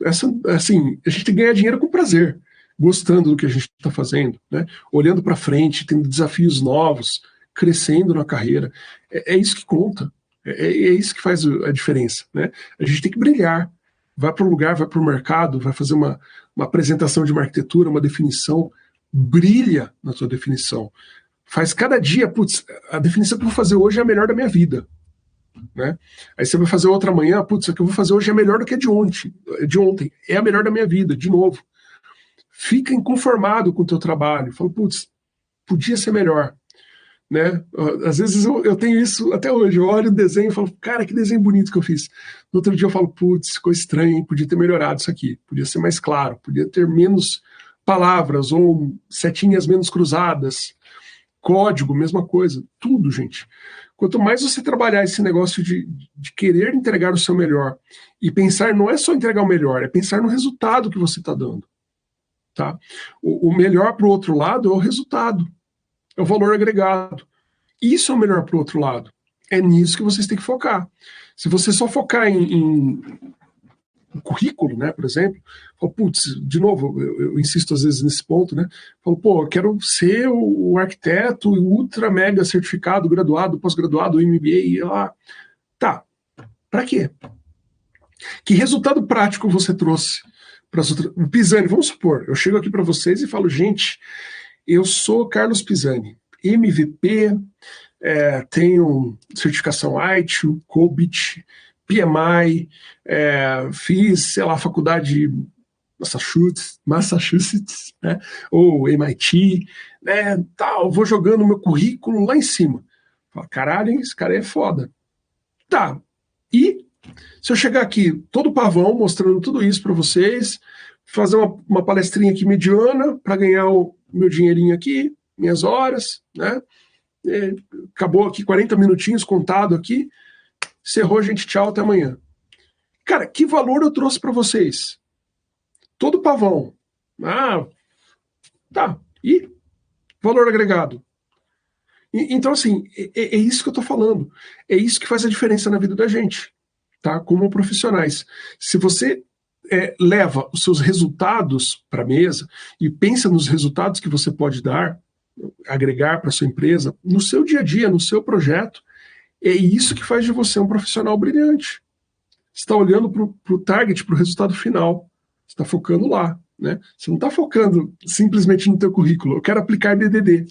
A: Assim, a gente tem que ganhar dinheiro com prazer, gostando do que a gente está fazendo, né? Olhando para frente, tendo desafios novos, crescendo na carreira. É isso que conta. É isso que faz a diferença, né? A gente tem que brilhar. Vai para um lugar, vai para o mercado, vai fazer uma apresentação de uma arquitetura, uma definição, brilha na sua definição. Faz cada dia, putz, a definição que eu vou fazer hoje é a melhor da minha vida. Né? Aí você vai fazer outra amanhã, putz, o que eu vou fazer hoje é melhor do que a de ontem, é a melhor da minha vida, de novo. Fica inconformado com o teu trabalho, fala, putz, podia ser melhor. Né? Às vezes eu tenho isso até hoje, eu olho o desenho e falo, cara, que desenho bonito que eu fiz. No outro dia eu falo, putz, ficou estranho, hein? Podia ter melhorado isso aqui, podia ser mais claro, podia ter menos palavras ou setinhas menos cruzadas, código, mesma coisa, tudo, gente. Quanto mais você trabalhar esse negócio de querer entregar o seu melhor e pensar, não é só entregar o melhor, é pensar no resultado que você está dando. Tá? O melhor para o outro lado é o resultado, é o valor agregado. Isso é o melhor para o outro lado. É nisso que vocês têm que focar. Se você só focar em currículo, né, por exemplo, falo, putz, de novo, eu insisto às vezes nesse ponto, né, falo, pô, eu quero ser o arquiteto ultra mega certificado, graduado, pós-graduado, MBA, lá. Tá, para quê? Que resultado prático você trouxe para as outras... Pisani, vamos supor, eu chego aqui para vocês e falo, gente, eu sou Carlos Pisani, MVP, tenho certificação ITIL, COBIT, PMI, fiz, sei lá, faculdade Massachusetts, né, ou MIT, né, tal, vou jogando meu currículo lá em cima. Fala, caralho, esse cara é foda. Tá, e se eu chegar aqui todo pavão, mostrando tudo isso para vocês, fazer uma palestrinha aqui mediana para ganhar o meu dinheirinho aqui, minhas horas, né, acabou aqui 40 minutinhos contado aqui, encerrou, gente, tchau, até amanhã. Cara, que valor eu trouxe para vocês? Todo pavão. Ah, tá. E valor agregado. Então, assim, é isso que eu tô falando. É isso que faz a diferença na vida da gente, tá? Como profissionais. Se você leva os seus resultados para a mesa e pensa nos resultados que você pode dar, agregar para sua empresa, no seu dia a dia, no seu projeto, é isso que faz de você um profissional brilhante. Você está olhando para o target, para o resultado final. Você está focando lá. Né? Você não está focando simplesmente no teu currículo. Eu quero aplicar DDD.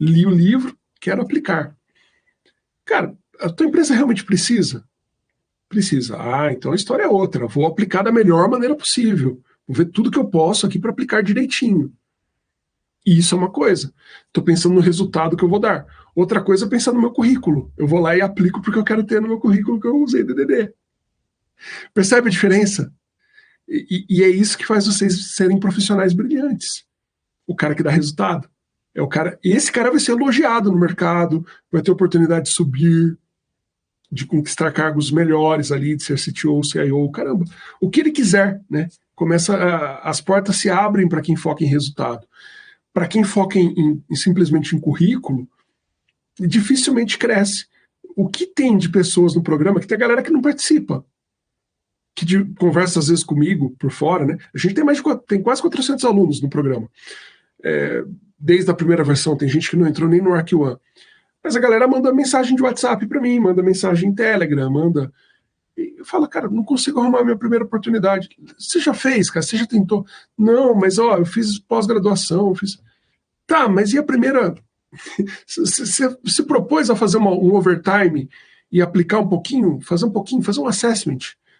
A: Li o livro, quero aplicar. Cara, a tua empresa realmente precisa? Precisa. Ah, então a história é outra. Vou aplicar da melhor maneira possível. Vou ver tudo que eu posso aqui para aplicar direitinho. E isso é uma coisa. Estou pensando no resultado que eu vou dar. Outra coisa é pensar no meu currículo. Eu vou lá e aplico porque eu quero ter no meu currículo que eu usei DDD. Percebe a diferença? E é isso que faz vocês serem profissionais brilhantes. O cara que dá resultado. É o cara. E esse cara vai ser elogiado no mercado, vai ter oportunidade de subir, de conquistar cargos melhores ali, de ser CTO, CIO, caramba. O que ele quiser, né? As portas se abrem para quem foca em resultado. Para quem foca simplesmente em currículo, dificilmente cresce. O que tem de pessoas no programa, que tem a galera que não participa, que conversa às vezes comigo por fora, né? A gente tem quase 400 alunos no programa. Desde a primeira versão, tem gente que não entrou nem no Arc One. Mas a galera manda mensagem de WhatsApp para mim, manda mensagem em Telegram, manda... E eu falo, cara, não consigo arrumar a minha primeira oportunidade. Você já fez, cara? Você já tentou? Não, mas ó, eu fiz pós-graduação, eu fiz... Tá, mas e a primeira... Você se propôs a fazer um overtime e aplicar um pouquinho, fazer um assessment,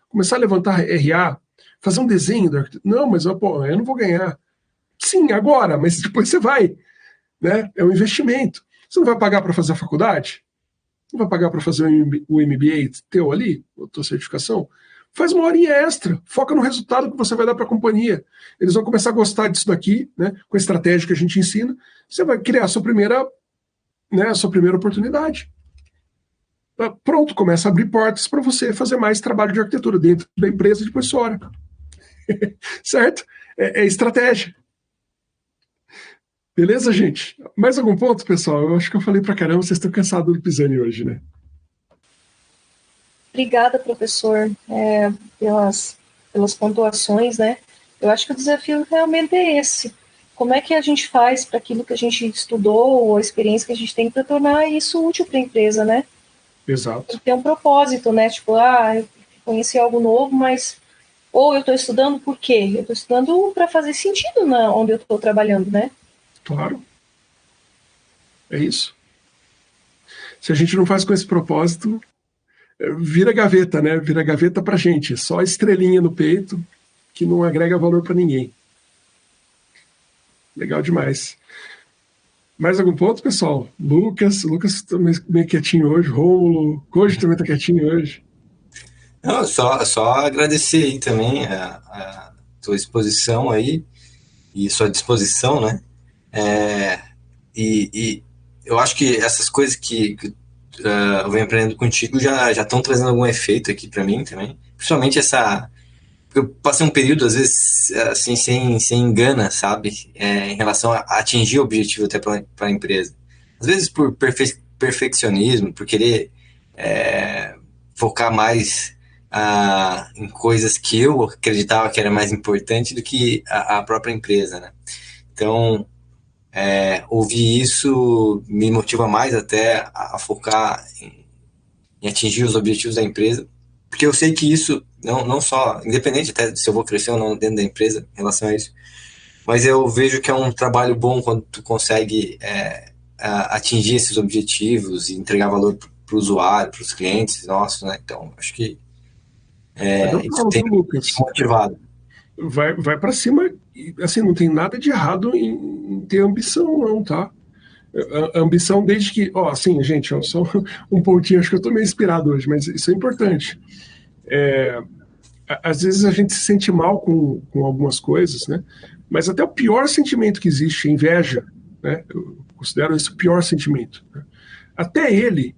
A: começar a levantar RA, fazer um desenho da arquitetura. Não, mas pô, eu não vou ganhar. Sim, agora, mas depois você vai. Né? É um investimento. Você não vai pagar para fazer a faculdade? Não vai pagar para fazer o MBA teu ali, a tua certificação? Faz uma horinha extra, foca no resultado que você vai dar para a companhia. Eles vão começar a gostar disso daqui, né, com a estratégia que a gente ensina. Você vai criar a sua primeira oportunidade. Pronto, começa a abrir portas para você fazer mais trabalho de arquitetura dentro da empresa e depois fora. Certo? É estratégia. Beleza, gente? Mais algum ponto, pessoal? Eu acho que eu falei pra caramba, vocês estão cansados do Pisani hoje, né?
C: Obrigada, professor, pelas pontuações, né? Eu acho que o desafio realmente é esse. Como é que a gente faz para aquilo que a gente estudou, ou a experiência que a gente tem, para tornar isso útil para a empresa, né?
A: Exato.
C: Tem um propósito, né? Tipo, eu conheci algo novo, mas... Ou eu estou estudando por quê? Eu estou estudando para fazer sentido onde eu estou trabalhando, né?
A: Claro. É isso. Se a gente não faz com esse propósito, vira gaveta, né? Vira gaveta pra gente. Só estrelinha no peito que não agrega valor para ninguém. Legal demais. Mais algum ponto, pessoal? Lucas tá meio quietinho hoje. Rômulo, Koji também tá quietinho hoje.
D: Não, só agradecer aí também a tua exposição aí e sua disposição, né? E eu acho que essas coisas que eu venho aprendendo contigo já estão trazendo algum efeito aqui para mim também. Principalmente eu passei um período, às vezes, assim, sem gana, sabe? Em relação a atingir o objetivo até para a empresa. Às vezes por perfeccionismo, por querer focar mais em coisas que eu acreditava que era mais importante do que a própria empresa, né? Então, ouvir isso me motiva mais até a focar em atingir os objetivos da empresa, porque eu sei que isso, não só, independente até se eu vou crescer ou não dentro da empresa em relação a isso, mas eu vejo que é um trabalho bom quando tu consegue atingir esses objetivos e entregar valor para o usuário, para os clientes nossos, né? Então, acho que isso tem me motivado.
A: Vai para cima, assim, não tem nada de errado em ter ambição, não, tá? A ambição desde que, assim, gente, só um pontinho, acho que eu tô meio inspirado hoje, mas isso é importante. Às vezes a gente se sente mal com algumas coisas, né? Mas até o pior sentimento que existe, inveja, né? Eu considero esse o pior sentimento, né? Até ele,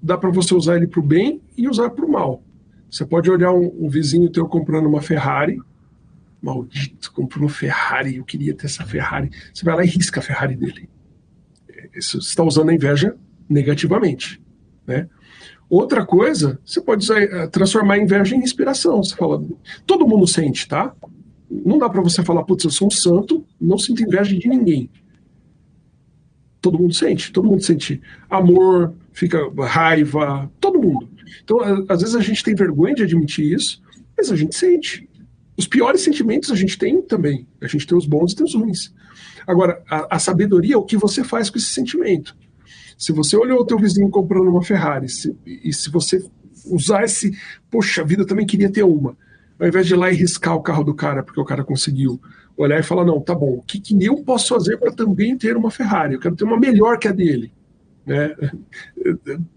A: dá para você usar ele para o bem e usar para o mal. Você pode olhar um vizinho teu comprando uma Ferrari, maldito, comprou uma Ferrari, eu queria ter essa Ferrari. Você vai lá e risca a Ferrari dele. Isso, você está usando a inveja negativamente, né? Outra coisa, você pode transformar a inveja em inspiração. Você fala, todo mundo sente, tá? Não dá para você falar, putz, eu sou um santo, não sinto inveja de ninguém. Todo mundo sente amor, fica raiva, todo mundo. Então, às vezes a gente tem vergonha de admitir isso, mas a gente sente. Os piores sentimentos a gente tem também. A gente tem os bons e tem os ruins. Agora, a sabedoria é o que você faz com esse sentimento. Se você olhou o teu vizinho comprando uma Ferrari, e se você usar poxa vida, eu também queria ter uma, ao invés de ir lá e riscar o carro do cara, porque o cara conseguiu, olhar e falar, não, tá bom, o que eu posso fazer para também ter uma Ferrari? Eu quero ter uma melhor que a dele. Né?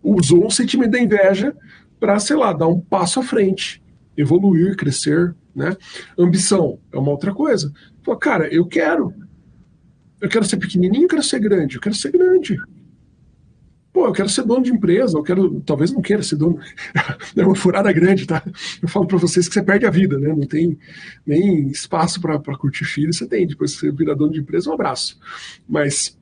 A: Usou um sentimento da inveja para, sei lá, dar um passo à frente, evoluir, crescer. Né? Ambição é uma outra coisa. Pô, cara, eu quero ser pequenininho, eu quero ser grande. Pô, eu quero ser dono de empresa, talvez não queira ser dono, é uma furada grande, tá? Eu falo para vocês que você perde a vida, né? Não tem nem espaço para curtir filho, você tem, depois que você vira dono de empresa, um abraço. Mas,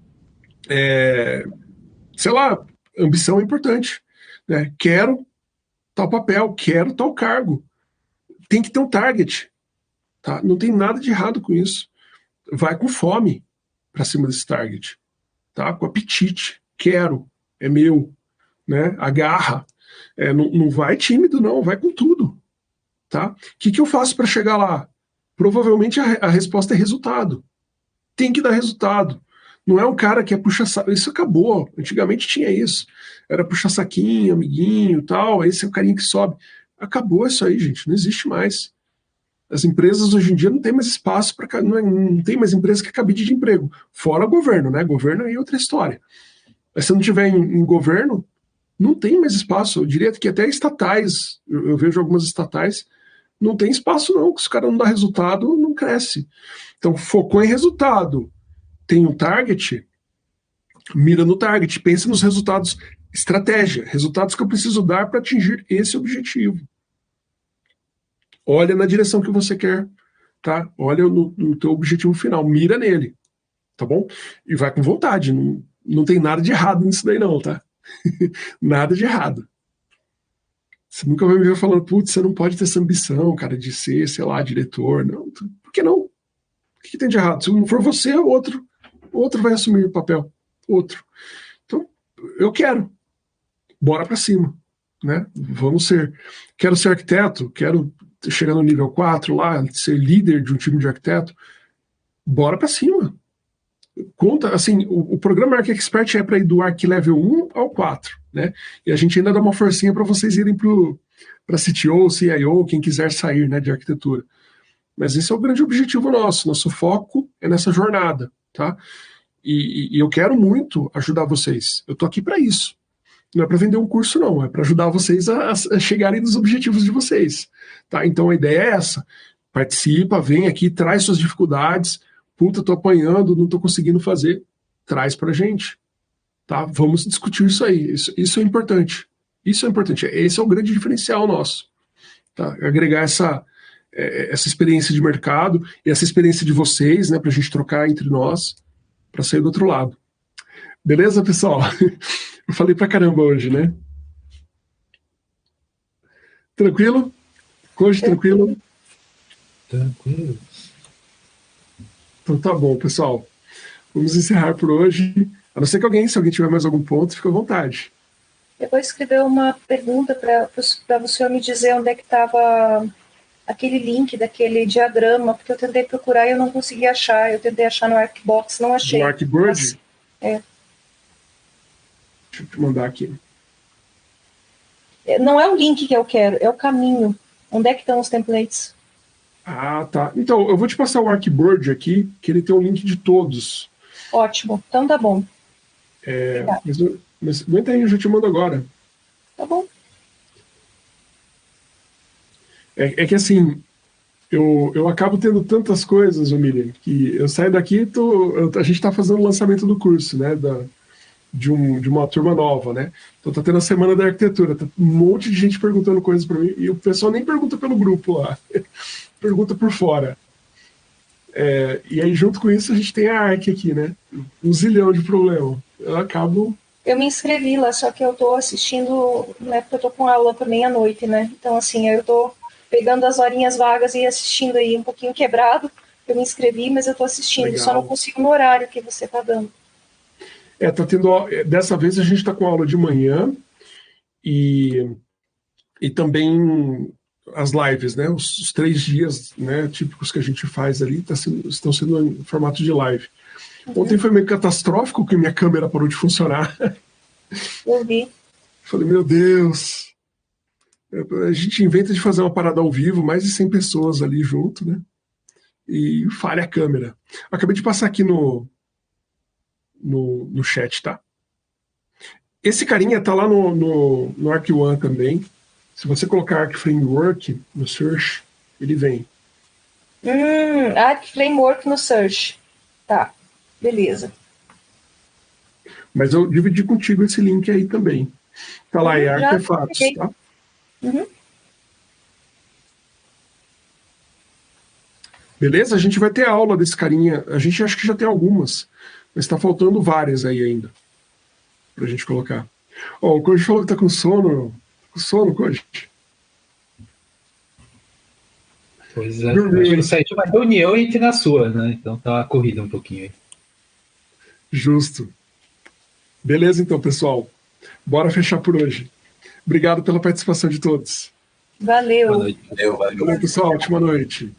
A: sei lá, ambição é importante, né? Quero tal papel, quero tal cargo. Tem que ter um target, tá? Não tem nada de errado com isso. Vai com fome para cima desse target, tá? Com apetite, quero. É meu, né? Agarra. Não vai tímido, não, vai com tudo. Tá? O que eu faço para chegar lá? Provavelmente a resposta é resultado. Tem que dar resultado. Não é um cara que é puxa-saco. Isso acabou. Antigamente tinha isso. Era puxa-saquinho, amiguinho tal. Esse é o carinha que sobe. Acabou isso aí, gente. Não existe mais. As empresas hoje em dia não tem mais espaço para. Não tem mais empresa que é cabide de emprego. Fora o governo, né? Governo aí é outra história. Mas se não tiver em governo, não tem mais espaço. Eu diria que até estatais, eu vejo algumas estatais, não tem espaço não, se o cara não dá resultado, não cresce. Então, focou em resultado, tem um target, mira no target, pensa nos resultados, estratégia, resultados que eu preciso dar para atingir esse objetivo. Olha na direção que você quer, tá? Olha no teu objetivo final, mira nele, tá bom? E vai com vontade, não tem nada de errado nisso daí não, tá? Nada de errado. Você nunca vai me ver falando, putz, você não pode ter essa ambição, cara, de ser, sei lá, diretor. Não, por que não? O que tem de errado? Se não for você, outro vai assumir o papel. Outro. Então, eu quero. Bora pra cima, né? Vamos ser. Quero ser arquiteto, quero chegar no nível 4 lá, ser líder de um time de arquiteto. Bora pra cima. Conta, assim, o programa Arc Expert é para ir do Arc Level 1 ao 4, né? E a gente ainda dá uma forcinha para vocês irem para CTO, CIO, quem quiser sair, né, de arquitetura. Mas esse é o grande objetivo nosso. Nosso foco é nessa jornada, tá? E eu quero muito ajudar vocês. Eu tô aqui para isso. Não é para vender um curso, não. É para ajudar vocês a chegarem nos objetivos de vocês, tá? Então a ideia é essa. Participa, vem aqui, traz suas dificuldades. Puta, tô apanhando, não tô conseguindo fazer. Traz pra gente, tá? Vamos discutir isso aí. Isso é importante. Isso é importante. Esse é o grande diferencial nosso, tá? Agregar essa experiência de mercado e essa experiência de vocês, né, pra gente trocar entre nós, pra sair do outro lado. Beleza, pessoal? Eu falei pra caramba hoje, né? Tranquilo? Hoje tranquilo?
E: Tranquilo.
A: Então tá bom, pessoal. Vamos encerrar por hoje. A não ser que se alguém tiver mais algum ponto, fica à vontade.
C: Eu vou escrever uma pergunta para você me dizer onde é que estava aquele link daquele diagrama, porque eu tentei procurar e eu não consegui achar. Eu tentei achar no Arcbox, não achei.
A: No Arcboard?
C: É.
A: Deixa eu te mandar aqui.
C: Não é o link que eu quero, é o caminho. Onde é que estão os templates?
A: Ah, tá. Então, eu vou te passar o Arcboard aqui, que ele tem um link de todos.
C: Ótimo, então tá bom.
A: Mas aguenta aí, eu já te mando agora.
C: Tá bom.
A: É que assim, eu acabo tendo tantas coisas, Miriam, que eu saio daqui a gente está fazendo o lançamento do curso, né? De uma turma nova, né? Então tá tendo a semana da arquitetura, tá um monte de gente perguntando coisas para mim, e o pessoal nem pergunta pelo grupo lá, pergunta por fora. E aí, junto com isso, a gente tem a Arc aqui, né? Um zilhão de problema. Eu acabo...
C: Eu me inscrevi lá, só que eu tô assistindo, né, porque eu tô com aula também à noite, né? Então, assim, eu tô pegando as horinhas vagas e assistindo aí um pouquinho quebrado. Eu me inscrevi, mas eu tô assistindo,
A: Legal.
C: Só não consigo no horário que você tá dando.
A: Tá tendo... Dessa vez a gente tá com aula de manhã e também as lives, né? Os 3 dias, né, típicos que a gente faz ali estão sendo em formato de live. Ontem foi meio catastrófico que minha câmera parou de funcionar.
C: Eu vi.
A: Falei, meu Deus. A gente inventa de fazer uma parada ao vivo, mais de 100 pessoas ali junto, né? E falha a câmera. Acabei de passar aqui no chat, tá? Esse carinha tá lá no Arc One também. Se você colocar Arc Framework no search, ele vem.
C: Arc Framework no search. Tá, beleza.
A: Mas eu dividi contigo esse link aí também. Tá lá, é Artefatos, tá? Beleza? A gente vai ter aula desse carinha. A gente acha que já tem algumas, mas tá faltando várias aí ainda pra gente colocar. Ó, o Koji falou que tá com sono. Com sono, Koji?
E: Pois é. Acho que eu saí de uma reunião e entrei na sua, né? Então tá uma corrida um pouquinho aí.
A: Justo. Beleza, então, pessoal. Bora fechar por hoje. Obrigado pela participação de todos.
C: Valeu.
E: Boa noite.
D: Valeu.
A: Valeu, pessoal. Ótima noite.